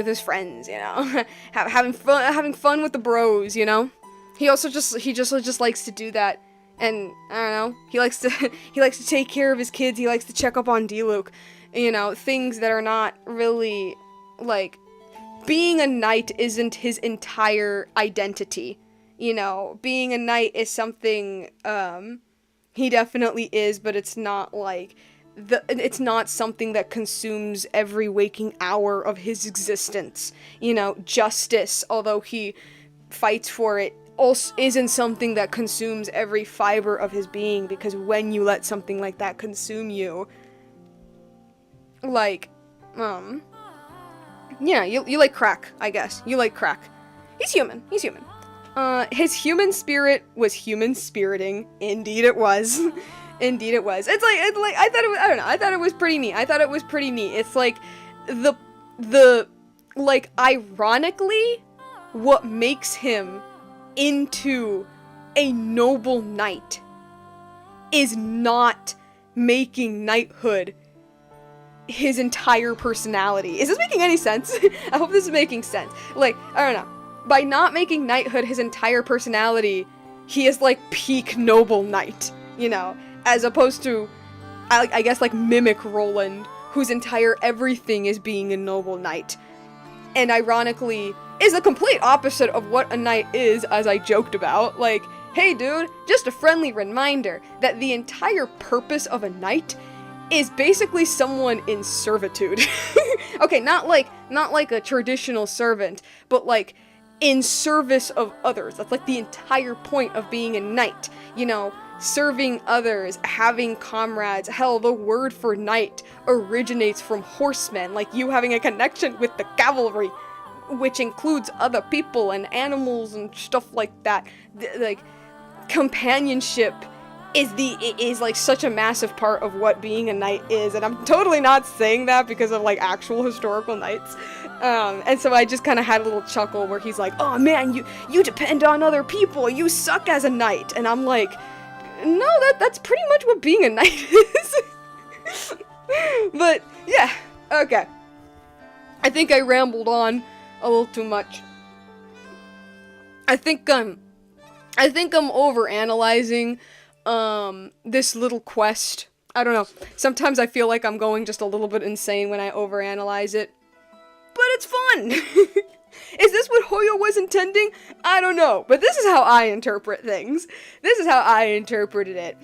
his friends, you know, having fun with the bros, you know. He just likes to do that, and I don't know. He likes to take care of his kids. He likes to check up on D-Luke, you know, things that are not really, like, being a knight isn't his entire identity, you know. Being a knight is something he definitely is, but it's not like it's not something that consumes every waking hour of his existence. You know, justice, although he fights for it, also isn't something that consumes every fiber of his being, because when you let something like that consume you, like, yeah, you like crack, I guess. You like crack. He's human. His human spirit was human spiriting. Indeed it was. Indeed it was. It's like, I thought it was pretty neat. It's like, like, ironically, what makes him into a noble knight is not making knighthood his entire personality. Is this making any sense? I hope this is making sense. Like, I don't know. By not making knighthood his entire personality, he is, like, peak noble knight, you know? As opposed to, I guess, like, mimic Roland, whose entire everything is being a noble knight. And ironically, is the complete opposite of what a knight is, as I joked about. Like, hey dude, just a friendly reminder that the entire purpose of a knight is basically someone in servitude. Okay, not like a traditional servant, but like in service of others. That's like the entire point of being a knight, you know, serving others, having comrades. Hell, the word for knight originates from horsemen, like you having a connection with the cavalry, which includes other people and animals and stuff like that. Like, companionship is like such a massive part of what being a knight is, and I'm totally not saying that because of like actual historical knights. And so I just kind of had a little chuckle where he's like, "Oh man, you depend on other people. You suck as a knight," and I'm like, "No, that's pretty much what being a knight is." But yeah, okay. I think I rambled on a little too much. I think I'm overanalyzing this little quest. I don't know. Sometimes I feel like I'm going just a little bit insane when I overanalyze it. But it's fun! Is this what Hoyo was intending? I don't know. But this is how I interpret things. This is how I interpreted it.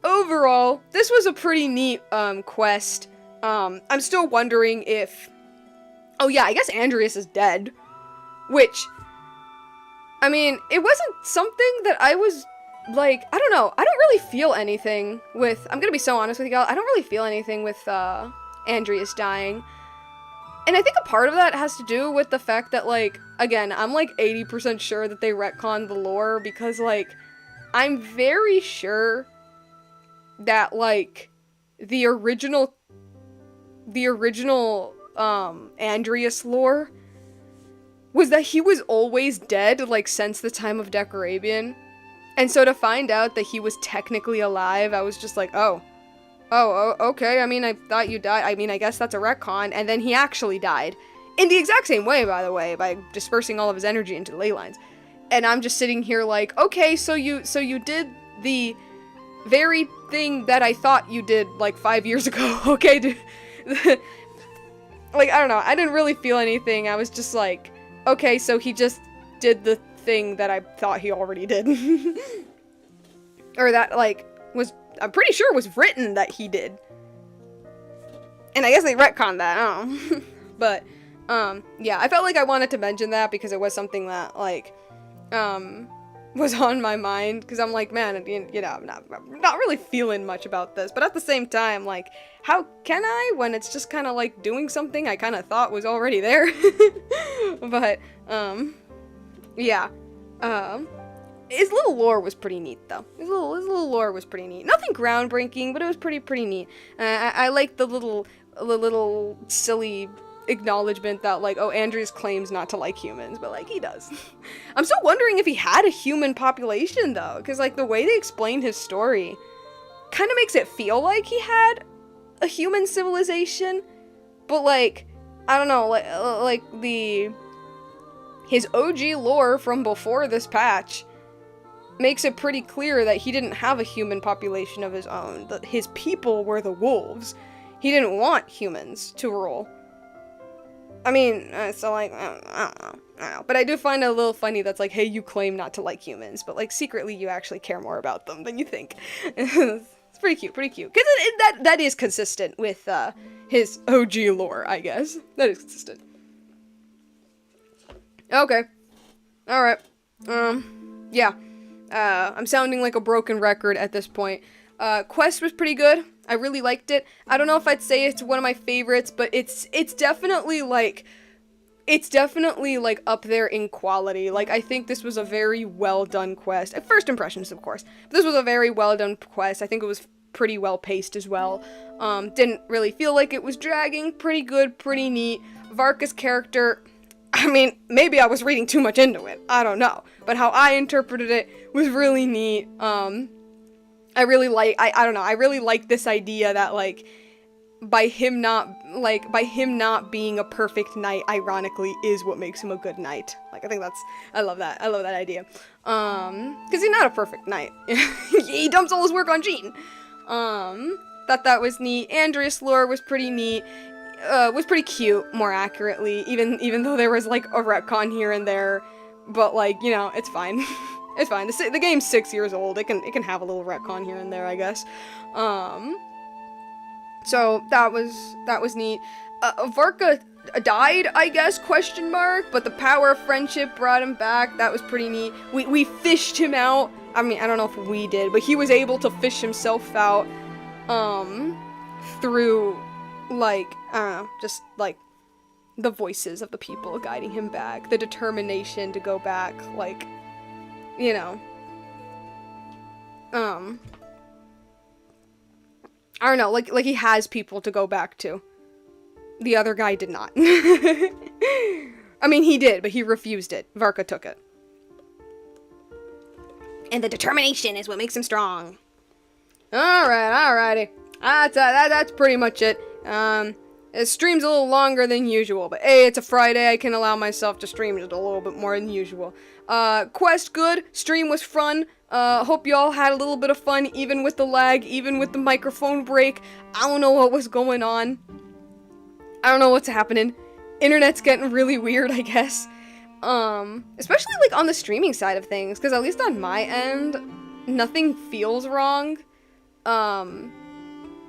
Overall, this was a pretty neat quest. I'm still wondering if... Oh yeah, I guess Andreas is dead. Which... I mean, it wasn't something that I was... Like, I don't know. I don't really feel anything with... I'm gonna be so honest with you, I don't really feel anything with Andreas dying. And I think a part of that has to do with the fact that, like, again, I'm like 80% sure that they retconned the lore because, like, I'm very sure that, like, the original Andreas lore was that he was always dead, like, since the time of Decorabian. And so to find out that he was technically alive, I was just like, oh, okay, I mean, I thought you died. I mean, I guess that's a retcon. And then he actually died. In the exact same way, by the way, by dispersing all of his energy into the ley lines. And I'm just sitting here like, okay, so you did the very thing that I thought you did, like, 5 years ago. Okay, dude. Like, I don't know. I didn't really feel anything. I was just like, okay, so he just did the thing that I thought he already did. Or that, like, was... I'm pretty sure it was written that he did. And I guess they retconned that, I don't know. But, yeah, I felt like I wanted to mention that because it was something that, like, was on my mind. Because I'm like, man, you know, I'm not really feeling much about this. But at the same time, like, how can I when it's just kind of like doing something I kind of thought was already there? But, yeah. His little lore was pretty neat, though. His little lore was pretty neat. Nothing groundbreaking, but it was pretty neat. I like the little silly acknowledgement that, like, oh, Andreas claims not to like humans, but, like, he does. I'm still wondering if he had a human population, though, because, like, the way they explain his story kind of makes it feel like he had a human civilization, but, like, I don't know, like his OG lore from before this patch makes it pretty clear that he didn't have a human population of his own, that his people were the wolves. He didn't want humans to rule. I mean, so like, I don't know. But I do find it a little funny that's like, hey, you claim not to like humans, but like secretly you actually care more about them than you think. It's pretty cute, because that is consistent with his OG lore, I guess. That is consistent. Okay. Alright. Yeah. I'm sounding like a broken record at this point. Quest was pretty good. I really liked it. I don't know if I'd say it's one of my favorites, but it's definitely like up there in quality. Like, I think this was a very well done quest. At first impressions, of course. But this was a very well done quest. I think it was pretty well paced as well. Didn't really feel like it was dragging. Pretty good, pretty neat. Varka's character, I mean, maybe I was reading too much into it. I don't know. But how I interpreted it was really neat. I really like this idea that, like, by him not being a perfect knight, ironically, is what makes him a good knight. Like, I love that idea. Because he's not a perfect knight. He dumps all his work on Jean. Thought that was neat. Andreas' lore was pretty neat. Was pretty cute, more accurately, even though there was, like, a retcon here and there. But, like, you know, it's fine. It's fine. The game's 6 years old. It can have a little retcon here and there, I guess. So that was neat. Varka died, I guess, question mark, but the power of friendship brought him back. That was pretty neat. We fished him out. I mean, I don't know if we did, but he was able to fish himself out, through, like, just, like, the voices of the people guiding him back, the determination to go back, like, you know. I don't know, like he has people to go back to. The other guy did not. I mean, he did, but he refused it. Varka took it. And the determination is what makes him strong. Alrighty. That's pretty much it. The stream's a little longer than usual, but hey, it's a Friday, I can allow myself to stream just a little bit more than usual. Quest good, stream was fun. Hope y'all had a little bit of fun, even with the lag, even with the microphone break. I don't know what was going on. I don't know what's happening. Internet's getting really weird, I guess. Especially like on the streaming side of things, because at least on my end, nothing feels wrong.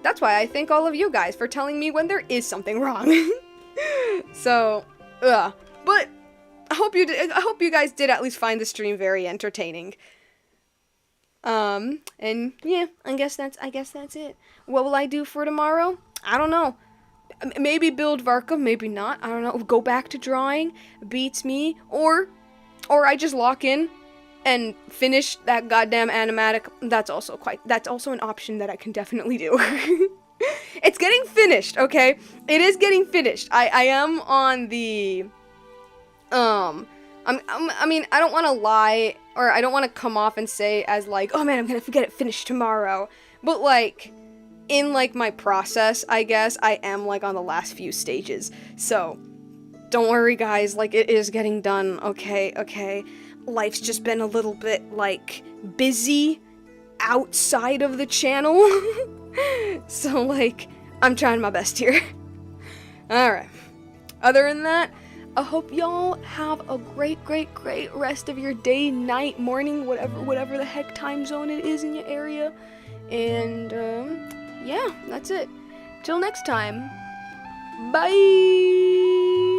That's why I thank all of you guys for telling me when there is something wrong. So, but I hope you guys did at least find the stream very entertaining. And yeah, I guess that's it. What will I do for tomorrow? I don't know. Maybe build Varka, maybe not. I don't know. Go back to drawing, beats me, or I just lock in and finish that goddamn animatic. That's also an option that I can definitely do. It's getting finished, okay? It is getting finished. I am on the I mean, I don't want to lie, or I don't want to come off and say as like, oh man, I'm gonna get it finished tomorrow. But like, in like my process, I guess, I am like on the last few stages. So, don't worry guys, like it is getting done, okay? Life's just been a little bit like busy outside of the channel. So like, I'm trying my best here. Alright. Other than that, I hope y'all have a great rest of your day, night, morning, whatever the heck time zone it is in your area. And, yeah, that's it. Till next time. Bye!